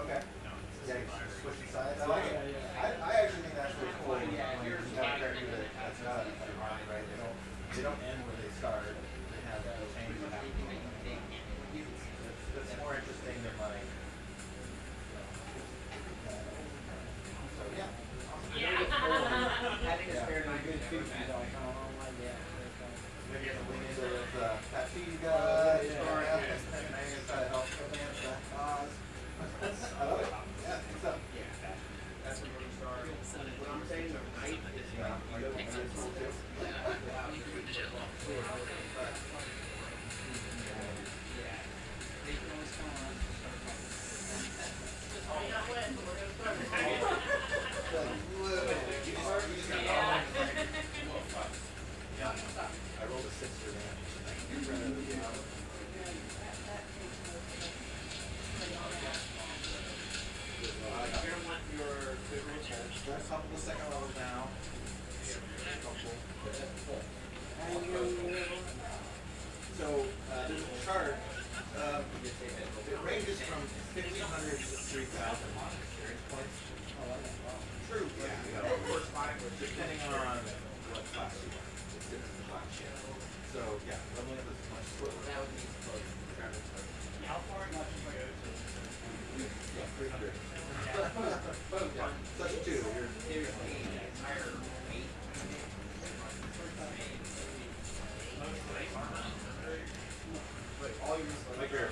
Okay. Yeah, switching sides. I like it. I actually think that's really cool. When you have a character that's not a army, right? They don't end where they start. They have a change that happens. That's more interesting than like. So yeah. Having a spare and good food is all kind of like that. Maybe you have to lean into the tattoo guy. And I'm gonna try to help advance that cause. I love it. Yeah, what's up? That's when we start. What I'm saying, the night is I rolled a 6 for that. Got a couple of second levels now. So there's a chart. It ranges from 1,500 to 3,000 experience points. True. Yeah. Depending on what class you are. It's different class. So yeah, leveling up this much. How far much is my go-to? Yeah, 300. Such 2. You're entire 8. But all your missiles, like your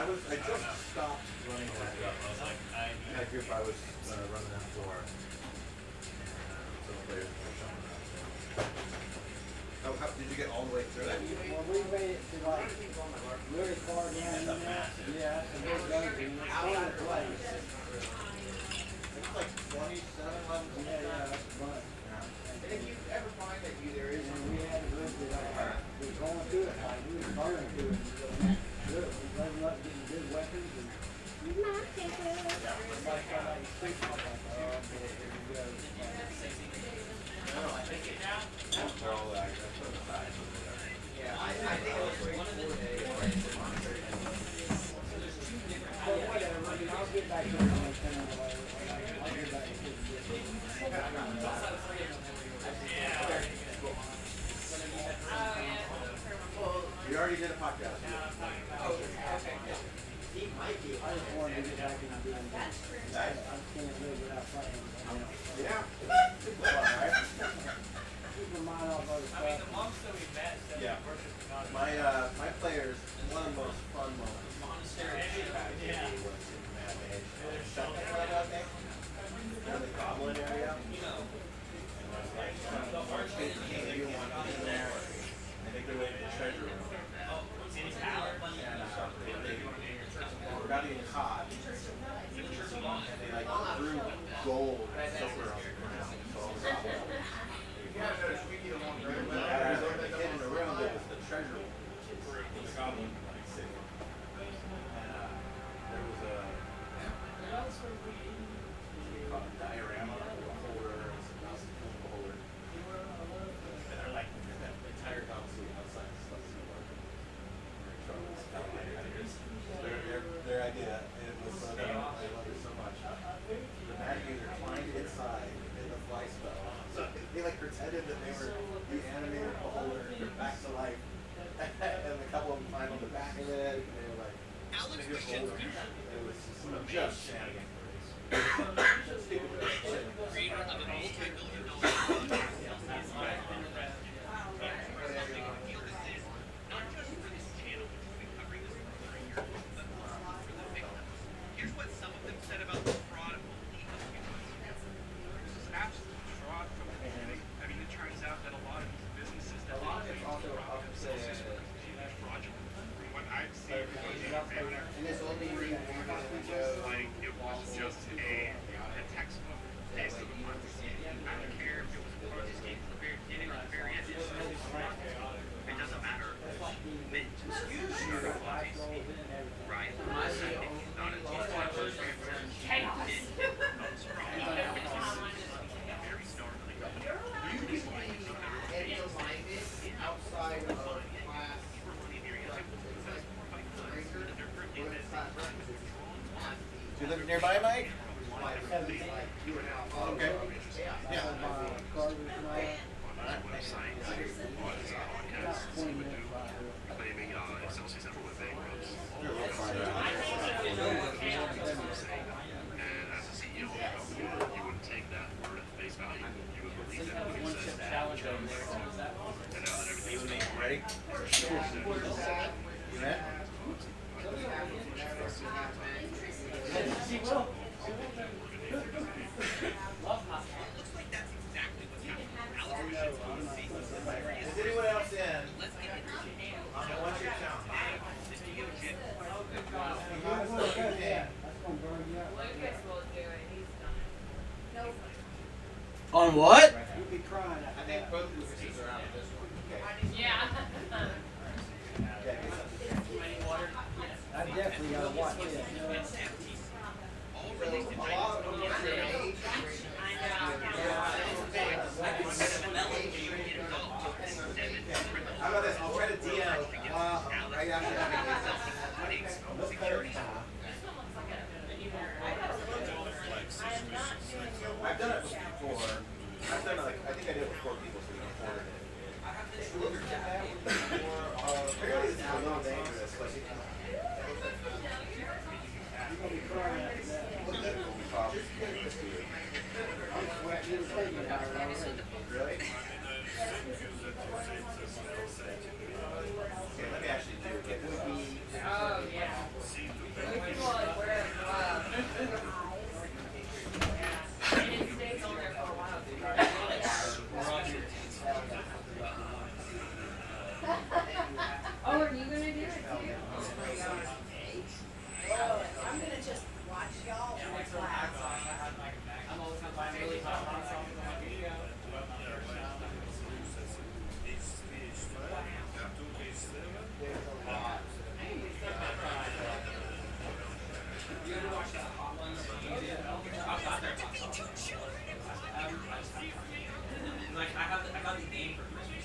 I just stopped running that up. I was like, in that group I was running that for. Some players were showing up. So. How did you get all the way through it? Well, we made it to like really far down in there. Yeah, that's a big dungeon. It's fun to play. It's like 27 levels. Yeah, that's a bunch. And if you ever find that there is And we had to lift it up. We were going through it like we were burning through it. Good. We leveled up getting good weapons and like somebody speaks like, oh, boy, here we go. Yeah, I think it was one of the Well, whatever, I mean, I'll get back to it when I can. I'll get back to it. We already did a podcast. He might be. I just wanted to get back into doing that. I can't live without playing. Yeah. Keep my mind off other I mean, stuff. the monks that we met said Yeah. we worshiped God. My players, one of the most fun moments was in Mad Mage. Something like that thing. The goblin area. And it was like some archbishop king you want in there. And they go into the treasure room. And they were about to get caught. And they like threw gold and silver on the ground. So all the goblins. The kid in the room that was the treasure room. The goblin city. And there was a diorama of a holder and some mouse filling the holder. And they're like that entire galaxy outside the Celestial World. Their idea, and it was I love it so much. The magic user climbed inside in the fly spell. So they like pretended that they were the animated beholder back to life. And a couple of them climbed on the back of it, and they were like, it was just shenanigans. Creator of a multi-million-dollar not just for this channel, which we've been covering this for 3 years, but also for the victim. Here's what some of them said about the fraud of illegal humans. This is absolute fraud from the beginning. I mean, it turns out that a lot of these businesses that they also themselves is fraudulent. What I've seen and this only like it was just a textbook taste of the month. I don't care if it was part of this game from the very beginning or the very end. It doesn't matter. Mint. Right? Not a chaos. Very snarky. outside of class. Do you live nearby, Mike? Okay. Yeah. Claiming Excelsior's everywhere bankrupts. And as a CEO, you wouldn't take that word at face value. You would believe that when it says that. And now that everything's being Ready? You ready? looks like that's exactly what's happening. Is anyone else in? On the one ship challenge. Lucas will do it. He's done it. On what? You'd be crying. I think both Lucases are out of this one. Yeah. I definitely gotta watch it. How about this? I'll try to DM right after having this third time. I've done it before. I've done it like, I think I did it with 4 people, so we can afford it. Apparently this is a little dangerous. Like, You're gonna be crying after that. I'm sweating. It's taking an hour already. Really? Okay, let me actually do it. Oh, yeah. Like I got the game for Christmas.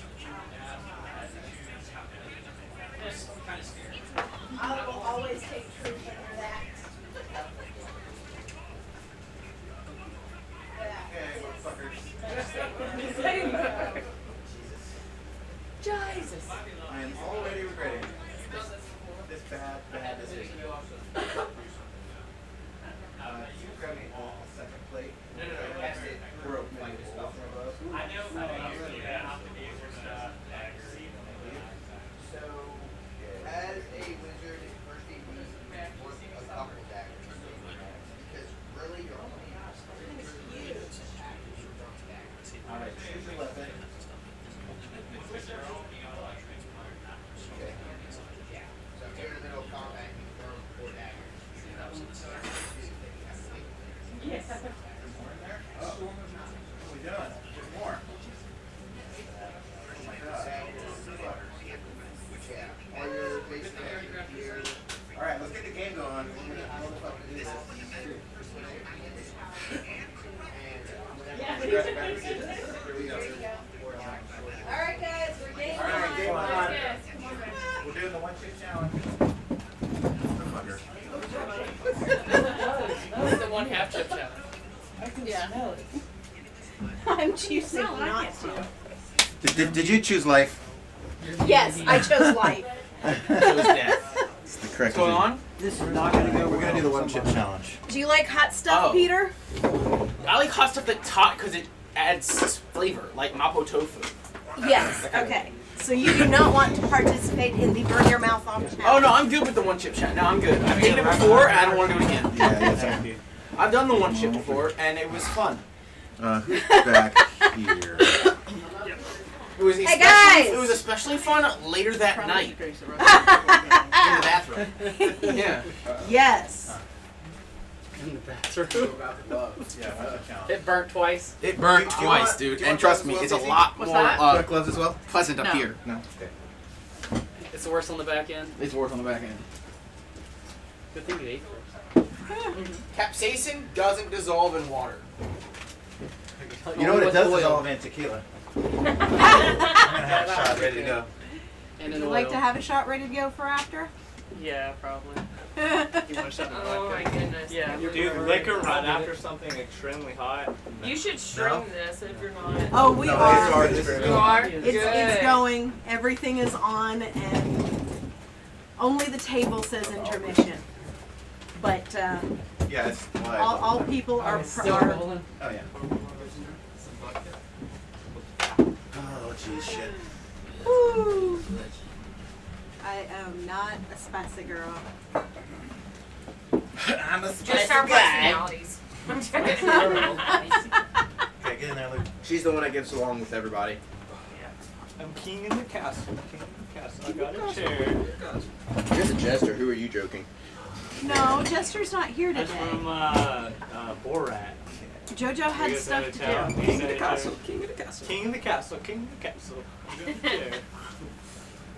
It's kind of scary. I will always take truth under that. Jesus. I am already regretting this bad decision. You grab me a second plate. We're opening the bowl from above. I know. So, as a wizard, first aid needs a couple daggers. Because really, you're only Alright, choose your weapon. Okay. So if you're in the middle of combat, you throw 4 daggers. Yes. There's more in there? Oh. What are we doing? There's more. Oh my god. Yeah. All your basic action here. Alright, let's get the game going. Alright guys, we're game Alright, game on. on. We're doing the one chip challenge. This is the 1 half chip challenge. I can smell it. I'm choosing not to. Did you choose life? Yes, I chose life. Chose death. It's the correct What's going decision. on? This is not gonna go. We're gonna do the one chip challenge. Do you like hot stuff, Oh. Peter? I like hot stuff that's hot because it adds flavor, like mapo tofu. Yes. Okay. So you do not want to participate in the burn your mouth off challenge. Oh no, I'm good with the 1 chip chat. No, I'm good. I've taken it before, and I don't want to do it again. Yeah, I've done the 1 chip before, and it was fun. who's back here? It was Hey, especially, guys! It was especially fun later that night in the bathroom. Yeah. Yes. In the bathroom. Yeah, challenge. It burnt twice. It burnt Do you twice, want- dude. do you And want trust gloves me, as it's a well, lot What's more that? You want gloves as well? pleasant up No. here. No. Okay. It's the worst on the back end. It's worse on the back end. Good thing you ate first. Capsaicin doesn't dissolve in water. You know what it with does oil. dissolve in tequila. I'm gonna have a shot ready to go. And Would in you oil. like to have a shot ready to go for after? Yeah, probably. You want to shut Oh my goodness. Yeah. Dude, liquor right after something extremely hot. You should string this if you're not. Oh, we No, are. it's already- You are? It's Good. going. Everything is on, and only the table says intermission. But Yeah, it's live. all people are. Still are rolling. Oh yeah. Oh jeez, shit. Woo. I am not a spicy girl. I'm a Just our personalities. Okay, get in there, Luke. She's the one that gets along with everybody. I'm king in the castle. King in the castle. I got a chair. You're the jester. Who are you joking? No, Jester's not here That's today. from Borat. JoJo had stuff to do. King of the castle. King of the castle. King in the castle. King in the castle. Chair.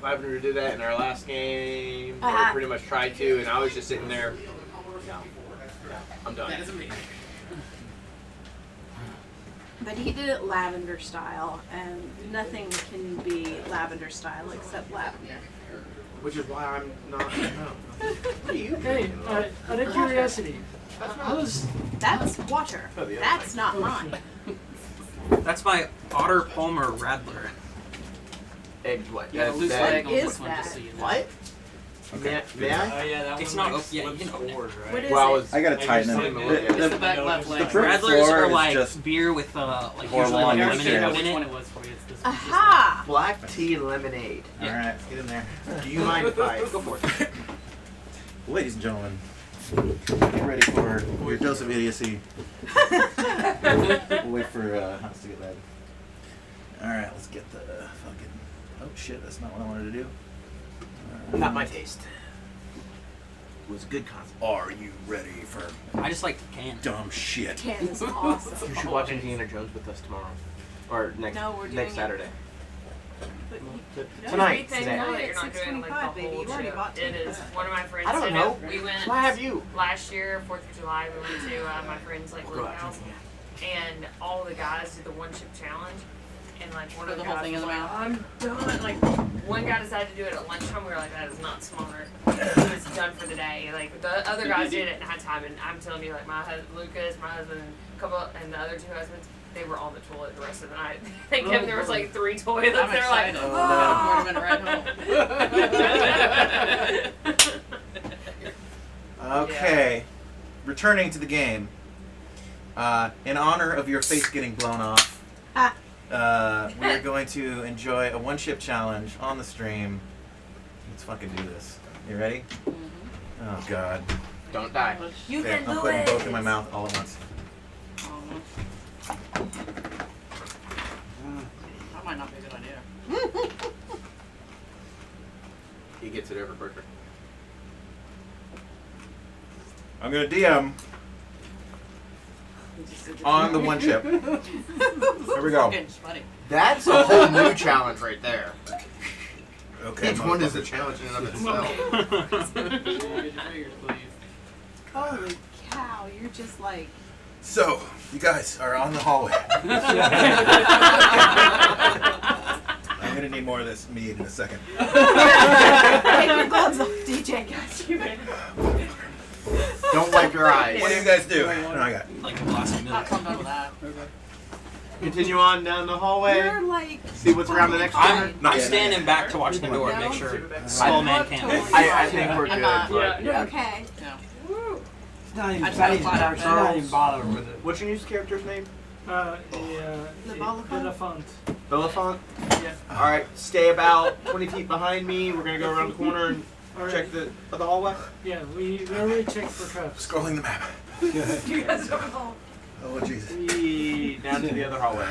Lavender did that in our last game. Or Uh-huh. pretty much tried to, and I was just sitting there. No. I'm done. But he did it lavender style, and nothing can be lavender style except lavender. Which is why I'm not. No. Hey, out of curiosity, how's That's water. Oh, the other That's thing. not mine. That's my Otter Palmer Radler. And what? You have a loose that- leg on is this one, just so you know. What? May I? Oh yeah, that It's one not- like yeah, flips you know. forward, right? What is Well, I it? was. I gotta Maybe tighten just it. like The, It's the, the back left leg. the first Radlers floor are is like just beer with like Pour usually one like in lemonade your in Which it. one it was for you? It's this. Aha! Black tea and lemonade. all right. Let's get in there, Do you mind if I Go for it. ladies and gentlemen. Get ready for your dose of idiocy. We'll wait for Hans to get ready. All right, let's get the fucking. Oh shit, that's not what I wanted to do. Not my taste. was good concept. Are you ready for I just like can. dumb shit? Can is awesome. You should watch Indiana Jones with us tomorrow, or next No, we're doing next it. Saturday. But Tonight, Thankful today. that you're not doing like 6:25, the baby. whole You've already trip. bought It is. One of my friends I don't did know. it. We went So I have you. last year, 4th of July. We went to my friend's like Go little out house, drinking. and all the guys did the one chip challenge. And like one Put of the the whole guys thing in was the like, mouth. I'm done. Like one guy decided to do it at lunchtime. We were like, that is not smart. He was done for the day. Like the other guys did it at nighttime, and I'm telling you, like Lucas, my husband, and a couple, and the other two husbands, they were on the toilet the rest of the night. They kept, there was like 3 toilets. I'm They were like, excited. oh. Would have been right home. Okay, returning to the game. In honor of your face getting blown off, we are going to enjoy a one-chip challenge on the stream. Let's fucking do this. You ready? Oh god. Don't die. You Okay, can I'm do putting it. both in my mouth all at once. That might not be a good idea. He gets it over quicker. I'm gonna DM on the one chip. Here we go. Getting sweaty. That's a whole new challenge right there. Okay. Each one is a challenge in and of itself. Holy cow, you're just like. So, you guys are on the hallway. I'm gonna need more of this mead in a second. Take your gloves off, DJ. Got you. Don't wipe your eyes. What do you guys do? No, I got. Like a glass of milk. I'm done with that. Continue on down the hallway. You're like. See what's around the next corner. I'm standing back to watch the door and make sure small man can't. I think we're good. I'm not. but- Okay. No. It's not even I just had a flat out I'm not even bothered with it. What's your new character's name? Belafonte. Belafonte? Yeah. Alright, stay about 20 feet behind me. We're gonna go around the corner and All right. check the hallway. Yeah, we already checked for traps. Scrolling the map. You guys don't know. Oh Jesus. Down to the other hallway.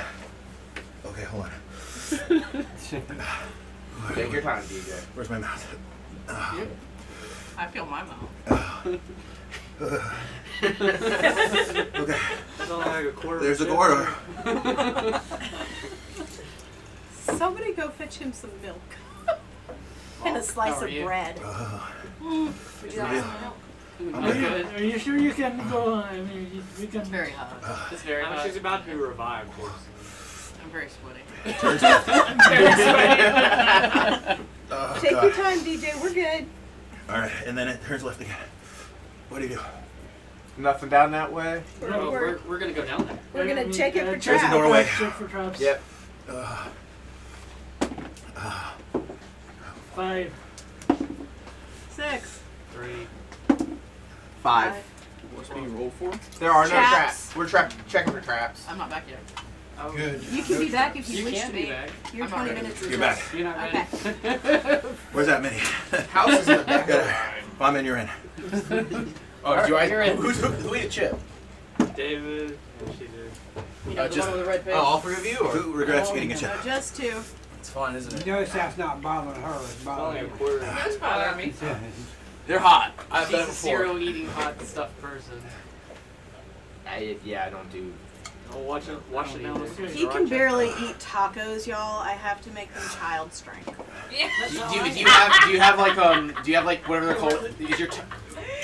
Okay, hold on. Take your time, DJ. Where's my mouth? I feel my mouth. Okay. There's the corridor. Somebody go fetch him some milk. And a slice How are of you? bread. Would you like some milk? Are you sure you can go? I mean, we can. It's very hot. It's very hot. She's about to be revived. I'm very sweaty. I'm very sweaty. Oh, Take God. your time, DJ. We're good. All right, and then it turns left again. What do you do? Nothing down that way? We're gonna go down there. We're gonna check it for There's the traps. doorway. Check for traps. Yep. 5. 6. 3. 5. What's being rolled for? There are no Traps. traps. We're checking for traps. I'm not back yet. Oh, Good. You can be back if you, You wish can to be be. back. Your I'm not 20 ready. minutes is You're back. You're not Okay. ready. Where's that mini? House is in the back. Good. If I'm in, you're in. Oh, do I? You're in. Who ate a chip? David. And she did. You know, the just- one with the red face. Oh, all 3 of you? Or? Who regrets eating a chip? No, just 2. It's fun, isn't it? Notice that's not bothering her. It's It's only a bothering quarter. That's bothering me. They're hot. I've She's done it a before. zero eating hot stuff person. I don't do. Oh, watch it now. He can barely eat tacos, y'all. I have to make them child strength. Yeah. Do you have like whatever they're called? Is your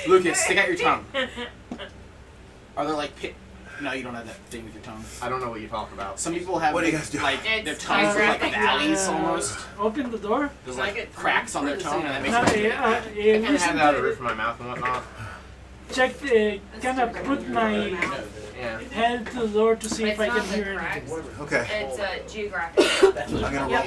Lucas, stick out your tongue. Are there like pit? No, you don't have that thing with your tongue. I don't know what you talk about. Some people have. What do you guys do? Like It's their tongues are like geographic. valleys almost. Open the door. There's Can I like get cracks on their the tongue, same? and that No, makes it. I kind of have it out of the roof of my mouth and whatnot. check the. Kind of put my Yeah. head to the door to see if It's I not can the hear cracks. anything. Okay. It's geographic. I'm gonna roll. Yep.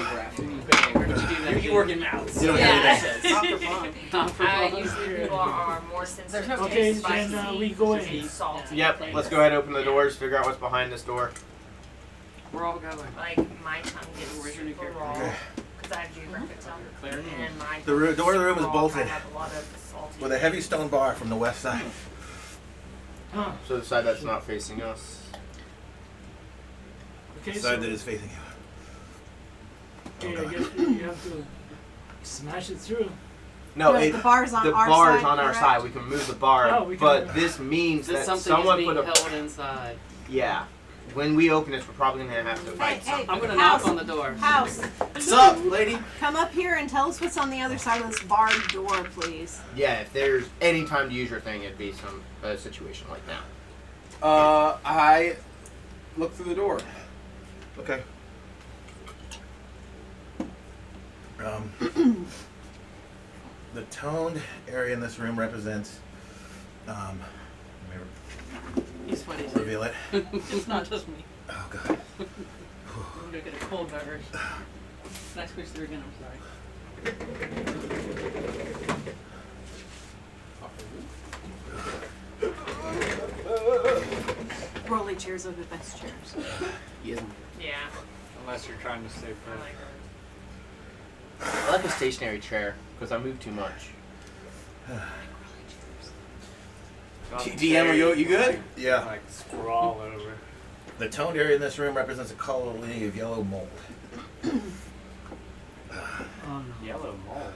You work in mouths. You don't Yeah. have anything. Not for fun. Not for fun. Usually people are more sensitive to Okay, spicy, then we go in. salty. Yep. Let's go ahead and open the doors. Figure out what's behind this door. We're all going. Like my tongue gets Where's your new super character? raw Okay. because I have geographic tongue, Claire? and my The door of the room is raw, bolted I have a lot of salty. with a heavy stone bar from the west side. Huh. So the side that's not facing us. Okay, The so side that is facing you. okay, I guess you have to smash it through. No, the bar's on the our bar's side, on our correct? side. We can move the bar, Oh, we can but move. this means This that something someone is being put a held inside. yeah. When we open this, we're probably gonna have to Hey, fight hey, something. I'm gonna House, knock on the door. House, What's up, lady? come up here and tell us what's on the other side of this barred door, please. Yeah, if there's any time to use your thing, it'd be a situation like that. I look through the door. Okay. The toned area in this room represents. Let me He's funny. reveal it. It's not just me. Oh god. I'm gonna get a cold virus. Next push through again. I'm sorry. Rolly chairs are the best chairs. He isn't. Yeah. Unless you're trying to stay I put. like I like a stationary chair because I move too much. DM, are you good? Yeah. Like sprawl over. The toned area in this room represents a colony of yellow mold. Oh no. Yellow mold.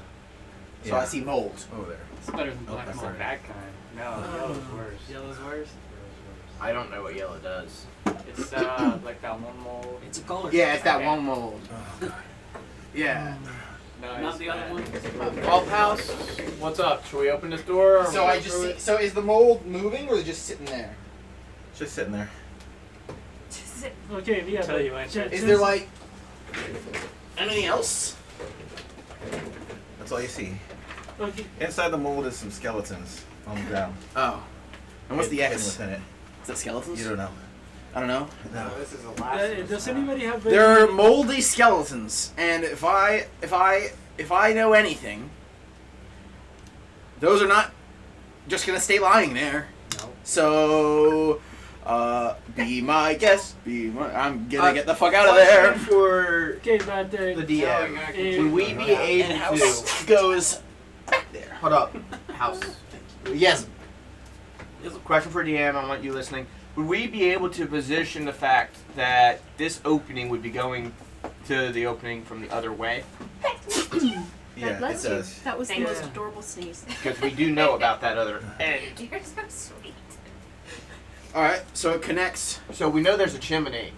So I see mold. Over there. It's better than Oh, black that's mold. right. That kind. No, yellow's worse. Yellow's worse. I don't know what yellow does. It's like that one mold. It's a color. Yeah, it's that Okay. one mold. Oh god. Yeah. No, Not it's the other bad. one. Well, House, what's up? Should we open this door? Or So I just see. So is the mold moving or is it just sitting there? Just sitting there. Okay, yeah. Tell you but answer. ju- Is just- there like anything else? That's all you see. Okay. Inside the mold is some skeletons on the ground. Oh. And what's the Hidden X? within it? Is that skeletons? You don't know. I don't know. No. This is the last. Does anybody have? There are moldy skeletons, and if I know anything, those are not just gonna stay lying there. No. So, be my guest. I'm gonna get the fuck out of there. For Okay, but the DM, would we be And able House to? Goes back there. Hold up, House. Yes. Question for DM. I want you listening. Would we be able to position the fact that this opening would be going to the opening from the other way? Yeah, God bless it you. does. That was the Thank most you. adorable sneeze. Because we do know about that other end. You're so sweet. All right. So it connects So we know there's a chimney.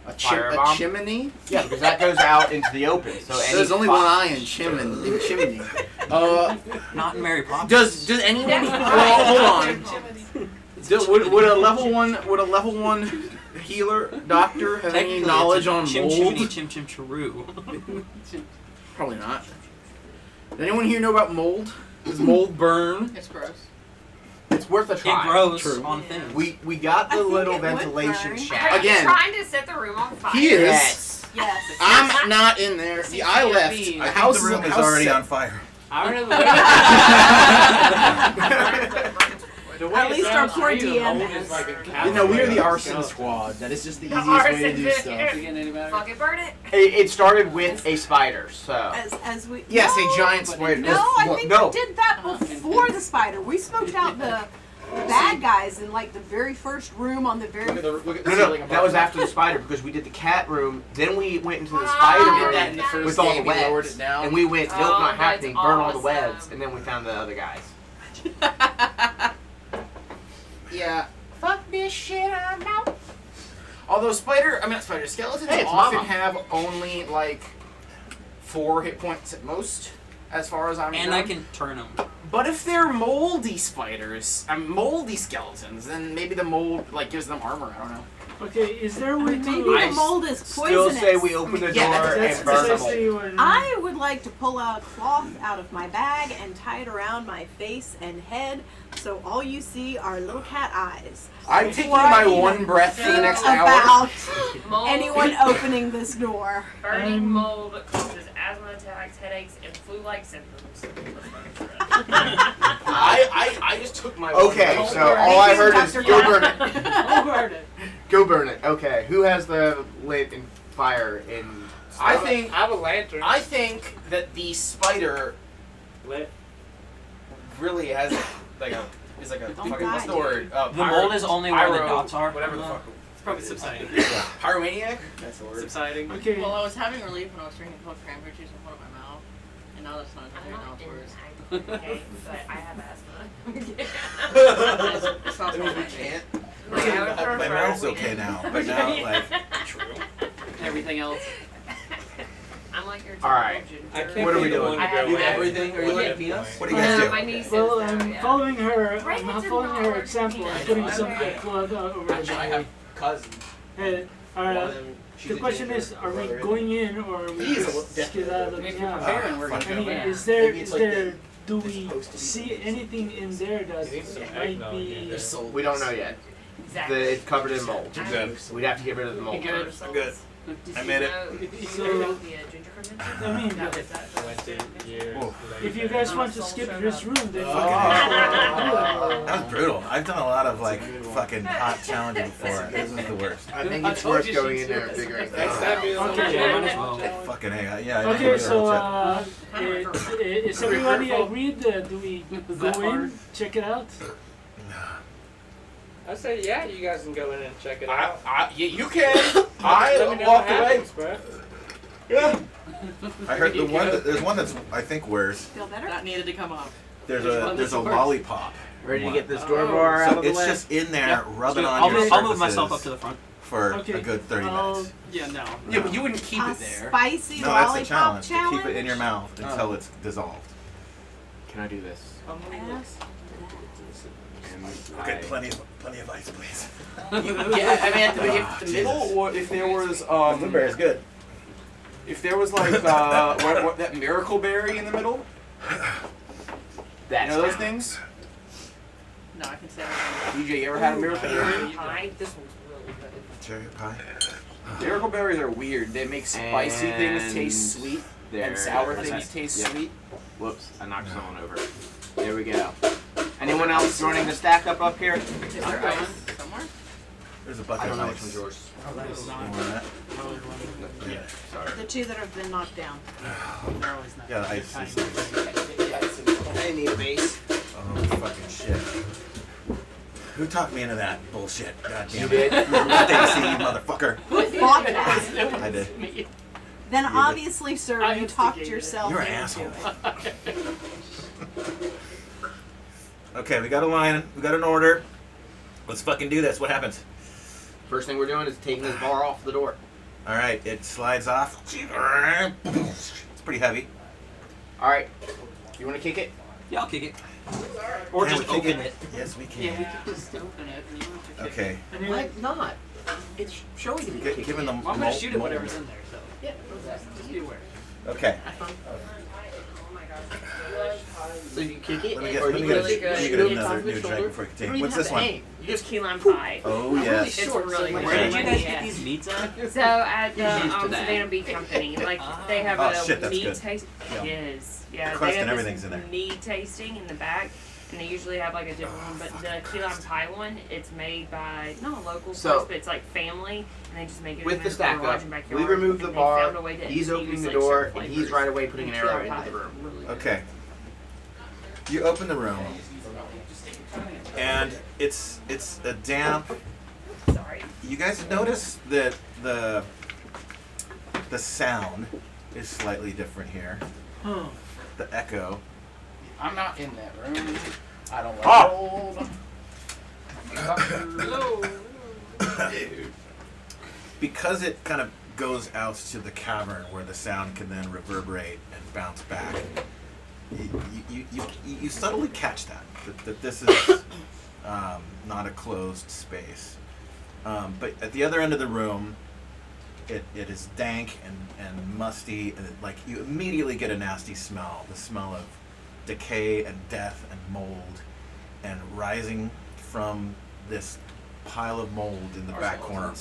a Firebomb? chimney. Yeah, because that goes out into the open. So any There's only fi- one eye in chimney. Not in Mary Poppins. Does anyone? Well, hold on. Would a level one healer doctor have any Technically, knowledge it's a on chim mold? chimney chim chim chiroo. Probably not. Does anyone here know about mold? Does mold burn? It's gross. It's worth a It try. grows True. on things. We got I the think little it would ventilation burn. shaft. Are you Again. trying to set the room on fire? He is. Yes. Yes. I'm not in there. See, I left. I The think I house think the room is house already set. on fire. I don't know the way At it least our sounds poor to me, the DM mold is- is like a You know, we are the cavern. arson squad. That is just the The easiest way to do arson. stuff. Is it getting any better? Fucking burn it. It started with a spider, so. As we. Yes, no, a giant spider. No, I Well, think no. we did that before the spider. We smoked out the bad guys in like the very first room on the very. Look at the No, ceiling no, above that was us. after the spider because we did the cat room. Then we went into the Ah, spider we did room that in the first with all the game, we lowered webs, it down. and we went, nope, Oh, not that's happening. Burn all the awesome. webs, and then we found the other guys. Yeah. Fuck this shit, I'm out. Although skeletons Hey, it's often Mama. have only like 4 hit points at most, as far as I'm And known. I can turn them. But if they're moldy moldy skeletons, then maybe the mold like gives them armor. I don't know. Okay, is there a way Maybe to? the mold is Still poisonous. say we open the Yeah, door That's and burn them all. precisely what. I would like to pull a cloth out of my bag and tie it around my face and head, so all you see are little cat eyes. I'm taking Before my I even one breath for the think next hour. about Mold. anyone opening this door. Burning mold causes asthma attacks, headaches, and flu-like symptoms. I just took my Okay, one so breath. all I heard is Dr. go burn it. Oh, burn it. Go burn it. Okay, who has the lit and fire in? I think I have a lantern. I think that the spider Lit. really has like a is like a Don't fucking what's die, the word? The mold is only where the pyro- dots are. Whatever the fuck. It's probably subsiding. Pyromaniac? That's the word. Subsiding. Okay. Well, I was having relief when I was drinking cold cranberry juice in front of my mouth, and No, that's not I'm here not now in first. okay, but I have asthma. It's not That means we bad. can't. Like, I would prefer My mouth's we okay didn't. now, but now like Everything else. I'm like your All right. ginger. I can't What are be we the doing? one to I have go in. everything? Are you What like if- peanuts? what do you guys do? My niece Well, is, I'm yeah. following her. Right, I'm it's following her not example. I'm working. putting I some know. good blood over Actually, I the have cousins. Hey, One of them, she's the a question ginger, is, are we brother. going in or are we He's a just definitely skedaddling If you're out? preparing, we're gonna I go mean, in. is there Maybe it's is like there do it's we supposed to be see tasty. anything in there that You need some might eggnog in be? there. So We don't know yet. Exactly. It's covered in mold. I'm Good. We'd have to get rid of the mold. Good. first. I'm good. Did I you made it. know- did you So- know the ginger fermentation? I mean, No, is that- I went to years Whoa. if you guys want to skip this room, then Oh. That was brutal. I've done a lot of like fucking hot challenges before. This is the worst. I think I it's told worth you going she'd in do there and it. figuring Next things time, out. be a little Okay. Yeah, might as well. Fucking hey, yeah. I Okay, know, so I'll is everybody agreed? Do we Is go that in, hard? check it out? I say yeah, you guys can go in and check it out. You can. Let me I know walked what away. happens, bro. Yeah. I heard the one. There's one that's I think worse. Feel better? That needed to come off. There's Which a one there's is a worse? lollipop. Ready to one. get this door bar out So of the it's way? just in there Yeah. rubbing on I'll your move, I'll move myself up surfaces to the front. for Okay, a good 30 I'll- minutes. Yeah, no. Yeah, but you wouldn't keep A it there. spicy No, that's the lollipop challenge. To challenge. keep it in your mouth until it's dissolved. Can I do this? Okay, plenty of ice, please. Yeah, I mean, if the middle, or if there was, Blueberry's good. if there was like, what that miracle berry in the middle, That's you know those down. things? No, I can say DJ, you ever had a miracle berry? Pie. This one's really good. Cherry pie. Miracle berries are weird. They make spicy things And taste sweet, There. and sour That's things it. taste Yep. sweet. Whoops, I knocked someone over. There we go. Anyone else joining the stack up here? Is there ice somewhere? There's a I bucket don't know of which ice. one's yours. You want that? Yeah. Sorry. The two that have been knocked down. Yeah, the ice is I didn't need a base. oh fucking shit. Who talked me into that bullshit? God damn You it. did? Stacy, you motherfucker. Who bought that? I did. Then You did. obviously, sir, I you talked instigated it. yourself You're an into asshole. it. Okay, we got a line. We got an order. Let's fucking do this. What happens? First thing we're doing is taking this bar off the door. All right, it slides off. It's pretty heavy. All right. You want to kick it? Yeah, I'll kick it. Or Can just we kick open it. Yes, we Yeah, we can. could just open it. And you don't have to kick Okay. Why not? It's showing you. Gi- Given the it. Well, I'm mold- gonna shoot at whatever's in there, so. Yeah. Just be aware. Okay. Oh my gosh. So you kick it, Let me get, or let me you get, can really a, good. let me shoot get it another off the new shoulder. drink before I You don't continue. even What's have this to one? aim. You It's just key lime pie. Oh yes. It's really good. Where did you guys Yeah. get these meats at? So at the You're used to that. Savannah Beef Company, like they have Oh, a shit, that's meat good. taste. Yeah. Yes, yeah. Crust they and have everything's this in there. meat tasting in the back, and they usually have like a different one. But the key lime pie one, it's made by not a local So- place, but it's like family, and they just make it With in the their stack garage up, and we backyard, remove the and bar, They found a way to he's opening infuse, the like, door, certain and he's flavors. right away putting an And key arrow lime into pie the is room. really good. Okay. You open the room, and it's a damp. Sorry. You guys notice that the sound is slightly different here. Huh. The echo. I'm not in that room. I don't like Ah! cold. Because it kind of goes out to the cavern where the sound can then reverberate and bounce back. You subtly catch that this is not a closed space. But at the other end of the room, it is dank and musty, and like you immediately get a nasty smell, the smell of decay and death and mold, and rising from this pile of mold in the back corner.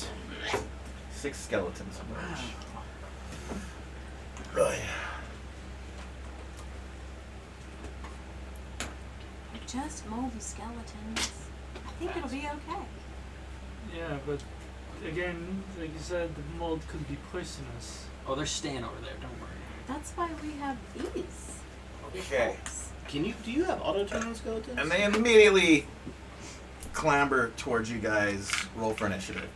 6 skeletons emerge. Right. Just moldy skeletons. I think it'll be okay. Yeah, but again, like you said, the mold could be poisonous. Oh, there's Stan over there. Don't worry. That's why we have these. Okay. Do you have auto turn on skeletons? And they immediately clamber towards you guys. Roll for initiative.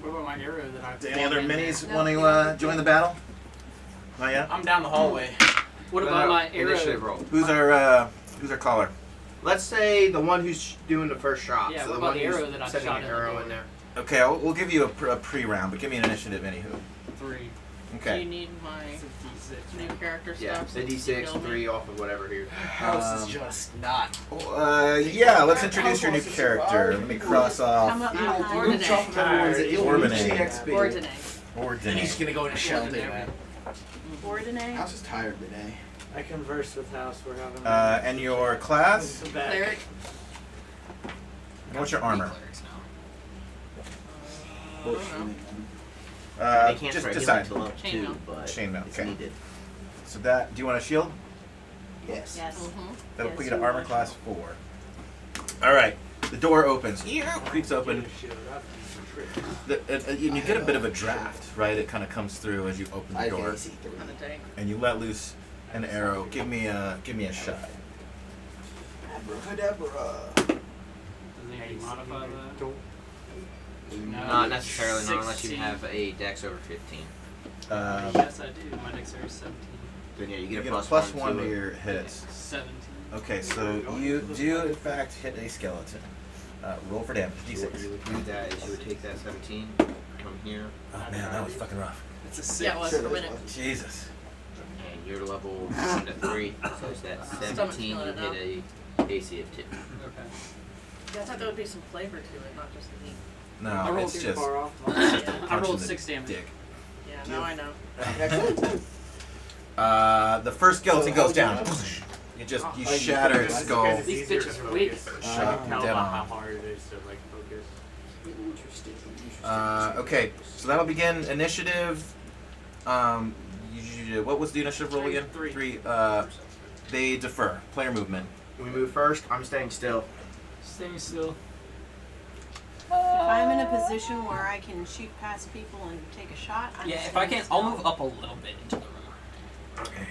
What about my arrow that I Do any other in there? minis want to join the battle? Not yet? I'm down the hallway. What about my initiative arrow? roll? Who's our caller? Let's say the one who's doing the first shot. Yeah, so what the about one the who's arrow that I sending shot an in the arrow door? in there. Okay, we'll give you a pre-round, but give me an initiative, anywho. 3. Do you Okay. need my new character Yeah, stuff? the D6, 3 off of whatever here. House is just not. Yeah, let's introduce your new character. Let me cross off. Come up Ordinary. Ordinary. And he's gonna go into shell day, man. Ordinary. House is tired today. I conversed with House. We're having. And your class? Cleric. What's your armor? They can't Just strike him decide. until level Chainmail. 2, but Chainmail, it's okay. needed. So that, do you want a shield? Yes. Yes. That'll Yes, put you to you armor want. class 4. All right, the door opens. Creaks open. And you get a bit of a draft, right? It kind of comes through as you open the door, On the tank. and you let loose an arrow. Give me a shot. Abracadabra. Does anybody modify that? Not necessarily, not unless you 16. have a dex over 15. Yes, I do. My dexterity is 17. Then yeah, you You get a get a plus +1 to to it. your hits. 17. Okay, so you do in fact hit a skeleton. Roll for damage, So what d6. you would do that is you would take that 17 from here, Oh man, that was fucking rough. It's a 6. Yeah, it was for a minute. Jesus. and you're level 1 to 3, so it's that 17 feeling you it now. hit a AC of 2. Okay. I thought there would be some flavor to it, not just the meat. No, I rolled it's too just. far off. it's just a I punch rolled in the 6 damage. dick. Yeah, now I know. The first skeleton goes down. You Oh, shatter its skull. These bitches are weak. Shot Tell dead about how on. hard it is to like focus. Okay, so that'll begin initiative. What was the initiative roll again? 3. They defer. Player movement. When we move first, I'm staying still. Staying still. If I'm in a position where I can shoot past people and take a shot, I'm Yeah, if staying I can, still. I'll move up a little bit into the room.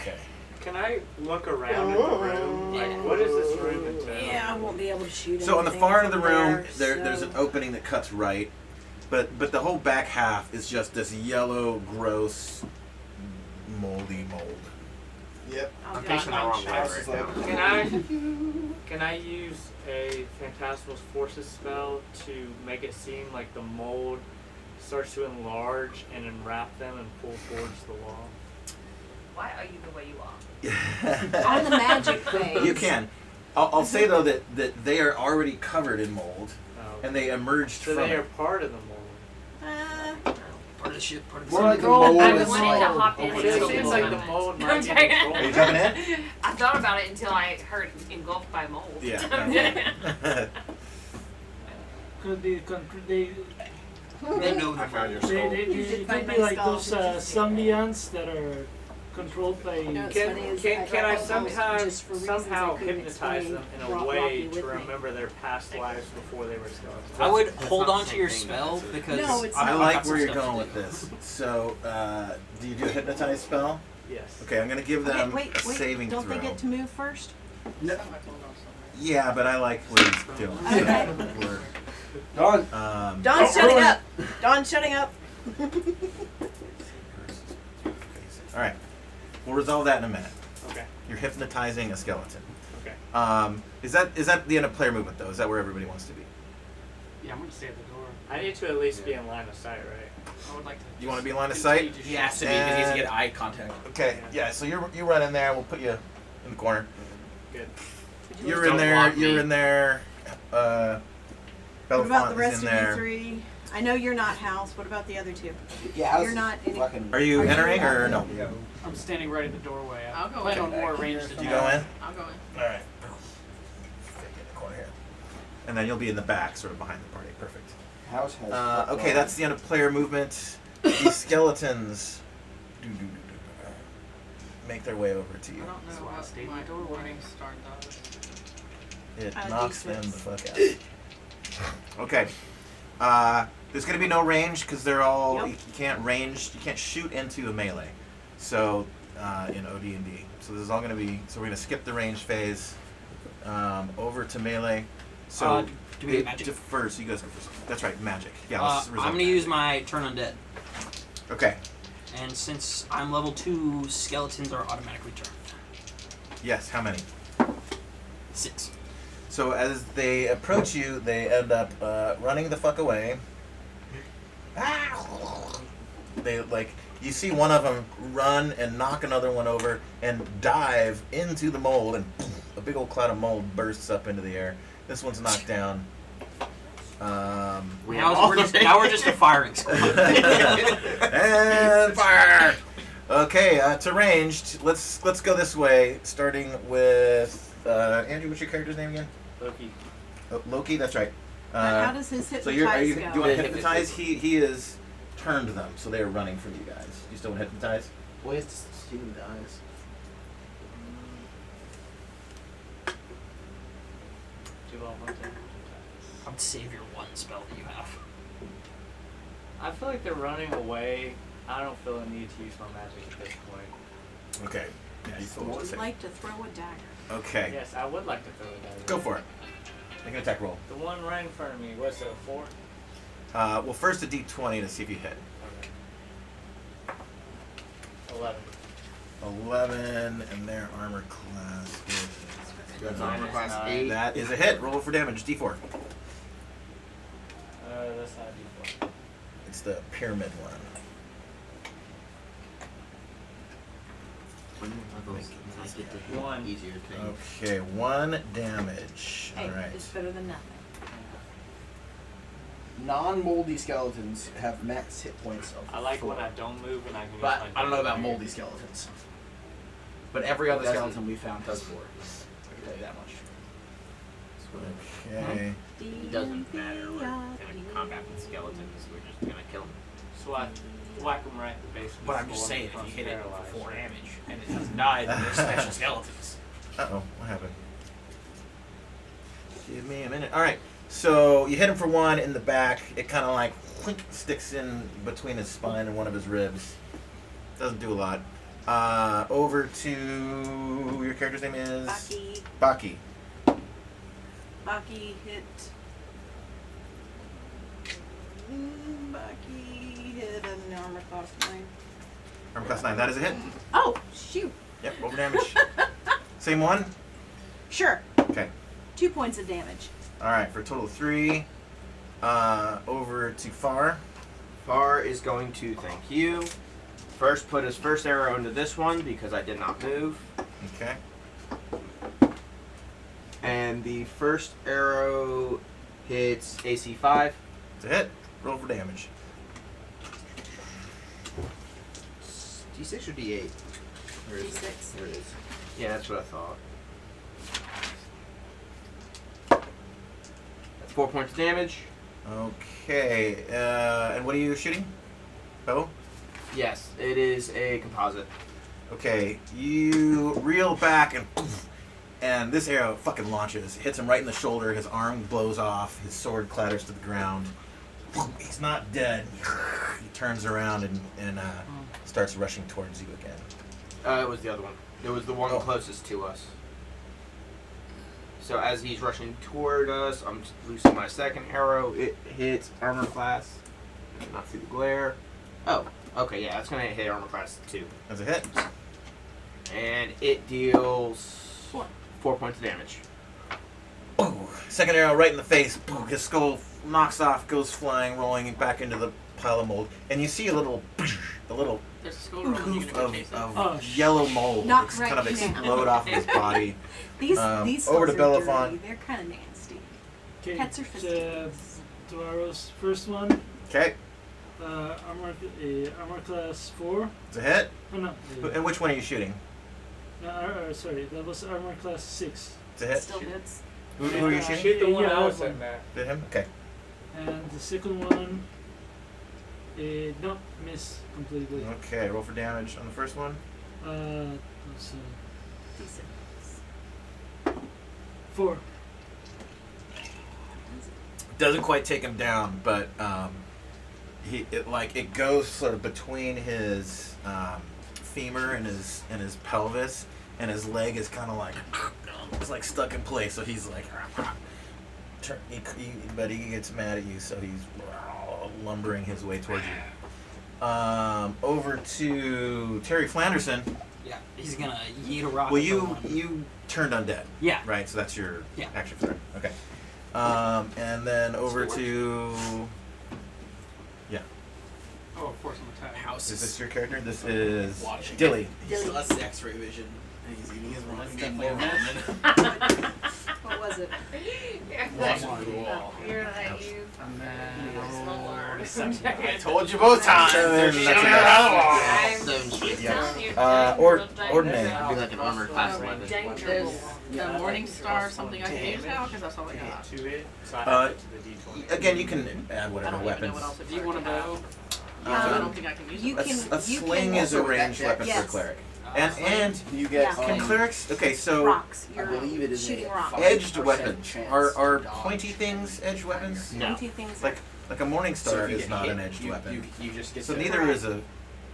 Okay. Can I look around in the room? Like, what is this room entail? Yeah, I won't be able to shoot. So on the anything far end of the from room, there, there's an opening that cuts right, but the whole back half is just this yellow, gross, moldy mold. Yep. I'll I'm do facing the one wrong way shot. right now. Can I use a Phantasmal Forces spell to make it seem like the mold starts to enlarge and enwrap them and pull towards the wall? Why are you the way you are? On the magic phase. You can. I'll say though that they are already covered in mold, and they emerged So from they are it. part of the mold. Part of the ship, part of the More like the mold. mold I is wanted to hop in. It and take seems a like look the at it. mold I'm might be sorry. controlled. Are you jumping in? I thought about it until I heard engulfed by mold. Yeah. Could be they They know the I found your mold. skull. they You did could find be my like skull. those symbionts that are controlled by. You know what's Can, funny is can, can I Rappel almost sometimes just for reasons somehow I couldn't hypnotize explain, them in a brought way Rocky to with me. remember their past lives before they were skeletons? I would That's hold not on the to same your thing, spell that's it. because No, it's I not. I've like got some where you're stuff going to with do. this. So, do you do a hypnotize spell? Yes. Okay, I'm gonna give them Okay, wait, a saving don't throw. they get to move first? Yeah, but I like what he's doing. Okay. We're- Done. Don's shutting up. Don's shutting up. All right, we'll resolve that in a minute. Okay. You're hypnotizing a skeleton. Okay. Is that the end of player movement though? Is that where everybody wants to be? Yeah, I'm gonna stay at the door. I need to at least be in line of sight, right? I would like to. You want to be in line of sight? He has to be because he has to get eye contact. Okay, yeah. So you run in there. We'll put you in the corner. Good. You're in there. You're in there. What about the Belafonte rest is of in there. you three? I know you're not House. What about the other two? Yeah, You're not any. Are you entering or no? Yeah. I'm standing right at the doorway. I I'll go plan in. on more range to Do you go in? I'll go in. All right. Get in the corner here. And then you'll be in the back, sort of behind the party. Perfect. House has. Okay, that's the end of player movement. These skeletons make their way over to you. I don't know So I what stayed in my the doorway. running start does. It I knocks do them the six. fuck out. Okay. There's gonna be no range because they're all Yep. you can't range. You can't shoot into a melee. So in OD&D, so this is all gonna be. So we're gonna skip the range phase over to melee. So do we get it magic? defers. So you guys go first. That's right, magic. Yeah. I'm Let's resolve gonna magic. use my turn undead, Okay. and since I'm level 2, skeletons are automatically turned. Yes, how many? 6. So as they approach you, they end up running the fuck away. They you see one of them run and knock another one over and dive into the mold, and a big old cloud of mold bursts up into the air. This one's knocked down. Now we're just a firing squad. And fire. Okay, to ranged. Let's go this way, starting with Andrew. What's your character's name again? Loki. Oh, Loki. That's right. How does his So hypnotize do go? you want to hypnotize? He is turned them, so they are running from you guys. You still want to hypnotize? Well, he has to see them dies. Do all one thing. I'd save your one spell that you have. I feel like they're running away. I don't feel a need to use my magic at this point. Okay. Yeah, you still want to Would say. like to throw a dagger. Okay. Yes, I would like to throw it at Go for it. Make an attack roll. The one right in front of me. What's it? 4? Well, first a d20 to see if you hit. Okay. 11. 11, and their armor class is. That's armor class 9. 8. That is a hit. Roll for damage. D4. That's not a D4. It's the pyramid one. One. Easier thing. Okay, 1 damage. Hey, All right. it's better than nothing. Non-moldy skeletons have max hit points of I like 4. when I don't move and I can use But my I don't know about double moldy skeletons. But every other Doesn't- skeleton we found does 4. I can tell you that much. Okay. It doesn't matter. We're gonna combat with skeletons. We're just gonna kill them. So I whack them right in the base. of But the I'm just skull saying, and if you becomes hit it for paralyzed. 4 damage and it doesn't die, then they're special skeletons. Uh-oh, what happened? Give me a minute. All right, so you hit him for 1 in the back. It kind of like clink, sticks in between his spine and one of his ribs. Doesn't do a lot. Over to your character's name is Baki. Baki. Baki hit. Baki hit an armor class 9. Armor class 9. That is a hit. Oh, shoot. Yep. Roll for damage. Same one. Sure. Okay. 2 points of damage. All right. For a total of 3. Over to Far. Far is going to, thank you, first put his first arrow into this one because I did not move. Okay. And the first arrow hits AC 5. It's a hit. Roll for damage. D6 or D8? Where is it? D6. There it is. Yeah, that's what I thought. That's 4 points of damage. Okay. And what are you shooting? Bow? Yes, it is a composite. Okay, you reel back and this arrow fucking launches. Hits him right in the shoulder. His arm blows off. His sword clatters to the ground. He's not dead. He turns around and starts rushing towards you again. It was the other one. It was the one closest to us. So as he's rushing toward us, I'm loosing my second arrow. It hits armor class. Not through the glare. Oh, okay, yeah, that's gonna hit armor class 2. That's a hit. And it deals 4 points of damage. Ooh, second arrow right in the face. Boom, his skull knocks off, goes flying, rolling back into the pile of mold. And you see a little There's a skull around. You poof gonna go chase it? of yellow mold Not kind right of now. explode off of his body. These over to skulls are Belafont. dirty. They're kind of nasty. Okay, Pets are fastidious. 2 arrows. First one, Okay, armor class 4. it's a hit. Oh no. And which one are you shooting? Sorry, that was armor class 6. It's a hit. Still hits. Who are you shooting? Shoot the one Yeah, I was that at, one. Matt. Did him? Okay. And the second one, no, miss completely. Okay, roll for damage on the first one. Let's see. Decent. 4. Doesn't quite take him down, but it goes sort of between his femur and his pelvis, and his leg is kind of like it's like stuck in place. So he's like, but he gets mad at you, so he's lumbering his way towards you. Over to Terry Flanderson. Yeah, he's gonna yeet a rock. Well, at the one. you turned undead. Yeah. Right. So that's your Yeah. action for it. Okay. And then over to. Yeah. Oh, of course I'm attack. House Is this your character? This is watching. Dilly. He still has the X-ray vision, and he's eating his ramen. definitely a What was it? Watching the wall. You're naive. I told you both times. There's shit on I'm the wall. telling you, Ordinary. Be like an armored class 11. dangerous. There's the Morning Star something I can use now because that's all I got. To it, so I have it to the D20. Again, you can add I whatever don't even know weapons. what else. Do you want a bow? I don't think I can use You it. can. A sling is a Also, ranged that- weapon yes. for a cleric. And You get can clerics? Okay, so Rocks. I You're believe it is shooting a rocks. 5% edged weapons chance are to dodge. pointy things edged weapons. No. Pointy things. Like a morning So star if you is get not hit, an edged weapon. You just get So to, neither is a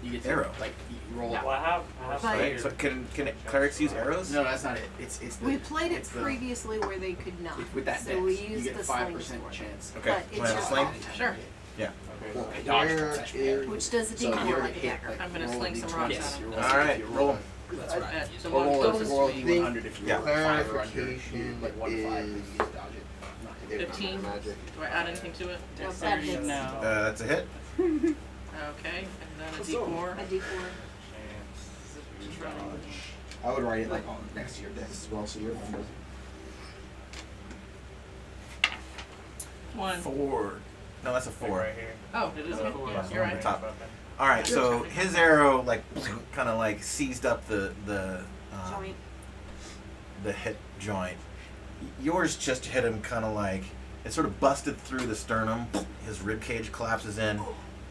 you get to, arrow. Like you roll. Well, I have But- right. So can clerics use arrows? No, that's not it. It's the. We played it it's the- previously where they could not. With that so dex, we you used get the 5% slings for it. chance. Okay. But it's Wanna have a your sling? call. Sure. Yeah. Or Okay. dodge Where concession. is- Which does the So if D4 you were to like a hit, dagger. like, I'm gonna roll sling a some D20, rocks yes, at him. you All right, if you roll 'em. That's right. So Or roll those a D100 if you Yeah. roll 5 or under. Clarification Like 1 to 5, is- you get to dodge it. Not to do 15. Magic. Do I add anything to it? What's that hit? No. That's a hit. Okay, and then a D4. A D4. I would write it like on next to your desk as well, so you remember. 1. 4. No, that's a 4. right here. Oh, it is a 4. Yeah, You're on the right. top. All right, so his arrow like kind of like seized up the Joint. the hip joint. Yours just hit him kind of like it sort of busted through the sternum. His rib cage collapses in,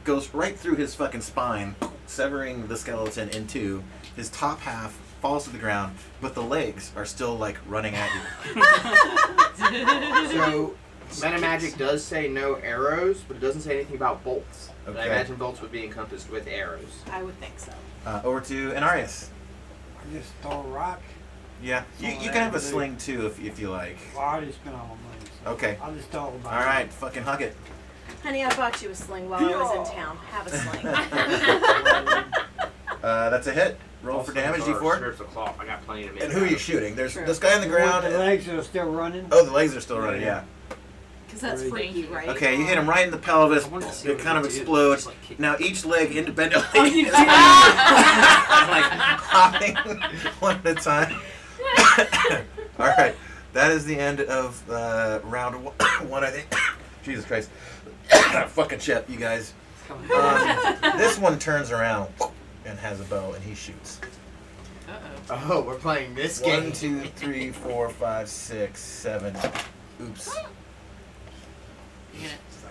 goes right through his fucking spine, severing the skeleton in two. His top half falls to the ground, but the legs are still like running at you. So, meta magic does say no arrows, but it doesn't say anything about bolts. But I Okay. imagine bolts would be encompassed with arrows. I would think so. Over to Anarius. I just throw a rock. Yeah, you can have a sling too if you like. Well, I already spent all my money. So Okay. I'll just throw it. All right, fucking huck it. Honey, I bought you a sling while I was in town. Have a sling. That's a hit. Roll for damage, D4. Strips of cloth. I got plenty to make. And who are you shooting? There's Sure. this guy on the ground. The legs are still running. Oh, the legs are still running. Yeah. Because that's freaky, right? Okay, you hit him right in the pelvis. I wanted to see It what kind of it would do. explodes. Just, like, kick Now each leg independently Oh, you is did? like hopping one at a time. All right, that is the end of round one. I think. Jesus Christ, fucking shit, you guys. This one turns around and has a bow, and he shoots. Oh, we're playing this game. 1, 2, 3, 4, 5, 6, 7. Oops.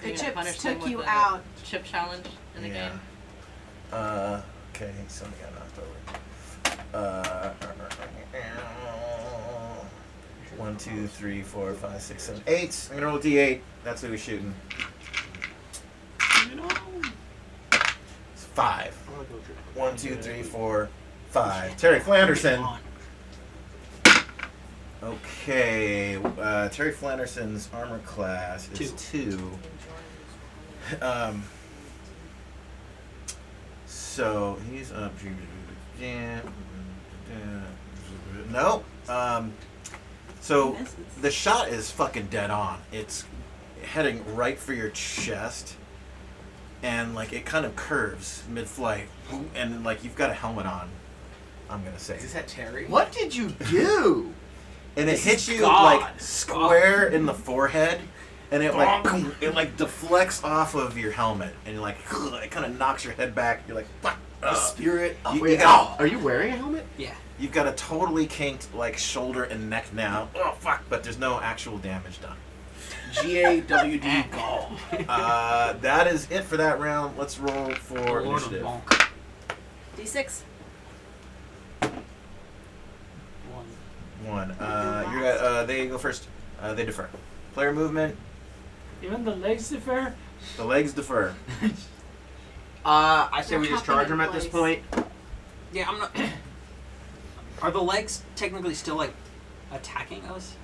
The chips punish took them with you the out. Chip challenge in the Yeah. game. Okay, something got knocked over. 1, 2, 3, 4, 5, 6, 7, 8. I'm gonna roll a D8. That's who he's shooting. It's 5. 1, 2, 3, 4, 5. Terry Flanderson. Okay, Terry Flanderson's armor class is 2. So he's up. No. So the shot is fucking dead on. It's heading right for your chest, and like it kind of curves mid-flight, and like you've got a helmet on. I'm gonna say. Is that Terry? What did you do? And it This hits is you God. like square in the forehead, and it like deflects off of your helmet, and like it kind of knocks your head back. You're like, fuck. The spirit of You it. got- Are you wearing a helmet? Yeah. You've got a totally kinked like shoulder and neck now. Oh fuck! But there's no actual damage done. GAWD gall. That is it for that round. Let's roll for Lord of initiative. Bonk. D6. 1. They go first. They defer. Player movement. Even the legs differ. The legs defer. I say we They're just charge hopping them in at this place. point. Yeah, I'm not. Are the legs technically still like attacking us?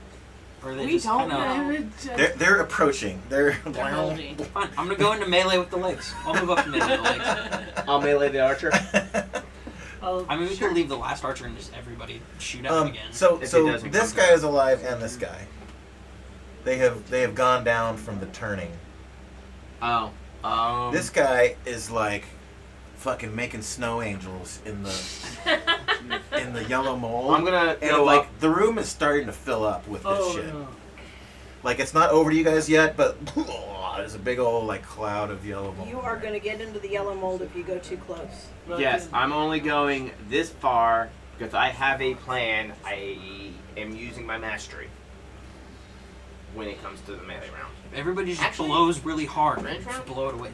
Or are they We just don't kinda... know. They're approaching. They're Moldy. Fine, I'm gonna go into melee with the legs. I'll move up to melee with the legs. I'll melee the archer. I mean, we could leave the last archer and just everybody shoot at him again. So If so it doesn't this come guy down. is alive and this guy. They have gone down from the turning. Oh. This guy is like fucking making snow angels in the yellow mold. I'm gonna and go like up. the room is starting to fill up with this Oh shit. no. Like it's not over to you guys yet, but there's a big old like cloud of yellow mold. You are going to get into the yellow mold if you go too close. But Yes, then- I'm only going this far because I have a plan. I am using my mastery when it comes to the melee round. If everybody just Actually, blows really hard, range just round? blow it away.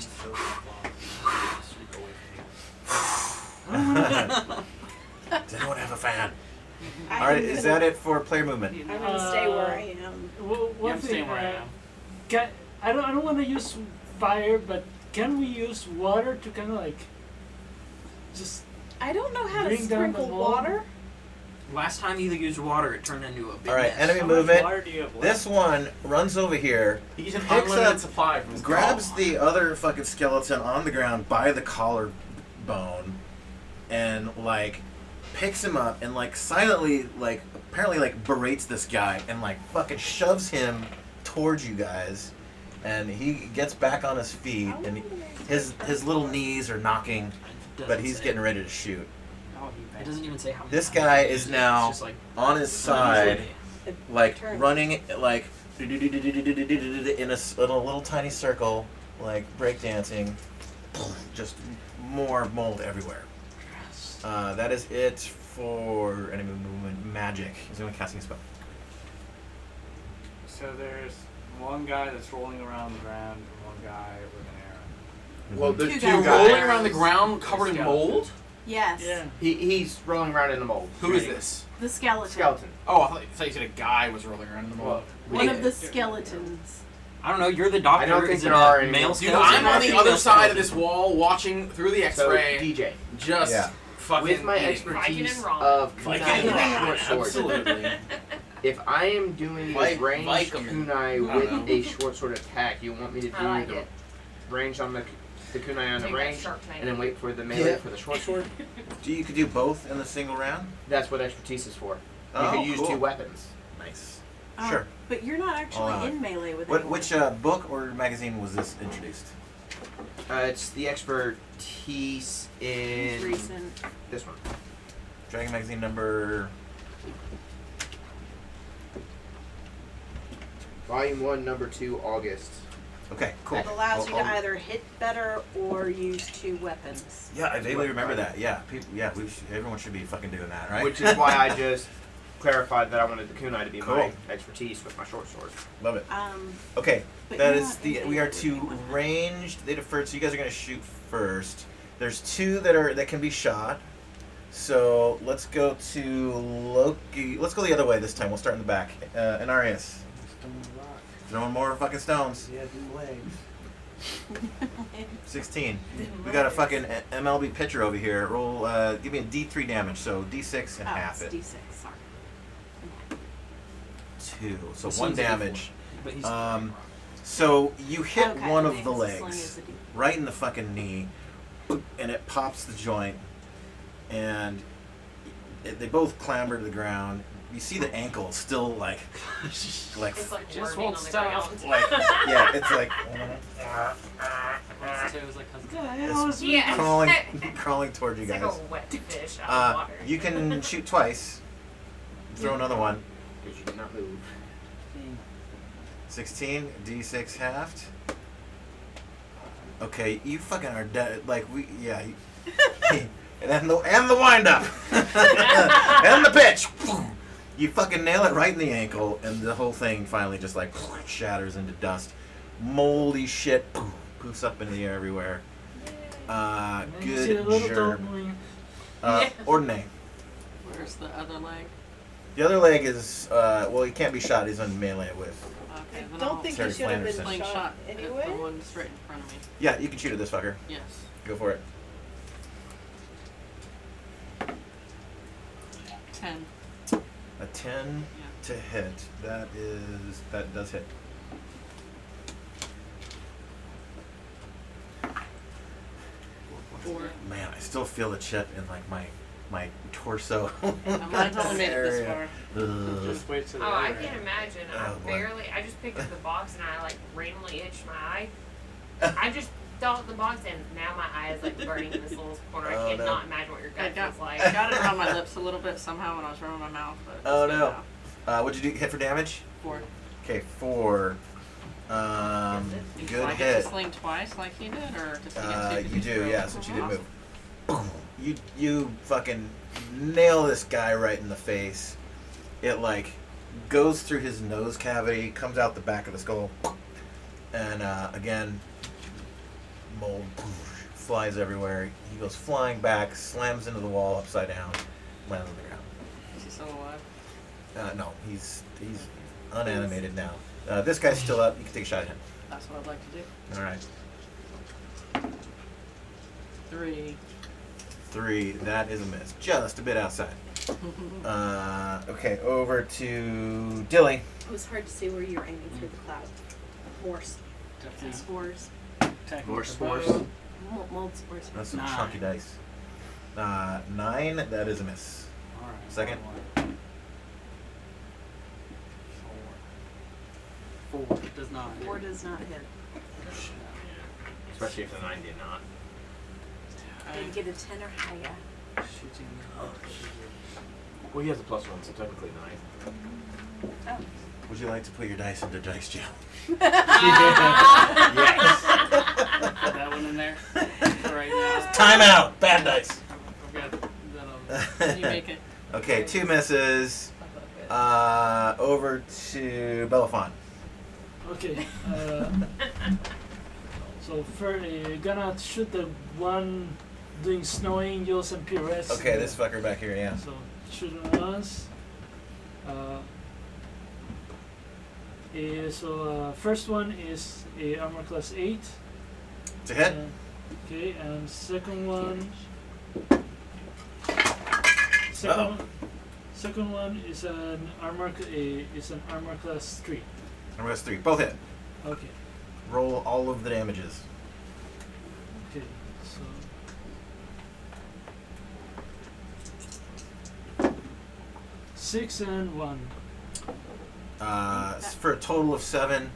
Does anyone have a fan? I'm All right, is gonna- that it for player movement? I'm going to stay where I am. One I'm thing, staying where I am. I don't want to use fire, but can we use water to kind of like just I don't know how to Bring down the sprinkle mold. water. Last time you used water, it turned into a big All right, mess. enemy How much movement. water do you have left? This one runs over here, He's an Picks unlimited up- supply from his grabs collar. the other fucking skeleton on the ground by the collarbone, and like picks him up and like silently like apparently like berates this guy and like fucking shoves him towards you guys, and he gets back on his feet and his little knees are knocking, but he's getting ready to shoot. It doesn't even say how. This many guy times is it's now just like on his side, like Turn. running like in a little tiny circle, like breakdancing. Just more mold everywhere. That is it for enemy movement. Magic. Is anyone casting a spell? So there's one guy that's rolling around the ground and one guy with an arrow. Well, the Two two guys. rolling around the ground covered in Skeleton. mold? Yes. yeah. He's rolling around in the mold. Who is this? The skeleton. Skeleton. Oh, I thought you said a guy was rolling around in the mold. One of the skeletons. I don't know. You're the doctor. I don't think Is there it a are any male more. Dude, skeleton I'm or a on the female other side of skeleton? this wall watching through the So X-ray, DJ, just Yeah. fucking with my eating. expertise Viking and wrong. of Viking kunai and wrong, and short sword, absolutely. if I am doing a ranged Viking. kunai I with don't know. a short sword attack, you want me to do I like the it. range on the kunai on the Take that range, sharp thing. and then wait for the melee Yeah. for the short sword? You could do both in the single round. That's what expertise is for. You Oh, could use cool. 2 weapons. Nice. Oh, Sure. But you're not actually Alright. in melee with What anyone. which book or magazine was this introduced? It's the expertise in recent. this one. Dragon magazine number. Volume 1, number 2, August. Okay, cool. It allows you to I'll- either hit better or use 2 weapons. Yeah, I vaguely remember that. Yeah, people. Yeah, everyone should be fucking doing that, right? Which is why I just clarified that I wanted the kunai to be my Cool. expertise with my short sword. Love it. But Okay, that you're is not the. in We are melee to with anyone. ranged. They deferred, so you guys are gonna shoot first. There's 2 that can be shot. So let's go to Loki. Let's go the other way this time. We'll start in the back. Anarius. Throwing more fucking stones. Yeah, do legs. 16. We got a fucking MLB pitcher over here. Roll. Give me a D3 damage. So D6 and Oh, half it's it. D6. Sorry. 2. So This 1 one's a D4, damage. But he's So you hit Okay, one maybe of the it's as long legs, as the D- right in the fucking knee, and it pops the joint, and they both clamber to the ground. You see the ankle still like It's like Just worming won't on the stop. ground. like yeah, it's like Yeah. crawling towards you It's like guys. a wet fish out of water. You can shoot twice. Throw another one. Because you did not move. 16, D6 halved. Okay, you fucking are dead. Like we, yeah. And then the wind up, and the pitch. You fucking nail it right in the ankle, and the whole thing finally just like shatters into dust. Moldy shit poofs up in the air everywhere. You see the Good little germ. dog moving. Ordinary. Where's the other leg? The other leg is well, he can't be shot. He's on melee with. Okay, then Don't I'll think Terry you should have been Flanderson. shot at the anyway. one that's right in front of me. Yeah, you can shoot at this fucker. Yes. Go for it. 10. A 10 to hit. That does hit. Four. Man, I still feel the chip in like my my torso. Mine's only made it this area. far. Ugh. Just wait till the Oh, I other can't end. imagine. Oh, boy. I just picked up the box and I like randomly itched my eye. I just thought the box and now my eye is like burning in this little corner. Oh, I no. cannot imagine what your I gut got, feels like. I got it around my lips a little bit somehow when I was running my mouth. But Oh, it's good no. now. What'd you do? Hit for damage? 4. Okay, 4. Do Good I get hit. to sling twice like he did, or just against You do, throw? yeah, since you didn't Awesome. move. You fucking nail this guy right in the face. It like goes through his nose cavity, comes out the back of the skull, and again, mold flies everywhere. He goes flying back, slams into the wall upside down, lands on the ground. Is he still alive? No, he's unanimated now. This guy's still up. You can take a shot at him. That's what I'd like to do. All right. 3. 3. That is a miss. Just a bit outside. Okay, over to Dilly. It was hard to see where you were aiming through the cloud. Horse. Spores. More spores. Mold spores. That's some 9. chunky dice. 9. That is a miss. All right. Second. 4 does not. 4 does not hit. Especially if the 9 did not. Didn't get a 10 or higher. Shooting. Well, he has a +1, so technically 9. Would you like to put your dice into dice jail? Put that one in there for right now. Time out. Bad dice. I've got that you make it. Okay, 2 misses. Over to Belafon. Okay. So first, gonna shoot the one doing snow angels and pirouettes. Okay, this fucker back here, yeah. So shoot him once. First one is a armor class 8. It's a hit. Okay, and second one. Second one is an armor class 3. Armor class 3. Both hit. Okay. Roll all of the damages. Okay. So. Six and 1. For a total of 7.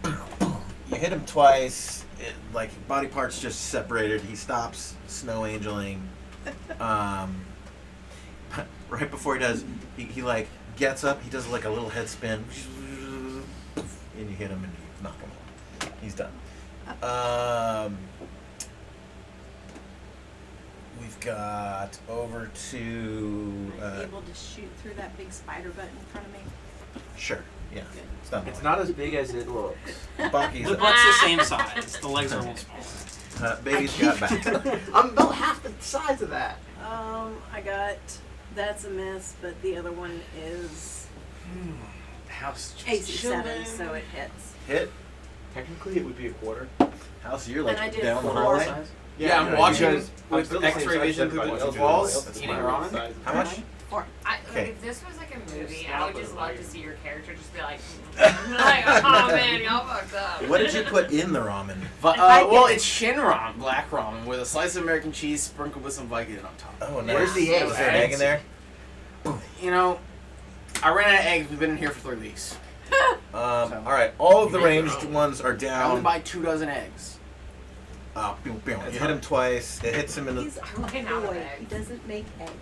You hit him twice. Like body parts just separated. He stops snow angeling. Right before he does, he like gets up. He does like a little head spin, and you hit him and you knock him off. He's done. We've got over to. Am I able to shoot through that big spider butt in front of me? Sure. Yeah. It's not. It's not as big as it looks. Baki's The butt's the same size. The legs are a little smaller. Baby's got back. I'm about half the size of that. I got. That's a miss, but the other one is House AC 7, so it hits. Hit. Technically, it would be a quarter. House, you're And like I did down the 4. hallway. Yeah, I'm watching because I'm with still the same X-ray size vision as through everybody the else. walls, That's eating my ramen. size. How much? 4. Okay. If this was like a movie, I would just love to see your character just be like, like, oh man, y'all fucked up. What did you put in the ramen? Well, it's shin ramen, black ramen, with a slice of American cheese sprinkled with some Vicodin on top. Oh, nice. Where's the egg? Is there an egg in there? You know, I ran out of eggs. We've been in here for 3 weeks. All right. All of the ranged ones are I only down. buy 2 dozen eggs. Boom, boom. You hit him twice. It hits him in He's the. a boy. He doesn't make eggs.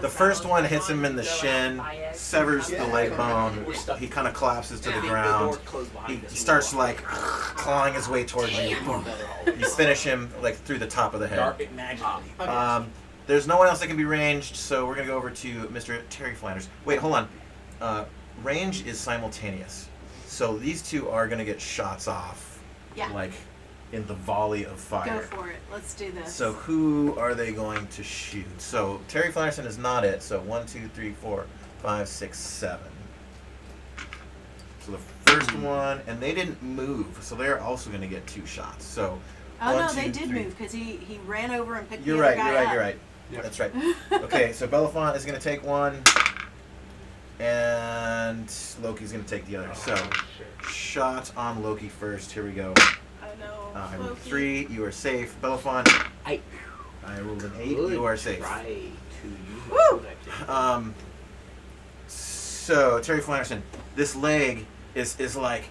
The first one hits him in the shin, severs the leg bone. He kind of collapses to the ground. He starts like clawing his way towards you. Boom. You finish him like through the top of the head. Dark magically. There's no one else that can be ranged, so we're gonna go over to Mr. Terry Flanders. Wait, hold on. Range is simultaneous, so these two are gonna get shots off. Yeah. Like in the volley of fire. Go for it. Let's do this. So who are they going to shoot? So Terry Flanderson is not it. So 1, 2, 3, 4, 5, 6, 7. So the first one, and they didn't move, so they're also going to get 2 shots. So Oh 1, no, 2, they did 3. move because he ran over and picked You're the right. other guy You're up. right. That's right. Okay, so Belafont is going to take one, and Loki's going to take the other. So shot on Loki first. Here we go. Oh no. I rolled Loki. 3. You are safe. Belafont. I rolled an 8. You are safe. Try to use Woo! So Terry Flanderson, this leg is like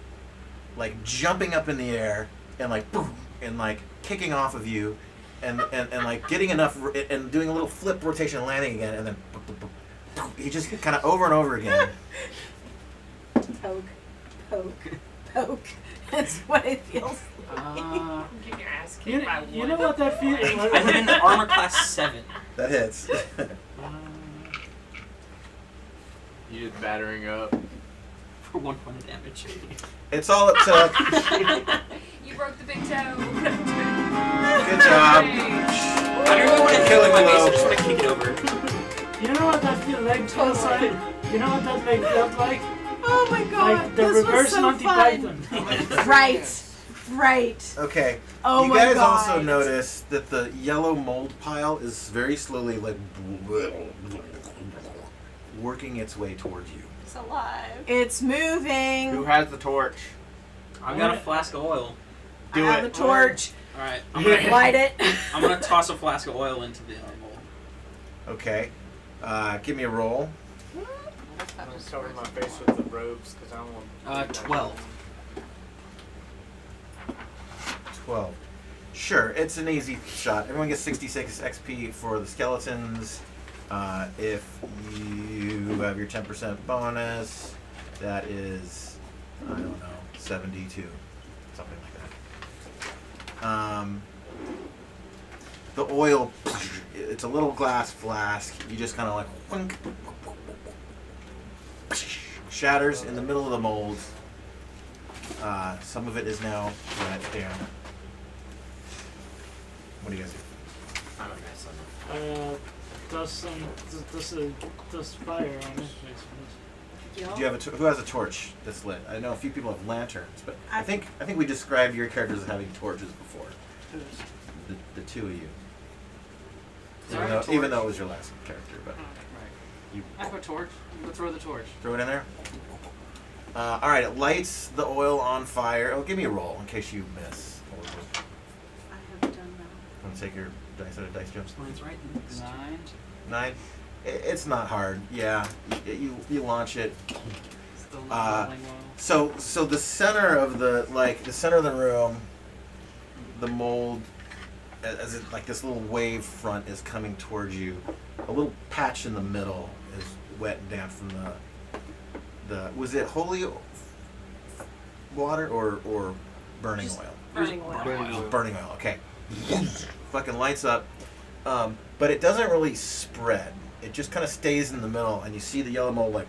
jumping up in the air and like boom and like kicking off of you and like getting enough and doing a little flip rotation and landing again and then he just kind of over and over again. Poke, poke, poke. That's what it feels like. Get your ass kicked by You one. know what that feels like? I'm in armor class 7. That hits. You just battering up. For 1 point of damage. It's all up to. You broke the big toe. Good job. I don't really want to kill my base, I just want to kick it over. You know what that leg feels like? You know what that leg felt like? Oh my god, Like the this reverse was so Monty fun. Python. Right. Okay. Oh you my guys god. also notice that the yellow mold pile is very slowly like working its way towards you. It's alive. It's moving. Who has the torch? I've got a flask of oil. I have a torch. Alright, Light it. I'm gonna toss a flask of oil into the mold. Okay. Give me a roll. I'm gonna cover my face with the robes because I don't want. 12. 12. Sure, it's an easy shot. Everyone gets 66 XP for the skeletons. If you have your 10% bonus, that is, I don't know, 72. Something like that. The oil, it's a little glass flask. You just kind of like, whunk, shatters in the middle of the mold. Some of it is now right there. What do you guys do? I'm a mess on Does fire on it, I suppose. Do you have who has a torch that's lit? I know a few people have lanterns, but I think we described your characters as having torches before. The two of you. Even though it was your last character, but you I have a torch. I'm gonna throw the torch. throw it in there. All right, it lights the oil on fire. Oh, give me a roll in case you miss. I have done that. Want to take your dice out of dice jumps? Mine's right. 9. 9. It's not hard. Yeah, you launch it. Still not rolling well. So the center of the room, the mold, as it like this little wave front is coming towards you. A little patch in the middle is wet and damp from the was it holy water or burning oil? Burning oil. Burning oil. Okay. Fucking lights up, but it doesn't really spread. It just kind of stays in the middle, and you see the yellow mold like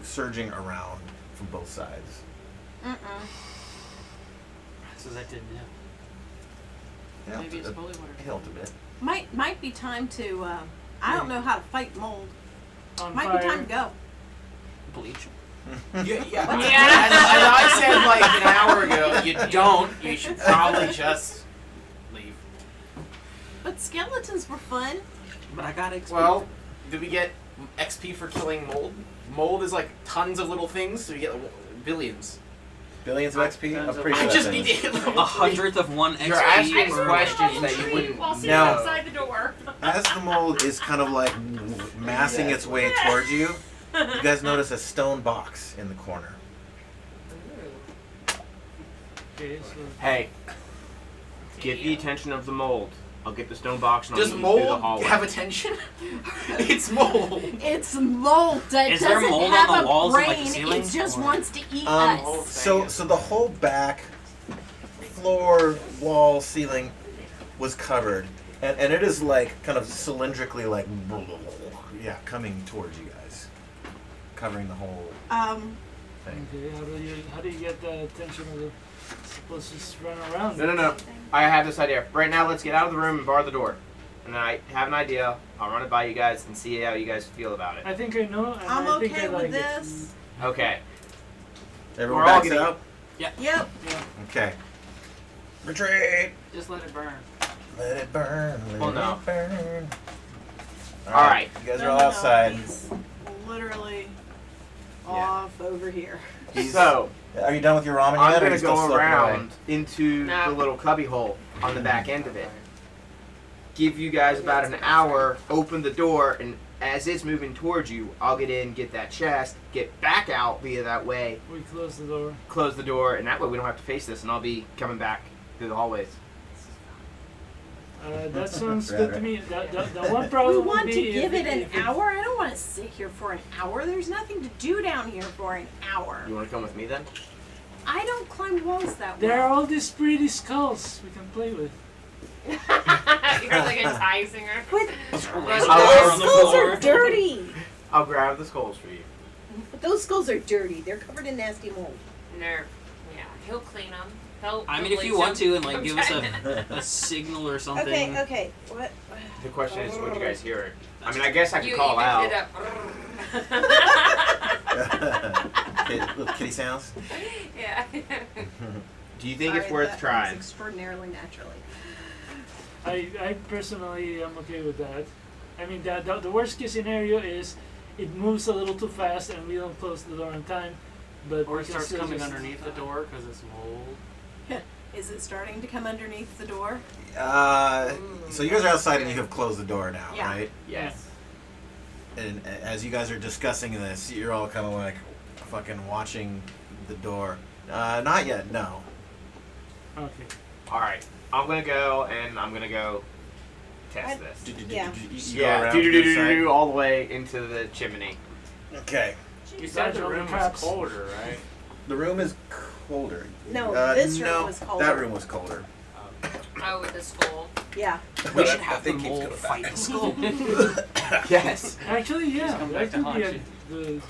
surging around from both sides. So that didn't help. Maybe it's holy water. It helped a bit. Might be time to. I don't know how to fight mold. On Might fire. be time to go. Bleach. Yeah. As I said like an hour ago, you don't. You should probably just leave. But skeletons were fun. But I got XP. Well, did we get XP for killing mold? Mold is like tons of little things, so you get billions. Billions of XP? I'm pretty sure I just that's need it. to hit a 100th of 1 XP. You're asking I just questions that you tree wouldn't while sitting know. outside the door. As the mold is kind of like massing its way towards you, you guys notice a stone box in the corner. Okay, so Hey, get the attention of the mold. I'll get the stone box and I'll Does lead you through the mold hallway. have attention? It's mold. It's mold that Is there doesn't mold have on the a walls and, brain. like, the ceiling, It just or- wants to eat us. So the whole back floor, wall, ceiling was covered, and it is like kind of cylindrically like coming towards you guys, covering the whole thing. Okay, how do you get the attention of the? Supposed to just run around. No. I have this idea. Right now, let's get out of the room and bar the door. And then I have an idea. I'll run it by you guys and see how you guys feel about it. I think I know. And I'm I think okay I with like this. Okay. Everyone We're all backs getting- out. Yep. Okay. Retreat. Just let it burn. Let it burn. Well, Let no. it burn. All right. You guys are No, all no, outside. He's literally off over here. So, Are you done with your ramen I'm yet, or are going you to still go slurping around away? into No. the little cubby hole on the back end of it. give you guys about an hour, open the door, and as it's moving towards you, I'll get in, get that chest, get back out via that way, We close the door. close the door, and that way we don't have to face this, and I'll be coming back through the hallways. That sounds Right, good to right. me. The one problem We would want be to give it an if it- hour. I don't want to sit here for an hour. There's nothing to do down here for an hour. You want to come with me then? I don't climb walls that There are well. all these pretty skulls we can play with. You're like enticing her. But Laser those power on the skulls floor. are dirty. I'll grab the skulls for you. But those skulls are dirty. They're covered in nasty mold. Nerve. Yeah, he'll clean them. He'll I mean, he'll if you bleach want 'em. to, and like I'm give us trying a signal or something. Okay. What? The question is, what do you guys hear? I mean, I guess I could You call even out. did Little kitty sounds. yeah. Do you think it's Sorry, worth that trying? was extraordinarily naturally. I personally am okay with that. I mean, the worst case scenario is it moves a little too fast and we don't close the door in time. But Or we it can starts still coming just- underneath the door because it's mold. Is it starting to come underneath the door? So you guys are outside and you have closed the door now, Yeah. right? Yes. And as you guys are discussing this, you're all kind of like fucking watching the door. Not yet, no. Okay. All right. I'm gonna go and I'm gonna go test this. Yeah. You go around to the do all the way into the chimney. side. Okay. You said the Gradual room was traps. colder, right? The room is colder. No, this room was colder. That room was colder. Oh, with the skull. Yeah. We That- should that have the thing keeps mole coming fight back. the skull. Yes. Actually, yeah, come that back to could be haunt a good.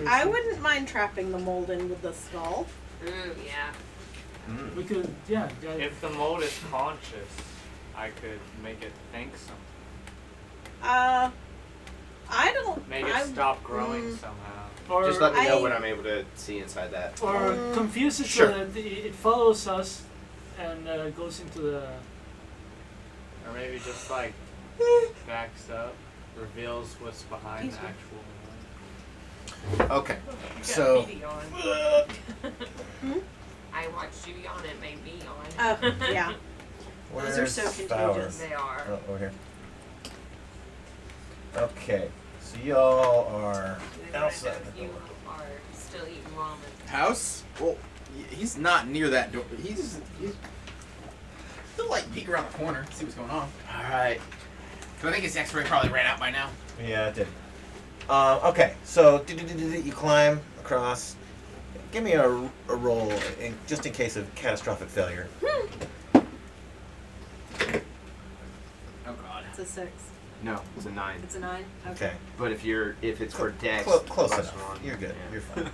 I wouldn't mind trapping the mold in with the skull. Ooh, yeah. Mm. We could, yeah. If the mold is conscious, I could make it think something. I don't. Make it I, stop growing somehow. Or, Just let me know I- when I'm able to see inside that. or confuse it Sure. so that it follows us and goes into the. Or maybe just like backs up, reveals what's behind the actual mold. Okay. So. I watched you yawn. It made me yawn. Oh, yeah. Those are so where's contagious. They are. Oh, over here. Okay. So y'all are outside the You door. are still eating ramen. House? Well, he's not near that door. He's still like peek around the corner, see what's going on. All right. Cause I think his X-ray probably ran out by now. Yeah, it did. Okay, so you climb across. Give me a roll, just in case of catastrophic failure. Oh God. It's a 6. No, it's a 9. It's a 9. Okay. But if it's for dex, Close plus enough. 1. You're good. Yeah. You're fine.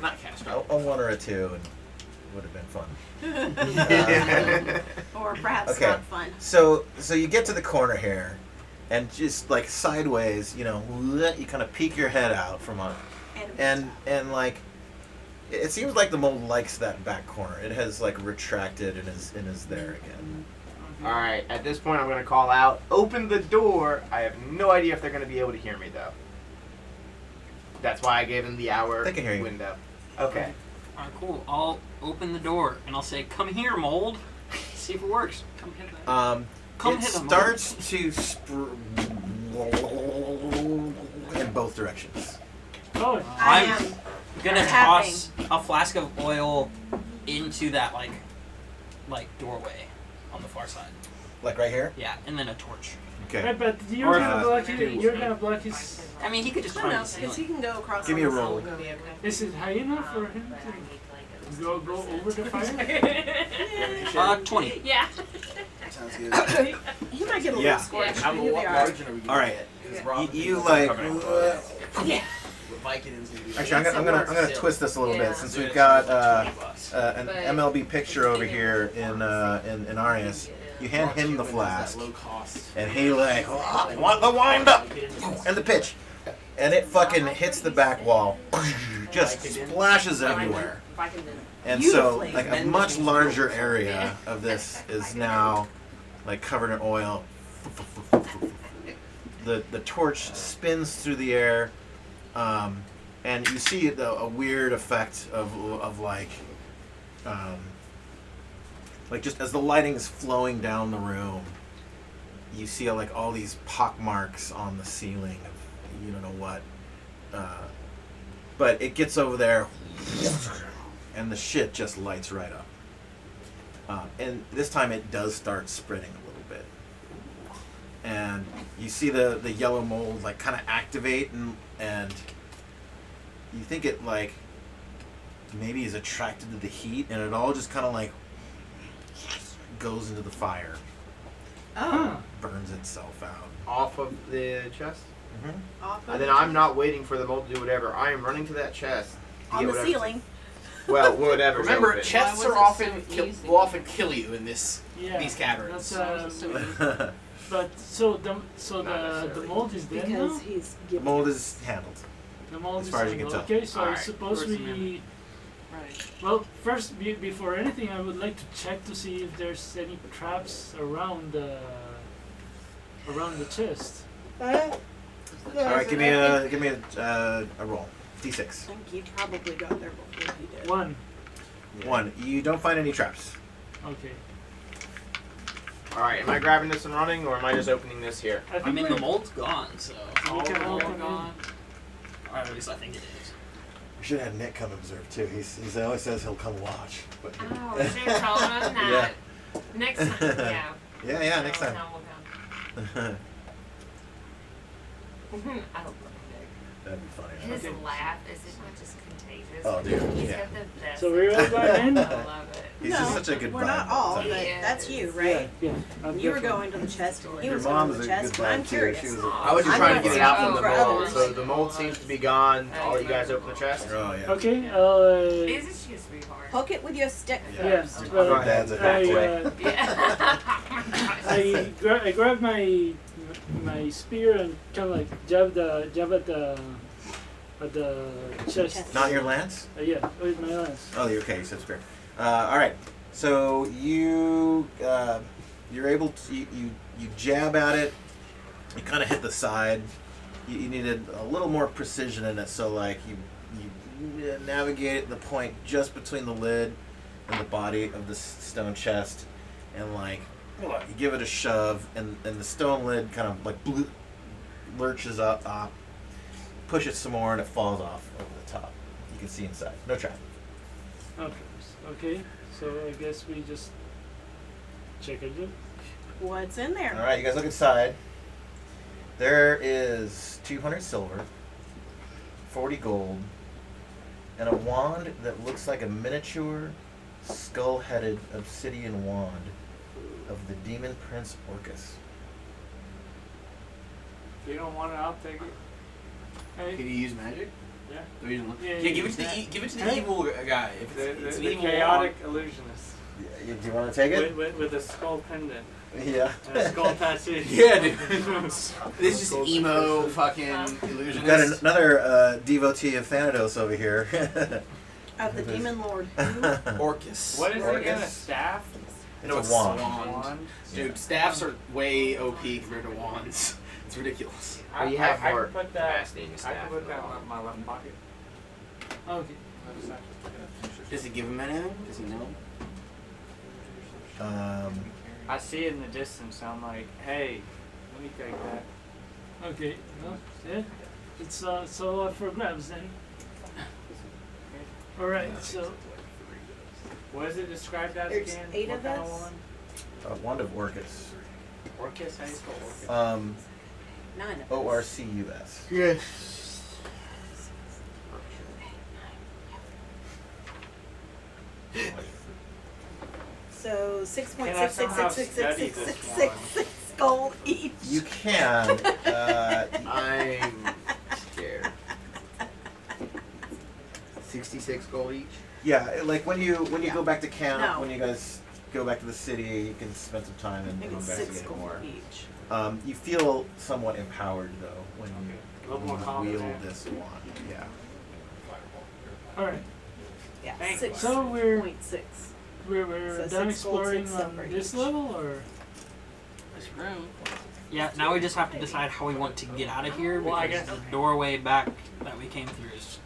Not catastrophic. A 1 or a 2 and would have been fun. Or perhaps Okay. not fun. So you get to the corner here, and just like sideways, you kind of peek your head out from on, and like, it seems like the mold likes that back corner. It has like retracted and is there again. All right. At this point, I'm gonna call out. Open the door. I have no idea if they're gonna be able to hear me though. That's why I gave them the hour They can hear you. window. Okay. Alright, cool. I'll open the door and I'll say, "Come here, mold." See if it works. Come hit that. Come It hit them. starts to in both directions. Oh, I I'm am gonna tapping. toss a flask of oil into that like doorway on the far side. Like right here. Yeah, and then a torch. Okay. right, but you're Or gonna block it. tools. You're gonna block his. I mean, he could just No, climb no, the because he ceiling. can go across. Give me on a the roll. ceiling. Is it high enough for him to go over the fire? 20. Yeah. Sounds good. He might get a Yeah. little scorched. How but he'll be what alright. margin are we gonna All right. get? 'Cause Rob You is like. covering Yeah. with Vicodins and Actually, I'm gonna twist this a little Yeah. bit since we've got an But- MLB picture over here in Arius. You hand him the flask, Low cost. and he like, "Oh, want the wind up and the pitch, and it fucking hits the back wall, just splashes everywhere. If I can And so, Beautifully. like a much larger area of this is now like covered in oil. The torch spins through the air, and you see a weird effect of like just as the lighting is flowing down the room, you see like all these pock marks on the ceiling of you don't know what. But it gets over there, and the shit just lights right up. And this time it does start spreading a little bit. And you see the yellow mold like kind of activate, and you think it like maybe is attracted to the heat, and it all just kind of like goes into the fire. Oh. Burns itself out. Off of the chest? Off And then I'm not waiting for the mold to do whatever. I am running to that chest. to On get the whatever's- ceiling. Well, whatever. Remember, chests Why was are it often so easy? will often kill you in these Yeah. caverns. That's So easy. but the mold is dead now. Because he's The giving. mold is handled. The mold as is far as you handled. can tell. Okay, so I Alright. suppose Towards the we. Right. Well, first, before anything, I would like to check to see if there's any traps around the chest. All right, give me a roll. D6. I think he probably got there before he did. 1. 1. You don't find any traps. Okay. Alright, am I grabbing this and running, or am I just opening this here? I mean, the mold's gone, so. We can all All come in. gone. Or at least I think it is. We should have Nick come observe too. He always says he'll come watch. But Oh, we should have told him that. Next time, yeah. Yeah, next time. We'll come. I love Nick. That'd be funny. His Okay. laugh is not just contagious. Oh, dude, He's yeah. got the best. So we're all going in? I love it. He's just such a good we're vibe not all all, the time. but Yeah. that's you, right? Yeah. I'm You were different. going to the chest, and he Your was going mom's to a the chest, good but I'm vibe too. curious. She was I was just I'm trying to gonna get it out see from the for mold, others. so the mold seems to be gone. I'll let you guys open the chest. Oh yeah. Okay. This is just sweetheart. Poke it with your stick Yeah. first. Go ahead. Dad's a I, good way. Yeah. Oh my gosh. I grab my spear and kind of like jab at the chest. Not your lance? Yeah, with my lance. Oh, okay. You said spear. All right. So you're able to you jab at it. You kind of hit the side. You needed a little more precision in it. So like you navigate the point just between the lid and the body of the stone chest, and like you give it a shove, and the stone lid kind of like lurches up, push it some more, and it falls off over the top. You can see inside. No trap. Okay. So I guess we just check it out. What's in there? All right, you guys look inside. There is 200 silver, 40 gold, and a wand that looks like a miniature skull-headed obsidian wand of the demon prince Orcus. If you don't want it, I'll take it. Hey. Can you use magic? Yeah. Or you don't- Yeah, Yeah, you give it use to that. give it to the Hey. evil guy. If it's an The evil chaotic illusionist. Yeah, do you want to take it? With a skull pendant. Yeah. And a skull tattoo. Yeah, dude. This is just emo fucking illusionist. We've got another devotee of Thanatos over here. Of the demon lord. Orcus. What is it again? A Orcus. staff? It's a wand. Wand? Dude, staffs are way OP compared to wands. It's ridiculous. I, You have I more can put that. capacity in your I staff can put that than in my left pocket. Okay. Does it give him anything? Does he know? I see it in the distance. So I'm like, hey, let me take that. Okay. Well, yeah. It's all up for grabs then. All right. So What is it described as There's again? 8 What of kind us. wand? Wand of Orcus. Orcus? How do you spell Orcus? 9 of us. Orcus. Yes. So Can I somehow study this one? 6 gold each. You can. I'm scared. 66 gold each. Yeah, like when you go back to camp, No. when you guys go back to the city, you can spend some time I and think it's 6 investigate gold more. each. You feel somewhat empowered though when A little more you wield confident. this wand. Yeah. all right. Yeah, Thanks. 6.6. So we're So done 6 gold, exploring 6 on silver this each. level, or This room. Yeah, now we just have to decide how we want to get out of here Well, I because guess- the doorway back that we came through is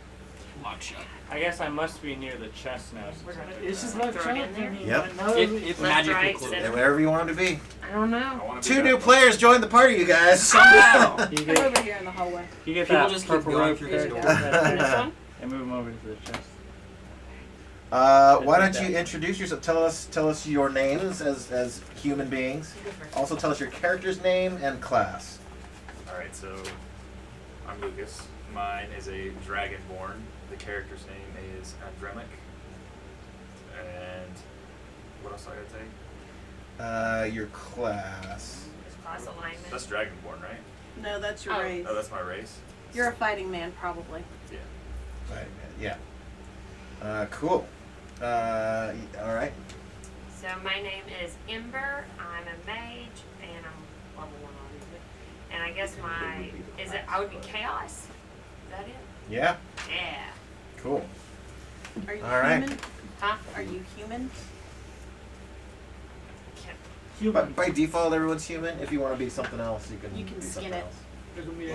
Locked shut. I guess I must be near the chest now. We're gonna It's just throw like it shot. in there? Yep. Now It magically right, closed. center. Wherever you want him to be. I don't know. Two new players joined the party, you guys. Somehow. You I'm get, over here in the hallway. you get People that just keep purple going rope through there. these doors. This one? And move them over to the chest. Why don't you introduce yourself? Tell us your names as human beings. You go first. Also, tell us your character's name and class. Alright, so I'm Lucas. Mine is a dragonborn. The character's name is Andremic. And what else do I gotta take? Your class. There's class alignment. That's dragonborn, right? No, that's your Oh. race. Oh, that's my race? You're a fighting man, probably. Yeah. Right. Yeah. Cool. All right. So my name is Ember. I'm a mage, and I'm level 1 obviously. And I guess I would be Chaos. Is that it? Yeah. Yeah. Cool. Are you All right. human? Huh? Are you human? By default, everyone's human. If you want to be something else, you can. You can be skin something it.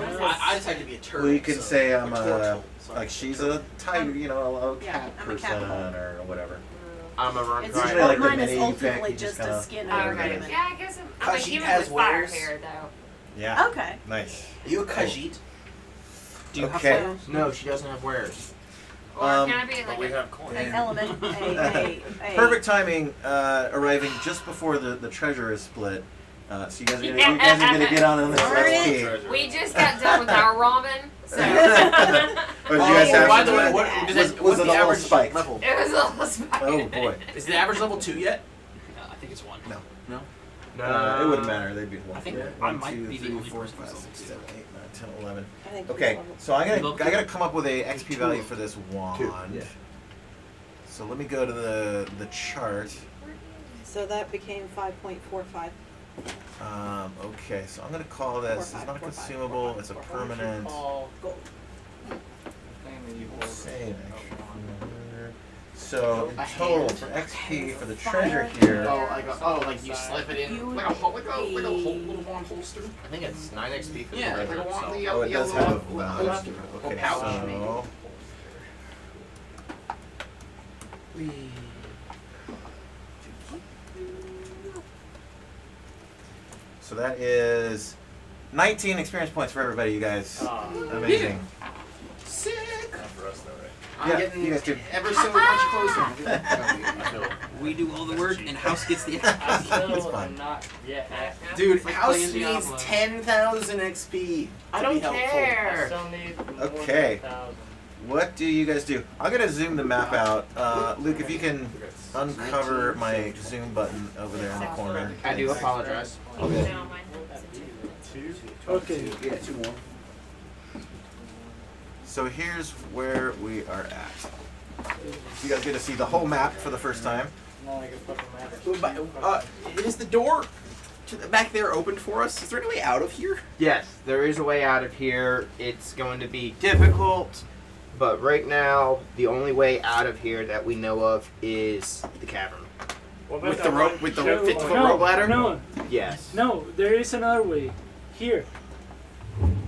else. I decided to be a turtle. Well, you can so- say I'm or a turtle, sorry. like she's a tiger, you know, a Yeah, cat I'm a person cat. or whatever. I'm a run It's usually well, like the mine is mini you pick, ultimately you just just a kinda- skin Oh, and a okay. human. Yeah, I guess I'm a Khajiit human has with fire wares. hair, though. Yeah. Okay. Nice. Are you a Khajiit? Do you Okay. have wares? No, she doesn't have wares. Or can I be But like we a... have coins. An element, a Perfect timing, arriving just before the treasure is split. So you guys are gonna get on this Darn it. XP. We just got done with our ramen, so... Or did you guys have? by the way, what does was that, was what's it the all average spiked? level? It was a little spicy. Oh boy. Is the average level 2 yet? I think it's 1. No. No. It wouldn't matter. They'd be one. I think one, I might two, be the three, only four, person five, who's six, level 7, 8, 9, 10, 11. I think Okay, he's level so I Level gotta come up with a XP Two. value for this wand. Yeah. So let me go to the chart. So that became 5.45. Okay, so I'm gonna call this. It's not a consumable. It's a permanent. Save extra. So in total for XP for the treasure here. Like you slip it in like a little wand holster. I think it's 9 XP for the Yeah, treasure like a itself. Oh, it does have a value. holster. Okay, pouch, so. So that is 19 experience points for everybody, you guys. Amazing. Sick. Not for us though, right? I'm Yeah, getting you guys do. ever so much closer. I feel We do all the work, and House gets the I XP. It's still fine. am not yet happy. Dude, It's like House playing needs Diablo. 10,000 XP. I to don't be helpful. I care. still need more Okay. than 1,000. What do you guys do? I'm gonna zoom the map out. Luke, if you can uncover my zoom button over there in the corner. I do apologize. Okay. No, mine was a 2. Okay. Yeah, 2 more. So here's where we are at. You guys get to see the whole map for the first time. Now I can fucking Is the door to the back there open for us? Is there any way out of here? Yes, there is a way out of here. It's going to be difficult, but right now the only way out of here that we know of is the cavern. With the rope, with the 50-foot rope ladder? No, Yes. no, there is another way. Here.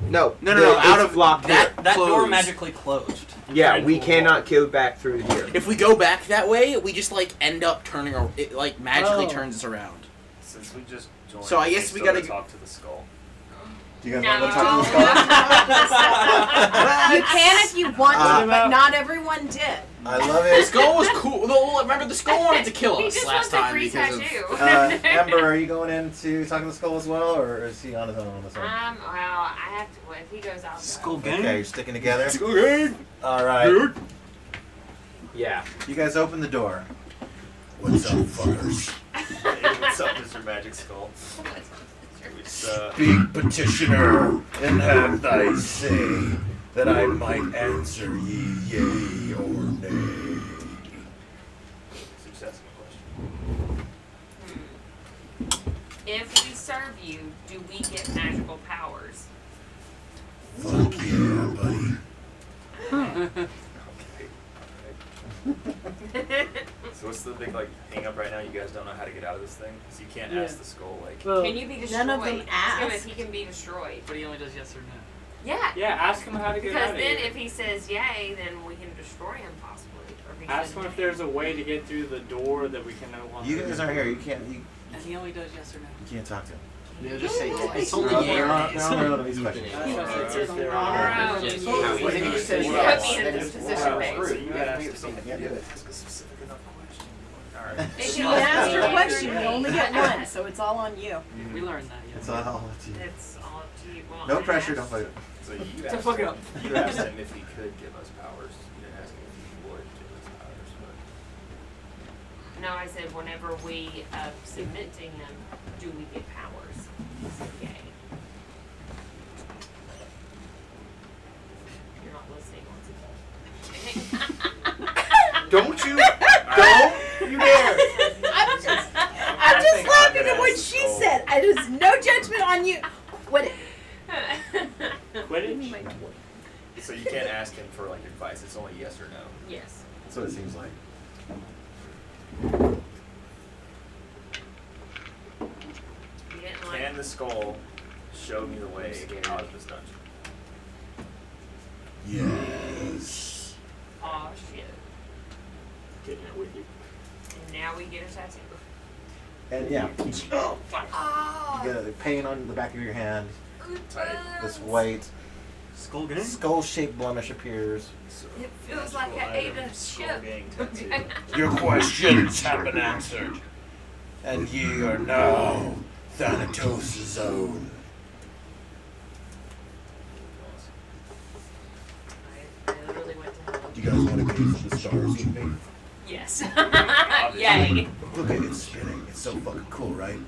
No, It's out of locked. That door closed. magically closed. Yeah, we cannot go back through here. If we go back that way, we just like end up turning. It like magically Oh. turns us around. Since we just joined, So I guess we still gotta talk to the skull. Do you guys No. want to talk to the skull? You can if you want to, but not everyone did. I love The it. skull was cool. No, remember the skull wanted to kill He us just last wants a time free because of. tattoo. Ember, are you going in to talk to the skull as well, or is he on his own on this one? Well, I have to. Well, if he goes out, Skull gang. Okay, you're sticking together. Okay. All right. Yeah. You guys open the door. What's up, fuckers? Hey, what's up, Mr. Magic Skull? It's, Big petitioner, and have thy say that I might answer ye yea or nay. success question. if we serve you, do we get magical powers? Fuck yeah, buddy. So what's the big hang up right now? You guys don't know how to get out of this thing? So you can't Yeah. ask the skull Well, Can you be destroyed? None of them Ask him ask. if he can be destroyed. But he only does yes or no. Yeah. Yeah, ask him how to get Because out of then here. if he says yay, then we can destroy him possibly. Or if he Ask says him if nay. there's a way to get through the door that we can no longer. You guys aren't here. You can't. You And he only does yes or no. can't talk to him. Yeah, just say yes. It's only They're yay or on nays. their own these questions. That's what I said, they're All on. right. Just Yeah. how Well, then you said You yes. put me in then this it's position well, based. screw it. You You have have to to do something. Yeah, do it. Ask a specific enough question. Alright. If You you asked your ask question, you only get one, so it's all on you. We learned that, It's yeah. all up to you. It's all up to you. Well, No I pressure. asked- Don't fight it. So you To asked fuck it him, up. you asked him if he could give us powers. You didn't ask him if he would give us powers. But No, I said whenever we submit to him, do we get powers? He said yay. You're not listening once again. Don't you? Don't you dare! I'm just think I'm laughing gonna at what ask she Skull. said. There's no judgment on you. What? Quidditch? so you can't ask him for like advice. It's only yes or no. Yes. That's what it seems like. You didn't like. Can the skull show me the way out of this dungeon? Yes. Aw, shit. Getting it with you. And now we get a tattoo. And yeah, Oh. you get a pain on the back of your hand. Tight. This white Skull gang? skull-shaped blemish appears. So, It feels like I magical ate a item, skull chip. gang tattoo. Your questions have been answered, and ye are now Thanatos' own. I literally went to hell. Do you guys want to gaze at the stars with me? Yes. Yay. Look at it spinning. It's so fucking cool, right?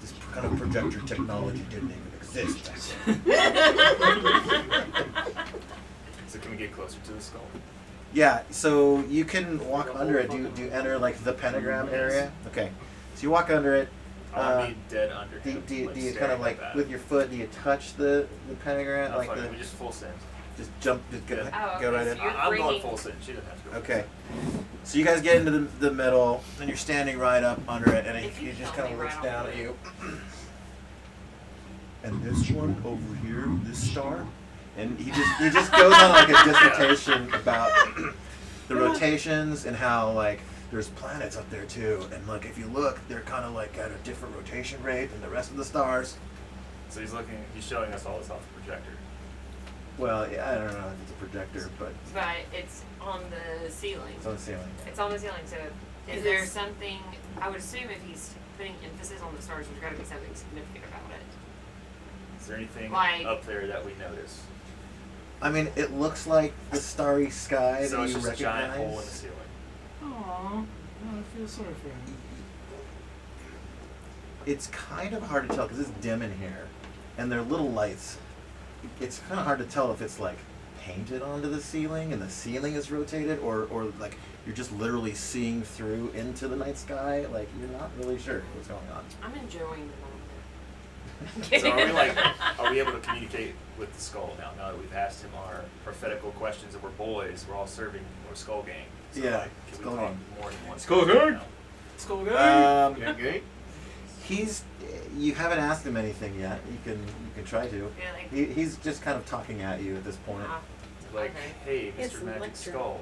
This kind of projector technology didn't even exist back then. So can we get closer to the skull? Yeah, so you can walk under it. Do you enter like the pentagram area? Okay, so you walk under it. I want to be dead under Do, him. do, you- like do you staring kind of like that. with your foot? Do you touch the pentagram? No, like fuck it, the we just full send. just jump, just go, Oh, go okay, right so in. you're I'm going bringing- full send. She doesn't have to go. Okay, so you guys get into the middle, and you're standing right up under it, and If he you just tell kind of me looks right down off at the you. And this one over here, this star, And he just goes on like a dissertation about the rotations and how like there's planets up there too, and like if you look, they're kind of like at a different rotation rate than the rest of the stars. So he's showing us all this off the projector. Well, yeah, I don't know if it's a projector, but But it's on the ceiling. it's on the ceiling. It's on the ceiling, so is It there is- something, I would assume if he's putting emphasis on the stars, there's gotta be something significant about it. Is there anything Like- up there that we notice? I mean, it looks like the starry sky So that it's you just a recognize. giant hole in the ceiling. Aww. I feel sorry for him. It's kind of hard to tell because it's dim in here, and they're little lights. It's kind of hard to tell if it's like painted onto the ceiling and the ceiling is rotated, or like you're just literally seeing through into the night sky. Like you're not really sure what's going on. I'm enjoying the moment. So are we able to communicate with the skull now? Now that we've asked him our prophetical questions and we're boys, we're all serving our skull gang. So Yeah, like, can skull we talk gang. more than one Skull skull gang? now? Skull You haven't asked him anything yet. You can try to. Yeah, like- He's just kind of talking at you at this point. Like, hey, It's Mr. Magic lecture. Skull.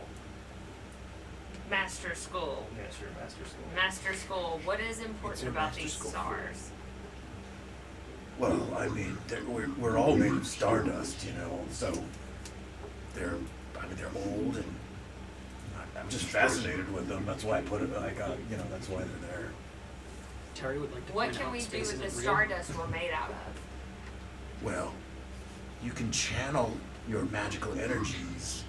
Master Skull. Yeah, sure, Master Skull. Master Skull, what is important your about Master these Skull stars? well, I mean, we're all made of stardust, you know. So they're old, and I'm just fascinated with them. That's why I put it like, you know, that's why they're there. Terry would like to What point can out we do space with the isn't real. stardust we're made out of? Well, you can channel your magical energies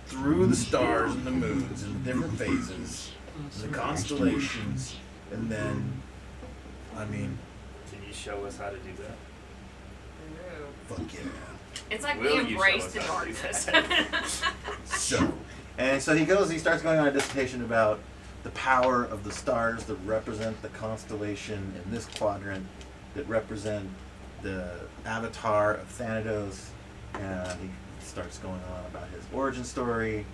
through the stars and the moons and the different phases, and the constellations, and then, I mean, Can you show us how to do that? fuck yeah. It's like Will we you embrace show us the how to do darkness. So, And so he starts going on a dissertation about the power of the stars that represent the constellation in this quadrant, that represent the avatar of Thanatos, and he starts going on about his origin story.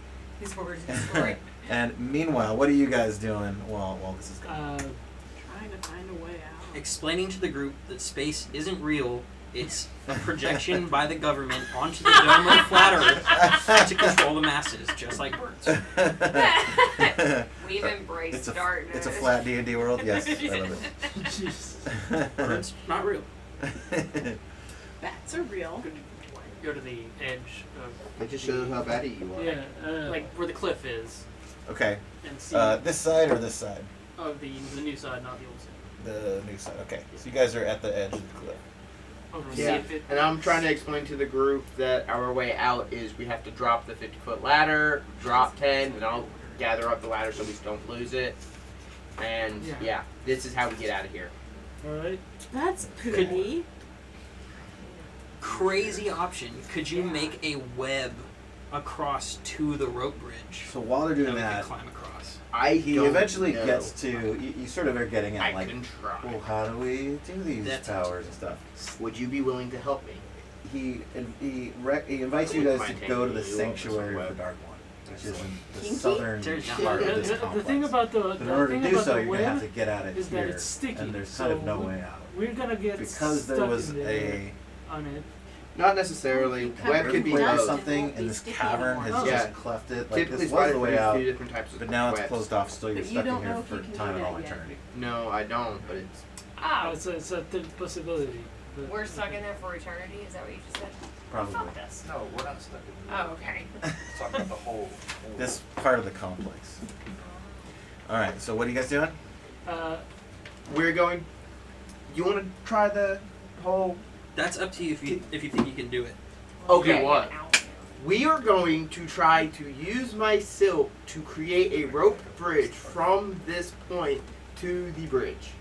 His origin story. And meanwhile, what are you guys doing while this is going on? Trying to find a way out. Explaining to the group that space isn't real It's a projection by the government onto the dome of the flat Earth to control the masses, just like birds. We've embraced It's a darkness. it's a flat D&D world. Yes, I love it. Jeez. Birds, not real. Bats are real. Go to the edge of. It just shows how bad you are. Yeah. Like where the cliff is, Okay. and see This side or this side? of the new side, not the old side. The new side. Okay. So you guys are at the edge of the cliff. Over and see Yeah, if it. and I'm trying to explain to the group that our way out is we have to drop the 50-foot ladder, drop 10, and I'll gather up the ladder so we don't lose it. And yeah, this is how we get out of here. Alright. That's pretty. Crazy option. Could you make a web across to the rope bridge? So while they're doing we that, could climb across. he don't eventually know. gets to. You sort of are getting I at like, can try. well, how do we do these That's towers and stuff? Would you be willing to help me? He invites you guys to Might go to take the you sanctuary over of some the Dark One, which is in the Kinky? southern There's part of this The complex. thing about the But in order thing to do about so, the you're going to have web to get at it is that here, it's sticky. and there's kind of no so way out. We're gonna get Because there stuck was in there on it. Not necessarily. Cover Web could be earthquake or both. something, and this cavern has Oh. just cleft it. Like Typically, this was the spiders way use out, two different types of but now it's webs. closed off. Still, you're But you stuck in don't here know if for you can do time and that all yet. eternity. No, I don't, but it's Oh, It's a possibility. But we're stuck in there for eternity. Is that what you just said? Probably. Fuck us. No, we're not stuck in the Oh, okay. talking about the whole. This part of the complex. All right. So what are you guys doing? we're going. You want to try the whole? That's up to you if you think you can do it. Okay, Yeah, what? get out. We are going to try to use my silk to create a rope bridge from this point to the bridge.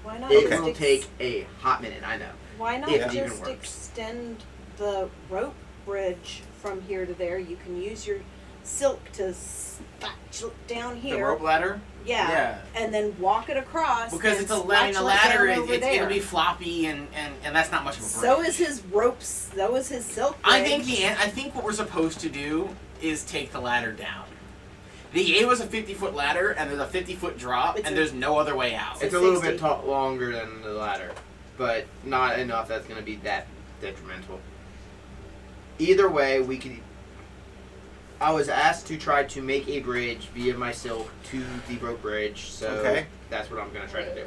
Why not It just will take a hot minute, I know. Why not if it even just works. extend the rope bridge from here to there? You can use your silk to spatula down here. The rope ladder? Yeah. Yeah. And then walk it across. Because and it's a ladder, spatula it down over it'll there. be floppy and that's not much of a bridge. So is his ropes. So is his silk. I bridge. think what we're supposed to do is take the ladder down. They gave us a 50-foot ladder, and there's a 50-foot drop, It's and a- there's no other way out. It's a little bit longer than the ladder, but not enough that's going to be that detrimental. Either way, we could. I was asked to try to make a bridge via my silk to the rope bridge, so Okay. that's what I'm going to try to do.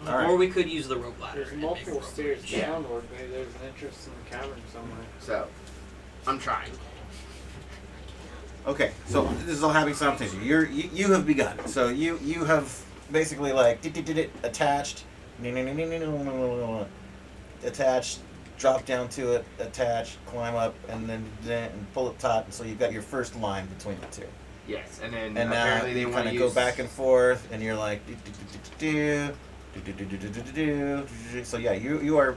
All right. Or we could use the rope ladder. There's and make a multiple rope stairs bridge. Yeah. downward. Maybe there's an entrance in the cavern somewhere. So, I'm trying. Okay, so this is all happening simultaneously. You have begun. So you have basically like attached, attached, drop down to it, attach, climb up, and then and pull it taut. And so you've got your first line between the two. Yes, and then And now apparently they you want kind to of use go back and forth, and you're like so yeah, you are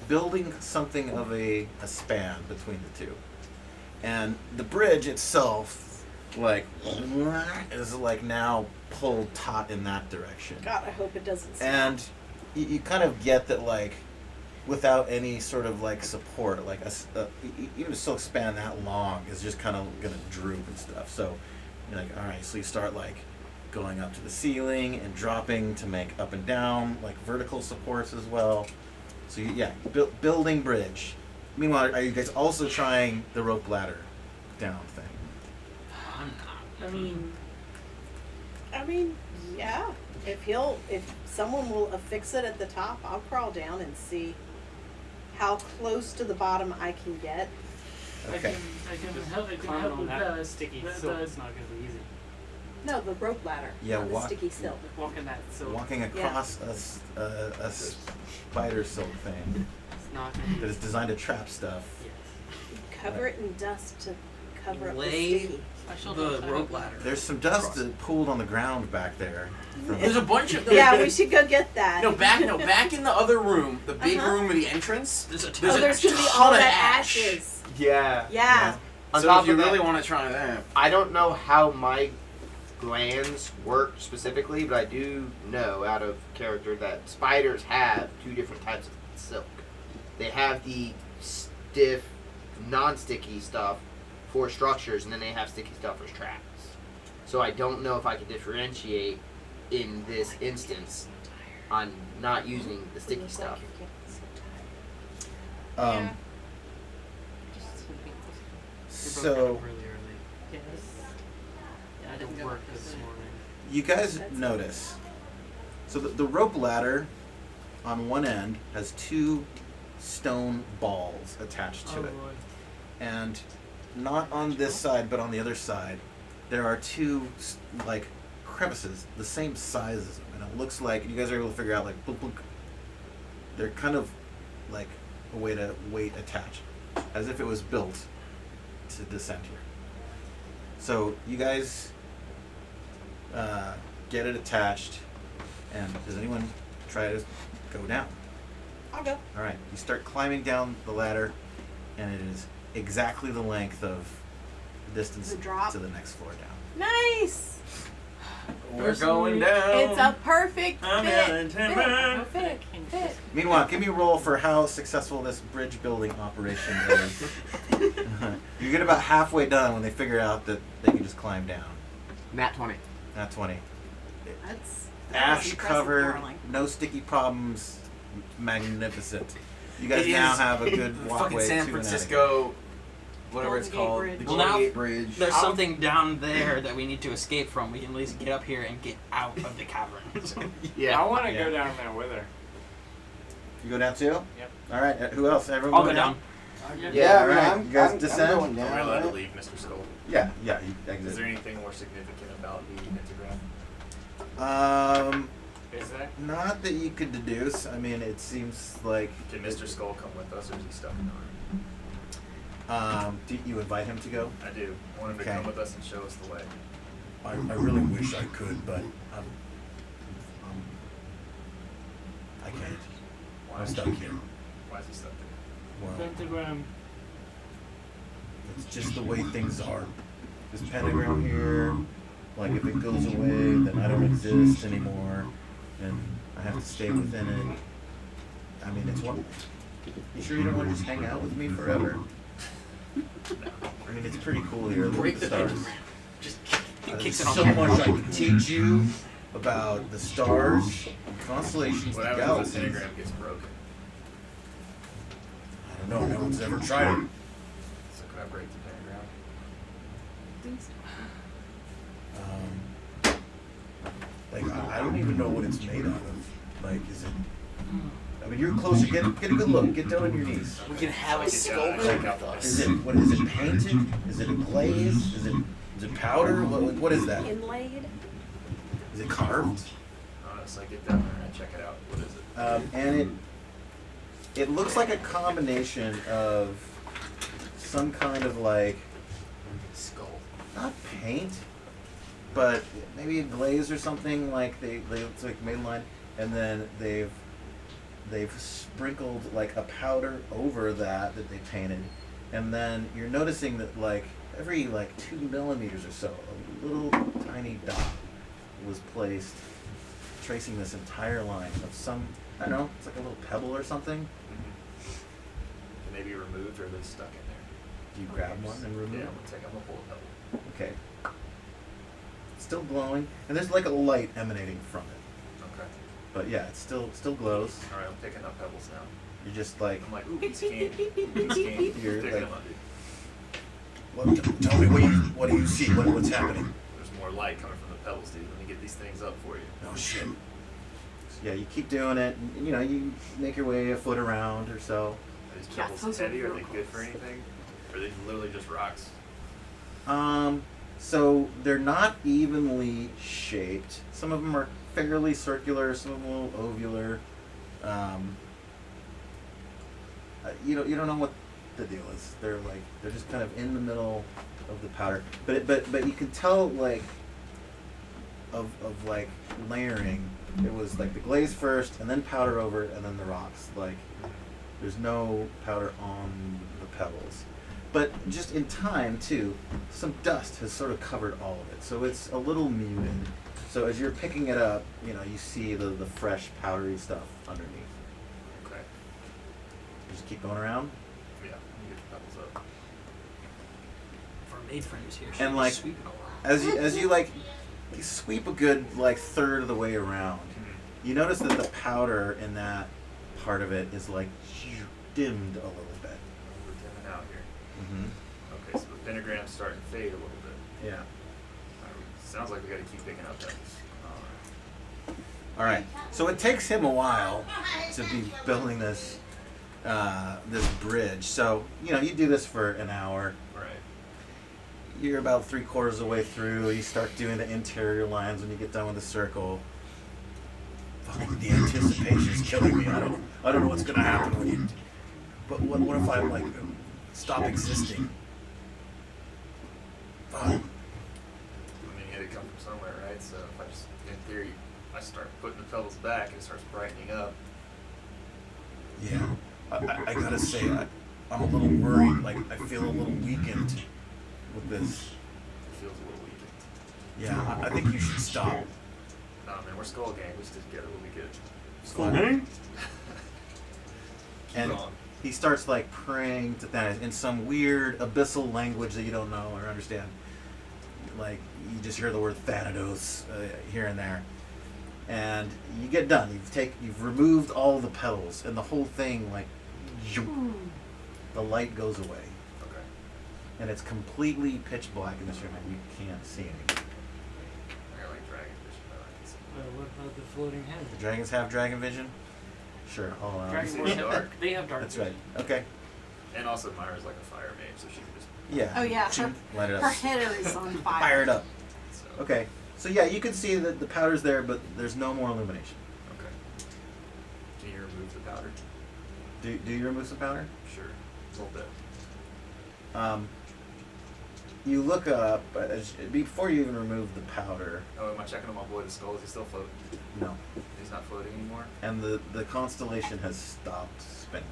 building something of a span between the two. And the bridge itself, like, is like now pulled taut in that direction. God, I hope it doesn't. Snap. And you kind of get that, like, without any sort of like support, like even a silk span that long is just kind of gonna droop and stuff. So you're like, all right, so you start like going up to the ceiling and dropping to make up and down, like vertical supports as well. So building bridge. Meanwhile, are you guys also trying the rope ladder down thing? I'm not. I mean, yeah. If someone will affix it at the top, I'll crawl down and see how close to the bottom I can get. Okay. I can help Climbing on with that that. sticky That- silk that- is not going to be easy. No, the rope ladder. Yeah, not the sticky silk. Walking that silk. Walking across a spider silk thing It's not going to that is designed to trap stuff. Cover it in dust to cover up the Lay sticky. the rope ladder. There's some dust that pooled on the ground back there. There's a bunch of Yeah, we should go get that. back in the other room, the big Uh-huh. room with the entrance. There's a Oh, there's gonna be all that ashes. Yeah. Yeah. On So top if you of that, really want to try that, I don't know how my glands work specifically, but I do know out of character that spiders have two different types of silk. They have the stiff, non-sticky stuff for structures, and then they have sticky stuff for traps. So I don't know if I can differentiate in this instance on not using the sticky stuff. Yeah. Just sleeping. So Yes. Yeah, I didn't go work this this morning. morning. you guys notice. So the rope ladder on one end has 2 stone balls attached to Oh it. boy. And not on this side, but on the other side, there are 2 like crevices, the same size as them, and it looks like you guys are able to figure out like boop, boop. They're kind of like a way to weight attach, as if it was built to descend here. So you guys get it attached, and does anyone try to go down? I'll go. All right, you start climbing down the ladder, and it is exactly the length of the distance The drop. to the next floor down. Nice. We're going down. It's a perfect I'm fit. yelling timber. Fit. Fit. Meanwhile, give me a roll for how successful this bridge building operation is. You get about halfway done when they figure out that they can just climb down. Nat 20. Not 20. That's Ash impressive, covered, darling. no sticky problems, magnificent. You guys It now is have a good fucking walkway San to Francisco, whatever it's Golden Gate called, Bridge. the Well, Golden now Gate Bridge. There's something down there that we need to escape from. We can at least get up here and get out of the caverns. Yeah. I want to Yeah. go down there with her. You go down too? Yep. All right. Who else? Everyone I'll go down. Yeah, all right. You guys descend? I'm going Are we down. allowed to right? leave, Mr. Skull? Yeah. You Is exit. there anything more significant about the pentagram? Is there? Not that you could deduce. I mean, it seems like. Can Mr. Skull come with us, or is he stuck in the arm? Do you invite him to go? I do. I want him to Okay. come with us and show us the way. I really wish I could, but I can't. Why I'm stuck here. Why is he stuck there? Well, Pentagram. it's just the way things are. This pentagram here, like if it goes away, then I don't exist anymore, and I have to stay within it. I mean, it's one. You sure you don't want to just hang out with me forever? I mean, it's pretty cool here. Look at the stars. It kicks it There's on so the much I can teach you about the stars, the constellations, What the happens if the galaxies. pentagram gets broken? I don't know. No one's ever tried it. So could I break the pentagram? Like I don't even know what it's made out of. Like, is it? I mean, you're closer. Get a good look. Get down on your knees. We can have a Get skull down, with check out the us. Is it painted? Is it a glaze? Is it powder? What is that? Inlaid. Is it carved? Honestly, get down there and check it out. What is it? And it looks like a combination of some kind of like Skull. not paint, but maybe a glaze or something. Like it's like mainline, and then they've sprinkled like a powder over that they painted, and then you're noticing that like every like 2 millimeters or so, a little tiny dot was placed, tracing this entire line of some, I don't know, it's like a little pebble or something. Can they be removed, or are they stuck in there? Do you grab one and remove Yeah, it? I'm gonna pull a pebble. Okay. It's still glowing, and there's like a light emanating from it. Okay. But yeah, it still glows. All right, I'm picking up pebbles now. You're just like, I'm like, ooh, piece of candy. Piece of candy. You're Picking like- them up, dude. Tell me what do you see? What's happening? There's more light coming from the pebbles, dude. Let me get these things up for you. Oh shit. yeah, you keep doing it. And, you make your way a foot around or so. Are these Yeah, pebbles those are heavy? Are real they good for anything? Or are they literally just rocks? So they're not evenly shaped. Some of them are fairly circular, some of them a little ovular. You don't know what the deal is. They're just kind of in the middle of the powder. But you can tell like of like layering. It was like the glaze first, and then powder over it, and then the rocks. Like there's no powder on the pebbles. But just in time too, some dust has sort of covered all of it, so it's a little muted. So as you're picking it up, you see the fresh powdery stuff underneath. Okay. You just keep going around, Yeah, let me get the pebbles up. If our maid friend was here, she'd and be like sweeping all as you like you sweep a good like third of the way around, you notice that the powder in that part of it is like dimmed a little bit. We're dimming out here. Mm-hmm. Okay, so the pentagram's starting to fade a little bit. Yeah. Sounds like we got to keep picking up things. All right. So it takes him a while to be building this this bridge. So you do this for an hour. Right. You're about 3/4 of the way through. You start doing the interior lines when you get done with the circle. Fucking the anticipation's killing me. I don't know what's gonna happen when you. But what if I stop existing? Fuck. I mean, it had to come from somewhere, right? So if I just, in theory, I start putting the pedals back, it starts brightening up. Yeah. I gotta say, I'm a little worried. Like, I feel a little weakened with this. It feels a little weakened. Yeah, I think you should stop. Nah, man, we're Skull Gang. We stick together. We'll be good. Skull Gang? Keep And going. he starts like praying to Thanos in some weird abyssal language that you don't know or understand. Like, you just hear the word Thanatos here and there. And you get done. You've removed all the petals, and the whole thing, like, the light goes away. Okay. And it's completely pitch black in this room, and you can't see anything. I got like dragon vision, but I can see. What about the floating head? The dragons have dragon vision? Sure, I'll allow Dragons it. It's dark. They have dark That's vision. right. Okay. And also, Myra's like a fire mage, so she can just. Yeah. Oh yeah, Light it up. her header is on fire. Fire it up. So. Okay. So yeah, you can see that the powder's there, but there's no more illumination. Okay. Can you remove the powder? Do you remove some powder? Sure. A little bit. You look up before you even remove the powder. Oh, am I checking on my boy the skull? Is he still floating? No. He's not floating anymore? And the constellation has stopped spinning.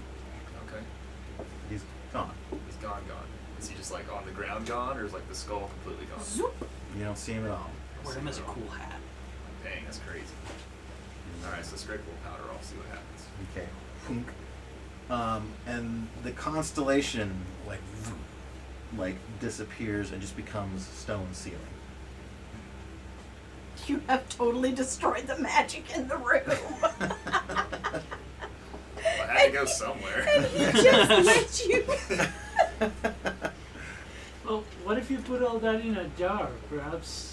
Okay. He's gone. He's gone. Is he just like on the ground gone, or is like the skull completely gone? You don't see him at all. Wear him as a cool hat. Dang, that's crazy. Alright, so scrape a little powder off, see what happens. Okay. Hunk. And the constellation like disappears and just becomes stone ceiling. You have totally destroyed the magic in the room. Well, I had to go somewhere. And he just let you. Well, what if you put all that in a jar, perhaps?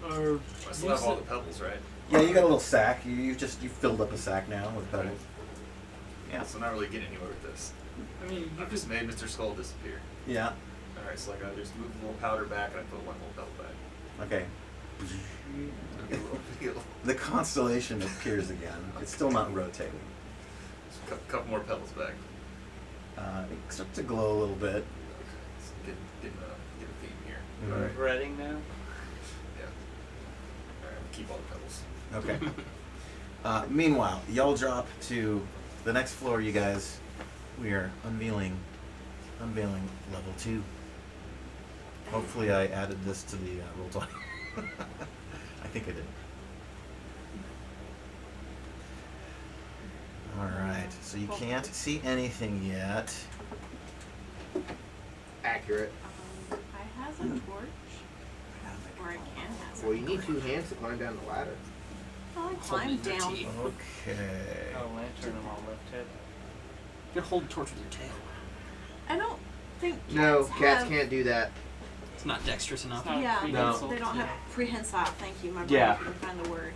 Or I still have all the pebbles, right? Yeah, you got a little sack. You filled up a sack now with pebbles. Yeah. So I'm not really getting anywhere with this. I mean, I've just made Mr. Skull disappear. Yeah. Alright, so like I just moved a little powder back and I put one little pebble back. Okay. A little feel. The constellation appears again. It's still not rotating. Just a couple more pebbles back. It starts to glow a little bit. So get a theme here. Mhm. Alright. Regretting now? Yeah. Alright, keep all the pebbles. Okay. Meanwhile, y'all drop to the next floor, you guys. We are unveiling level 2. Hopefully I added this to the Roll20. I think I did. Alright, so you can't see anything yet. Accurate. I has a torch. Or I can have Well, you need 2 hands to climb down the ladder. Oh, I climbed down. Okay. Oh, lantern on my left head. You can hold the torch with your tail. I don't think No, cats have- can't do that. It's not dexterous enough. Yeah, No. they don't have prehensile. Thank you, my brain Yeah. couldn't find the word.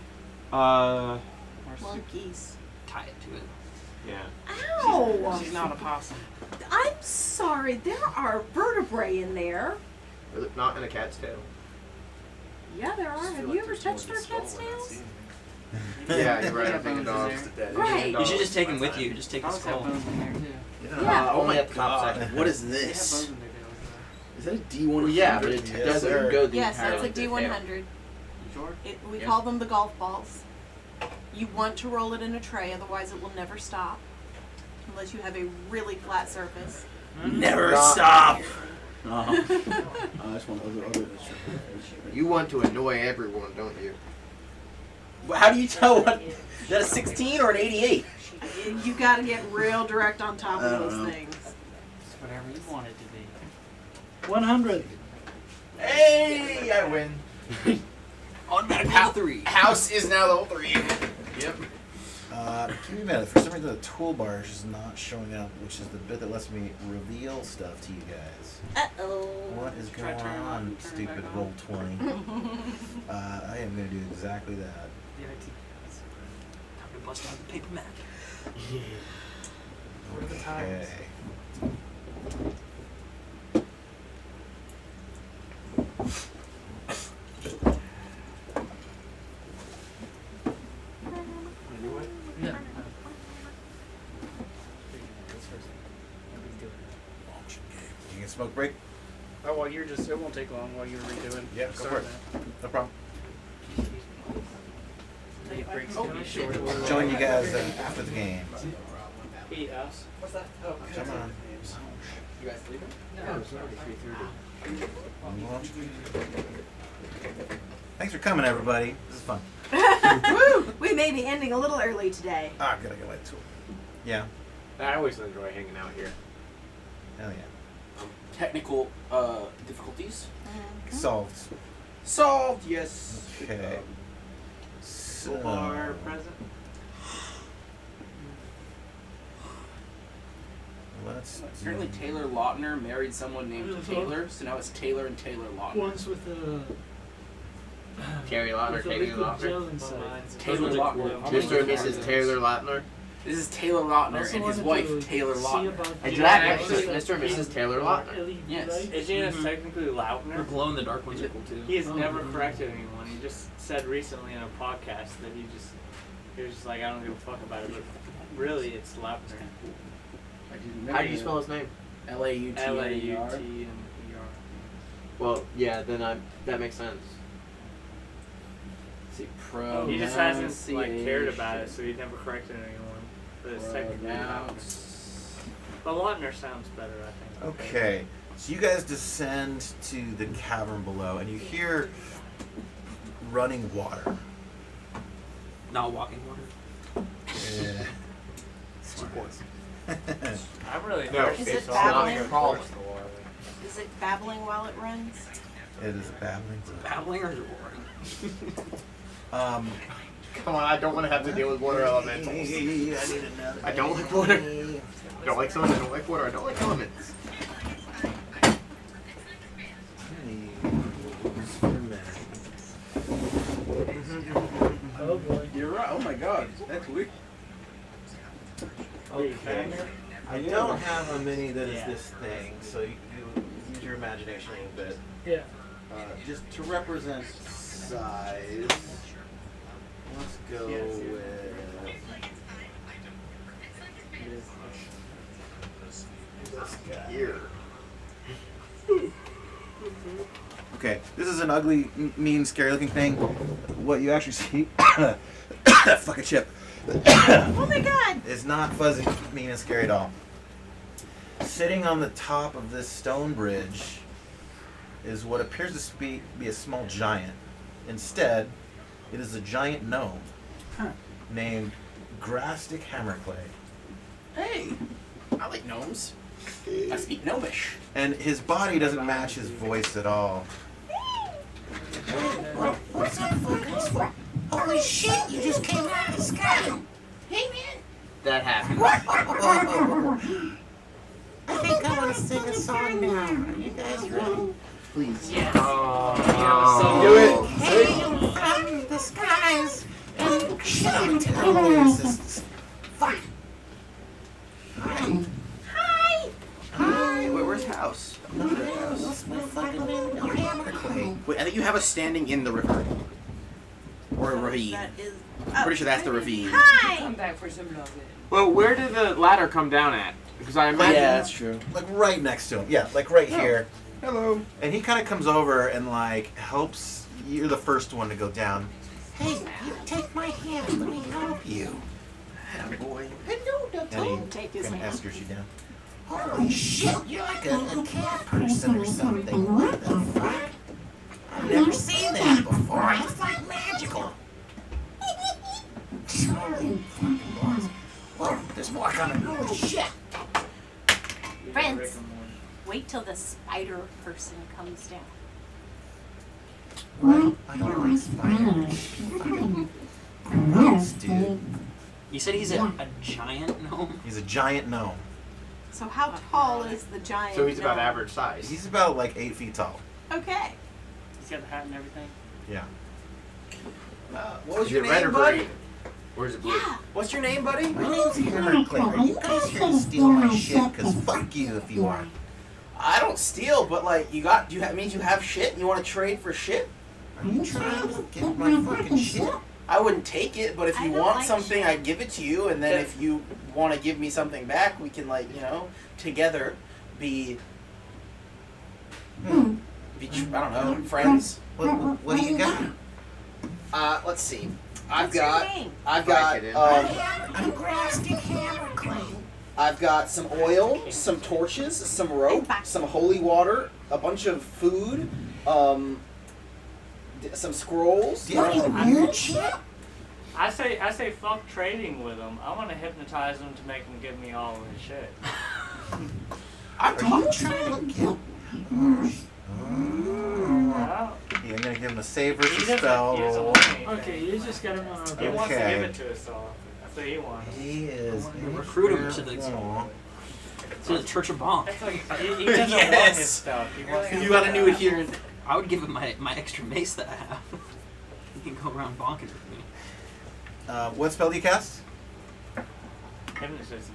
Monkeys. Tie it to it. Yeah. Ow! She's not a possum. I'm sorry, there are vertebrae in there. Not in a cat's tail. Yeah, there are. Have you ever touched our cat's tails? Yeah, you're right. I have think a bones dog. in Right. You should just take him with you. Just take his Dogs have skull. bones in there too. Yeah. Oh my Only at the top god. section. What is They have this? bones in their tails. Is that a D100? Yeah, but it Yes, doesn't sir. go the Yes, entire that's a length of the tail. D100. Sure. We Yeah. call them the golf balls. You want to roll it in a tray, otherwise it will never stop. Unless you have a really flat surface. Never Not- stop! I just want other. You want to annoy everyone, don't you? How do you tell what? Is that a 16 or an 88? You gotta get real direct on top I of don't those know. things. It's whatever you want it to be. 100. Hey, I win. Automatic level 3. House is now level 3. Yep. Give me a minute. For some reason, the toolbar is just not showing up, which is the bit that lets me reveal stuff to you guys. Uh-oh. What is Try going to turn it on, on, turn it stupid back roll on. 20? I am going to do exactly that. The IT guys. Time to bust out the paper map. What are the times? Okay. No. You can smoke break? Oh, well, you're just, it won't take long while you're redoing. Yeah, go for it. No problem. Any breaks gonna be short. Join you guys after the game. Eat us. What's that? Oh, Come on. You guys leaving? No, it's already 3:30. Thanks for coming, everybody. This is fun. Woo! We may be ending a little early today. Ah, gotta get my tool. Yeah. I always enjoy hanging out here. Hell yeah. Technical difficulties. Solved. Solved, yes. Okay. Full bar present. Let's. Apparently Taylor Lautner married someone named Taylor, so now it's Taylor and Taylor Lautner. Ones with a Terry Lautner, with a Taylor liquid gel Lautner. inside. Taylor Lautner. Mr. and Mrs. Taylor Lautner. This is Taylor Lautner Also and his wanted wife to Taylor see Lautner. about Exactly. the- Mr. and Mrs. Taylor Lautner. LED Yes. light. Isn't it technically The Lautner? glow in the dark ones are cool too. He has Oh, never yeah. corrected anyone. He just said recently in a podcast that he was just like, I don't give a fuck about it, but really it's Lautner. How do you spell his name? L-A-U-T. L-A-U-T and E-R. Well, yeah, then that makes sense. See, pro. He just hasn't like cared about it, so he never corrected anyone. But it's technically Lautner. Pronounce. But Lautner sounds better, I think. Okay. So you guys descend to the cavern below, and you hear running water. Not walking water. Yeah. I'm really No, thirsty, Is it so I'm babbling? gonna go force the water. Is it babbling while it runs? It is babbling. Babbling or roaring? Come on, I don't want to have to deal with water elementals. I don't like water. I don't like sun, I don't like water, I don't like elements. Oh boy. You're right. Oh my god. That's weird. Okay. I don't have a mini that is this thing, so you use your imagination a little bit. Yeah. Just to represent size, let's go with this guy here. Okay, this is an ugly, mean, scary-looking thing. What you actually see, that fucking chip. Oh my god! It's not fuzzy, mean, and scary at all. Sitting on the top of this stone bridge is what appears to be a small giant. Instead, it is a giant gnome named Grastic Hammerclay. Hey, I like gnomes. I speak gnomish. And his body doesn't match his voice at all. What's up, fuckers? Holy shit, you just came out of the sky. Hey, man. That happened. I think I want to sing a song now. Are you guys ready? Please. Yes. Do it. Hey, from the skies and shelters. Fuck. Hi. Hi. Hi. Where's house? What's my fucking name? Hammerclay. Wait, I think you have us standing in the river. Or a ravine. That is. Pretty sure that's the ravine. Hi! Come back for some love. Well, where did the ladder come down at? Because I imagine. Yeah, that's true. Like right next to him. Yeah, like right here. Hello. And he kind of comes over and like helps. You're the first one to go down. Hey, you take my hand. Let me help you. Boy. Hello, And he Take his kind of hand. escorts you down. Holy shit, you're like a cat person or something. What the fuck? I've never seen that before. It's like magical. Holy fucking balls. Whoa, there's more coming. Holy shit. Friends, wait till the spider person comes down. What? I don't like spiders. Fucking gross, dude. You said he's a giant gnome? He's a giant gnome. So how tall is the giant? So he's about gnome? average size. He's about like 8 feet tall. Okay. He's got the hat and everything. Yeah. What was Is your it red name, or buddy? green? Or is it blue? Yeah. What's your name, buddy? My name's Hammer Clay. Are you guys here to steal my shit? Cause fuck you if you are. I don't steal, but like means you have shit and you want to trade for shit? Are you trying to get my fucking shit? I wouldn't take it, but if I you don't want like something, shit. I'd give it to you, and then if you want to give me something back, we can together be I don't know, friends. What do you got? Let's see. What's your name? I've got I'm Grastic Hammer Clay. I've got some oil, some torches, some rope, some holy water, a bunch of food, some scrolls. Do you have any weird shit? I say fuck trading with him. I want to hypnotize him to make him give me all of his shit. Are you trying to get... Well, Yeah, I'm gonna give him a save versus he doesn't, spell he doesn't roll. want anything. Okay, you just got him on our He wants to Okay. give it to us all. That's what he wants. He is. Recruit him to the Church of Bonk. That's like, he doesn't want his Yes. stuff. He wants to You got a new adherent. I would give him my extra mace that I have. He can go around bonking with me. What spell do you cast? Hypnotism.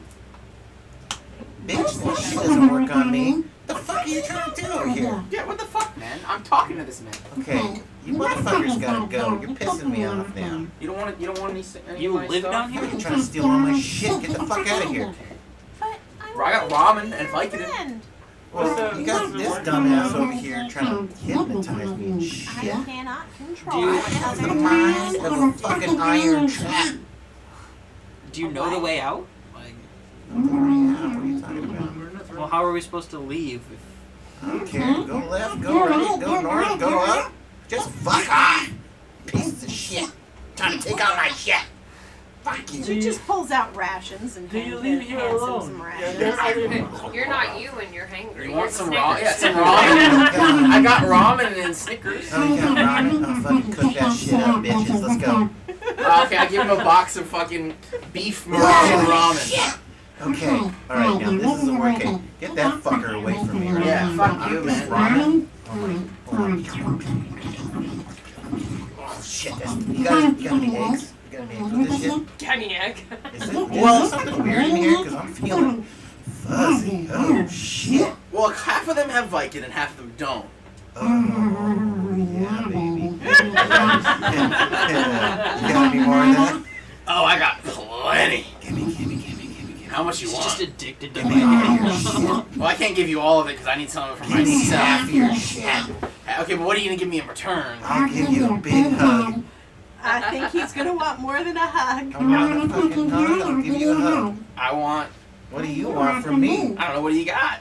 Bitch, this shit doesn't work on me. The fuck are you trying to do over here? Yeah, what the fuck, man? I'm talking to this man. Okay, you motherfuckers gotta go. You're pissing me off now. You don't want any You of my live stuff? down here? You're trying to steal all my shit. Get the fuck out of here. But I'm I got ramen and Vicodin. friend. Well, you got this dumbass over here trying to hypnotize me and I shit. cannot Do control you- I what have the other mind people of a do. fucking iron trap. Do you know the way out? Like, What are you talking about? well, how are we supposed to leave? I don't care. Go left, go right, go north, go up. Just fuck off. Pieces of shit. Trying to take out my shit. Fuck you. She just pulls out rations and Do you hands leave him here some alone? rations. You're not you when you're hangry. You You're want some Snickers. ramen? Yeah, some ramen. I got ramen and Snickers. Oh, you got ramen? Oh, fucking cook that shit up, bitches. Let's go. Okay, I give him a box of fucking beef Mauritian ramen. Okay. Alright, now this isn't working. Get that fucker away from me, right? Yeah, fuck you, This man. ramen. Hold on. Oh, shit. You got any eggs? You got any eggs with this shit? Give me egg. Is something weird in here? Because I'm feeling fuzzy. Oh, shit. Well, half of them have Vicodin and half of them don't. Oh, yeah, baby. You got any more of that? Oh, I got plenty. Gimme. How much you He's want? just addicted to Give me all your money. shit. Well, I can't give you all of it because I need some of it for Give me myself. half your shit. Okay, but what are you gonna give me in return? I'll give you a big hug. I think he's gonna want more than a hug. I want a fucking hug. I'll give you a hug. I want. What do you want from me? I don't know. What do you got?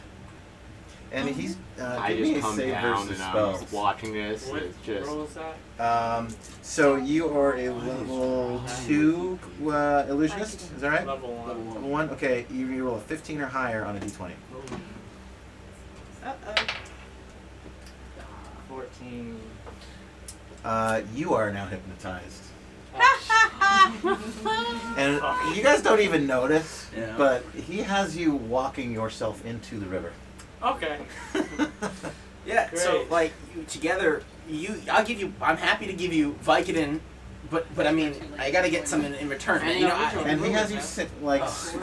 And he's I give me just a come save down versus and spells. I'm watching this. What It's just roll is that? So you are a level 2 illusionist, is that right? Level 1. Level 1. Okay, you roll a 15 or higher on a d20. Uh-oh. 14. You are now hypnotized. And you guys don't even notice, Yeah. but he has you walking yourself into the river. Okay. Yeah. So Great. like together, I'm happy to give you Vicodin, but I mean I gotta get something in return. And, And he has you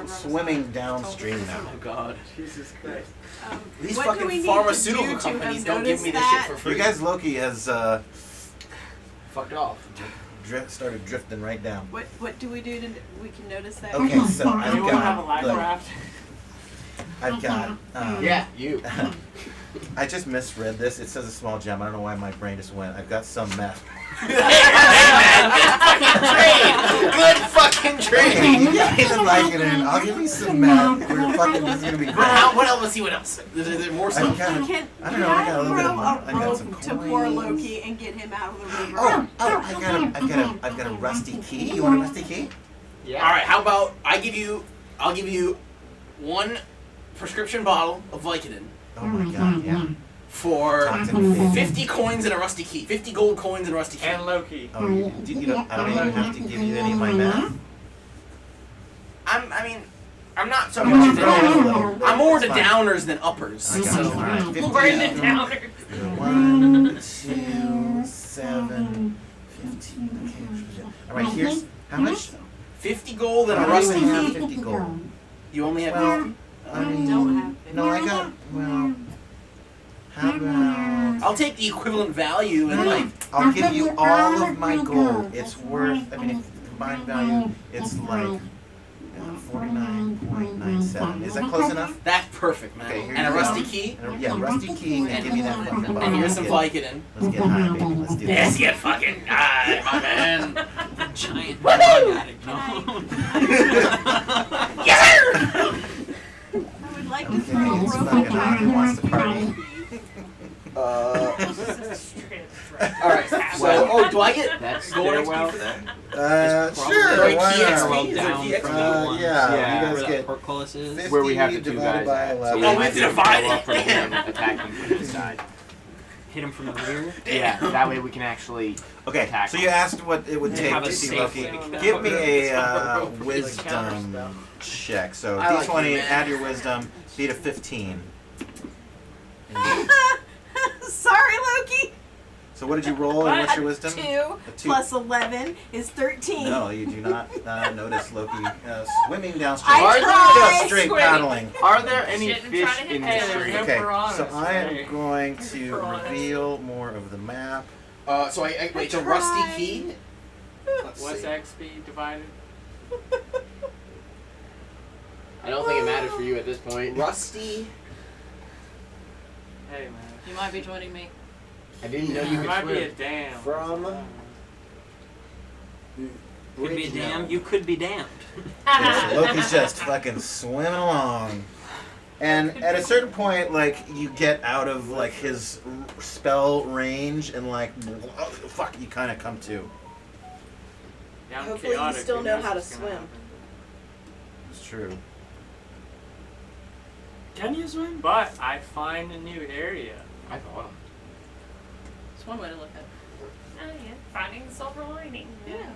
swimming downstream now. Oh God. Jesus Christ. These What do we fucking need to pharmaceutical do to companies have don't give me this noticed shit for that? free. You guys, Loki has fucked off. started drifting right down. What do we do to we can notice that? Okay, so I've You want to have a got, life look, raft? I've got, Yeah, you. I just misread this. It says a small gem. I don't know why my brain just went. I've got some meth. Good fucking trade. Okay, you guys are liking it. I'll give you some meth. We're fucking, this is gonna be great. What else? Let's see what else. Is there more I've stuff? got, I don't know, I got a little bit of money. I got some to poor coins. Loki and get him out of the river. Oh, I've got a rusty key. You want a rusty key? Yeah. All right. How about I'll give you one prescription bottle of Vicodin Oh my god, yeah. for Talk to me. 50 coins and a rusty key. 50 gold coins and a rusty key. And Loki. Oh, you don't, I don't even have to give you any of my meth? I mean, I'm not so much into Little. I'm more into It's fine. downers than uppers. I got So you. All right, 50. We're in the downers. 1, 2, 7, 15. Okay. All right, here's how much. 50 gold and I a don't rusty even have key. 50 gold. You only have Well, 50. I mean, don't have it. no, I got. Well, how about? I'll take the equivalent value and like. I'll give you all of my gold. It's worth. I mean, if the combined value, it's like 49.97. Is that close enough? That's perfect, man. Okay, here And you a rusty go. key. And yeah, rusty key, and give me that fucking bottle. And here's some Let's get- Vicodin. Let's get high, baby. Let's do Let's this. get fucking high, my man. Giant drug addict. No. I would like to Okay, throw a it's rope fucking hot. Who wants to party? Alright, so, do I get That's gold stairwell. XP for that? Sure. Like Why key not? XP? Is there Down key from XP? the ones. Yeah, Yeah. you Where guys that get portcullis is. 50 Where we have the two divided guys by at. 11. Oh, we have to divide go it. up from him, attack him from this side. Hit him from the rear. Yeah, that way we can actually Okay, attack so him. you asked what it would And take have to a see safe Loki. way to go. Give me a Like wisdom check. So I like D20, you, man. add your wisdom, beat a 15. Sorry, Loki. So what did you roll and what's your wisdom? 2 A 2. plus 11 is 13. No, you do not notice Loki swimming downstream. I tried. Just straight Swimming. paddling. Are there any Shit, I'm fish trying to in hit the Taylor. stream? No Okay, piranhas so I today. am going to Piranhas. reveal more of the map. So I wait, the rusty key? Let's What's see. XP divided? I don't think it matters for you at this point. Rusty. Hey man. You might be joining me. I didn't know you It might could be a swim. dam. From Could be damned. You could be damned. Yeah, so Loki's just fucking swimming along. And at a certain point, like, you get out of, like, his spell range and, like, oh, fuck, you kind of come to. Yeah, I'm Hopefully you chaotic, still who know knows how to what's gonna swim. happen. It's true. Can you swim? But I find a new area. I thought. It's one way to look at it. Oh, yeah. Finding the silver lining. Yeah.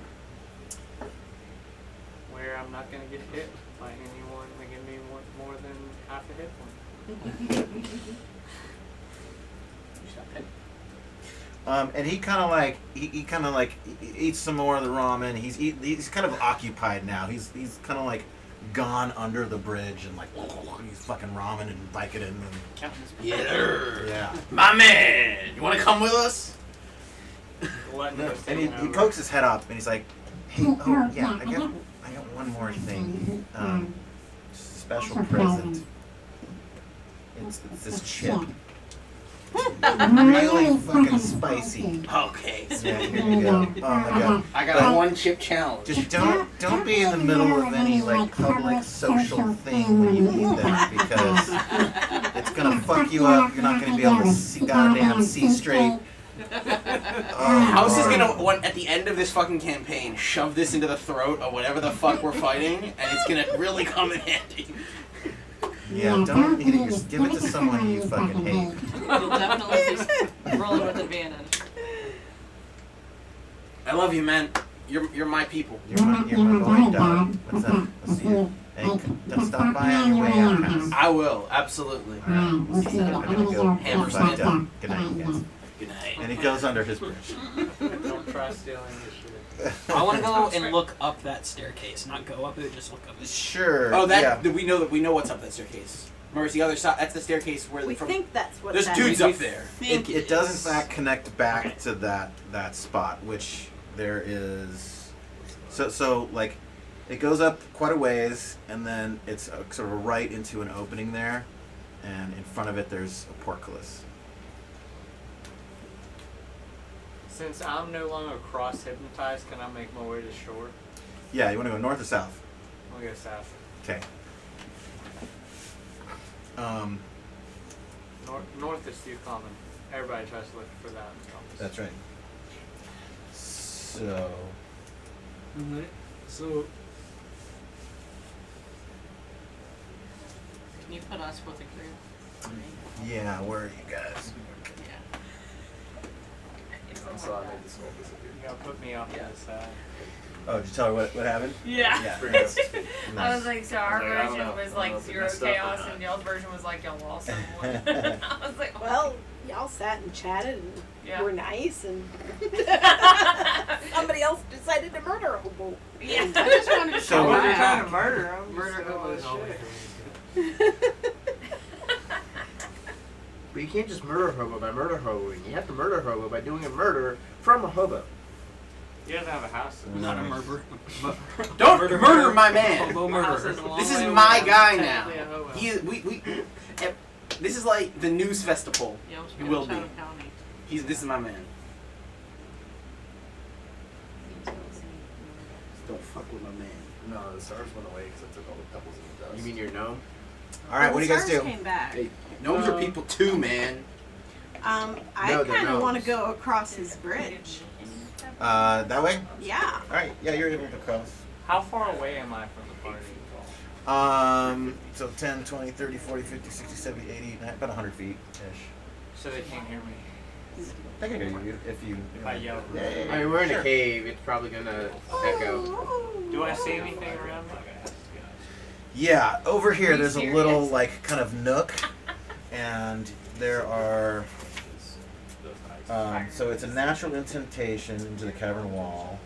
Where I'm not gonna get hit by anyone that give me more than half a hit point. And he kind of like he kind of like eats some more of the ramen. He's kind of occupied now. He's kind of like gone under the bridge and like he's fucking ramen and Vicodin and yeah. My man, you want to come with us? And he pokes his head up and he's like, hey, oh yeah, I got one more thing. Special present. It's this chip. Really fucking spicy. Okay. Yeah, here you go. Oh my god. I got a one chip challenge. Just don't be in the middle of any like public social thing when you eat that because it's gonna fuck you up. You're not gonna be able to goddamn see straight. I was just gonna, at the end of this fucking campaign, shove this into the throat of whatever the fuck we're fighting, and it's gonna really come in handy. Yeah, don't eat it. Just give it to someone you fucking hate. You'll definitely be rolling with advantage. I love you, man. You're my people. You're my boy, dog. What's up? We'll see you. Hey, don't stop by on your way out, house. I will, absolutely. Alright, we'll see you. I'm gonna go Hammersmith. fucked up. Good night, you guys. Good night. And he goes under his bridge. Don't try stealing this shit. I want to go and look up that staircase, not go up it, just look up it. Sure. Oh, yeah. we know what's up that staircase. Remember, it's the other side. That's the staircase where We from. think that's what There's that dudes is. up there. It does in fact connect back to that spot, which there is. So like, it goes up quite a ways, and then it's sort of a right into an opening there, and in front of it there's a portcullis. Since I'm no longer cross-hypnotized, can I make my way to shore? Yeah, you want to go north or south? I'll go south. Okay. North is too common. Everybody tries to look for that. That's right. So. Alright, so Can you put us with a group? Yeah, where are you guys? So I made the skull disappear. You gotta put me off to the side. Oh, did you tell her what happened? Yeah. Yeah. Nice. I was like, so our I was like, I don't version know. was I don't know like if it 0 messed up or chaos, not. and y'all's version was like y'all lost someone. I was like, Well, y'all sat and chatted and Yeah. were nice, and somebody else decided to murder a hobo. Yeah. I just wanted to So- I show wasn't my trying act. to murder him. Murder hobo is always But you can't just murder a hobo by murder hoboing. You have to murder a hobo by doing a murder from a hobo. He doesn't have a house. not a murderer. Don't murder my man. Hobo murderer. This is my guy now. Technically a hobo. He is. This is like the news festival. Yeah, I'm just He gonna will be. shout him County. This is my man. Don't fuck with my man. No, the stars went away because I took all the pebbles and the dust. You mean your gnome? All right, what do you guys Stars do? Came back. Hey, gnomes are people too, man. I No, they're kind of want to gnomes. go across his bridge. That way? Yeah. All right. Yeah, you're able to cross. How far away am I from the party? So 10, 20, 30, 40, 50, 60, 70, 80, about 100 feet-ish. So they can't hear me. They can hear you if you... If I yell. Yeah. I mean, we're in Sure. a cave. It's probably gonna echo. Do I see anything around me? Yeah, over here Are you there's a serious? little like kind of nook, and there are. So it's a natural indentation into the cavern wall.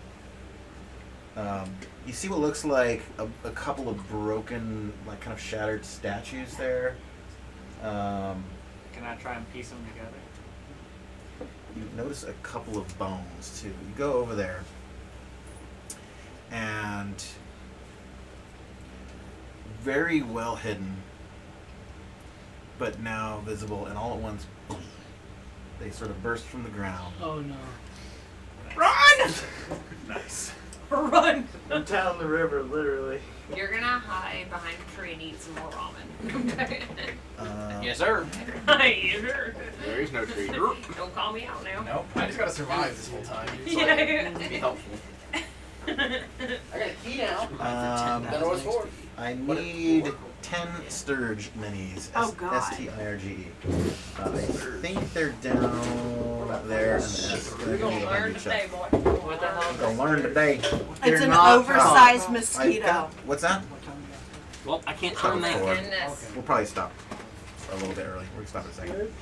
You see what looks like a couple of broken, like kind of shattered statues there. Can I try and piece them together? You notice a couple of bones too. You go over there, and very well hidden, but now visible, and all at once, boom, they sort of burst from the ground. Oh no. Run! Nice. Run! I'm down the river, literally. You're gonna hide behind a tree and eat some more ramen. Okay. Yes, sir. Sure. There is no tree. Don't call me out now. Nope. I just gotta survive this whole time. Yeah. Be helpful. I got a key now. Don't know what it's for. I need 10 Sturge minis. Oh, God. S-T-I-R-G-E. I think they're down there in the S. We're gonna learn today, boy. What the hell? We're gonna learn today. It's They're an not- oversized I mosquito. got- What's that? Well, I can't turn that. Four. Goodness. We'll probably stop a little bit early. We're gonna stop in a second.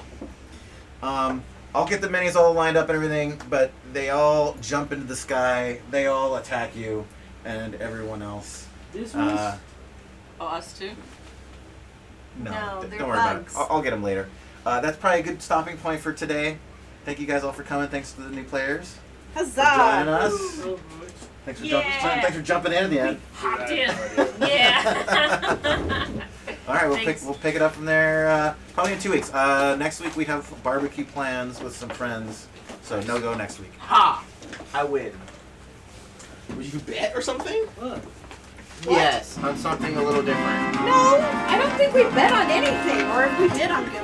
I'll get the minis all lined up and everything, but they all jump into the sky. They all attack you and everyone else. This one's Oh, us too? No, No, don't they're worry about it. bugs. I'll get them later. That's probably a good stopping point for today. Thank you guys all for coming. Thanks to the new players for joining Huzzah! us. Thanks for, thanks for jumping in at the end. Hopped in. Yeah. All right, Thanks. we'll pick it up from there probably in 2 weeks. Next week we have barbecue plans with some friends, so no go next week. Ha! I win. Would you bet or something? Yes, on something a little different. No, I don't think we bet on anything. Or if we did, I'm good.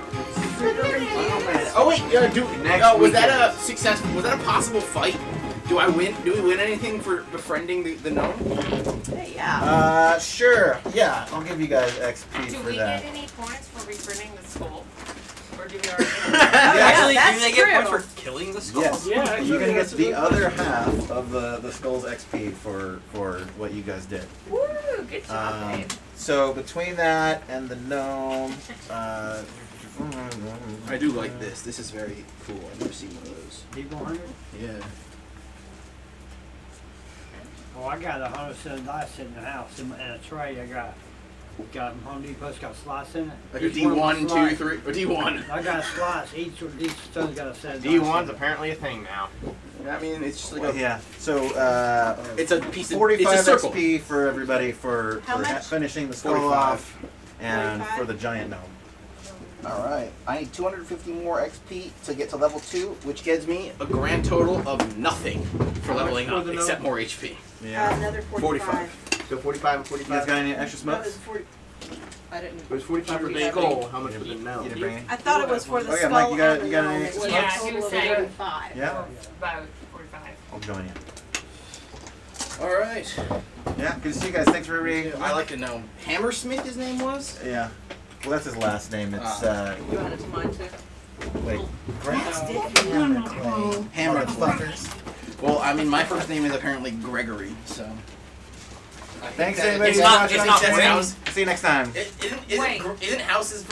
Oh wait, Next was that weekend. a successful? Was that a possible fight? Do I win? Do we win anything for befriending the gnome? Hey, yeah. Sure. Yeah, I'll give you guys XP Do for we that. get any points for reprinting the skull? Or do we already? Actually, that's do they get true. points for killing the skull? Yes. Yeah, actually, You're gonna get that's a the good other question. half of the skull's XP for what you guys did. Woo! Good job, babe. So between that and the gnome, I do like this. This is very cool. I've never seen one of those. D100? Yeah. Oh, I got 107 dice in the house in a tray. I got them Home Depot's got slots in it. Like a Each one D1, with a 2, slot. 3, or D1. I got slots. Each stone's got a set of dice D1's in it. apparently a thing now. I mean, it's just like well, a. yeah. So It's a piece of. 45 It's a circle. XP for everybody for How much? finishing the skull 45. off, and 45? for the giant gnome. All right. I need 250 more XP to get to level 2, which gives me a grand total of nothing for leveling for up, the except gnome? more HP. Yeah. Another 45. So 45 and You guys 45. got any extra That was smokes? 40. I didn't. It was 45 for the 47. skull. How much for the You gnome? didn't bring any? I thought it was for the Oh, yeah, skull Mike, you got- and the you got gnome. any It was Yeah, a he total was of saying- 45. Yeah. About 45. I'll join you. All right. Yeah, good to see you guys. Thanks for everybody. I like to know. Hammersmith, his name was? Yeah. Well, that's his last name. It's You added to mine too. wait. Hammer. Motherfuckers. Well, I mean, my first name is apparently Gregory, so. Thanks, That- everybody. it's for not- watching. it's not Wherein. See you next time. Isn't houses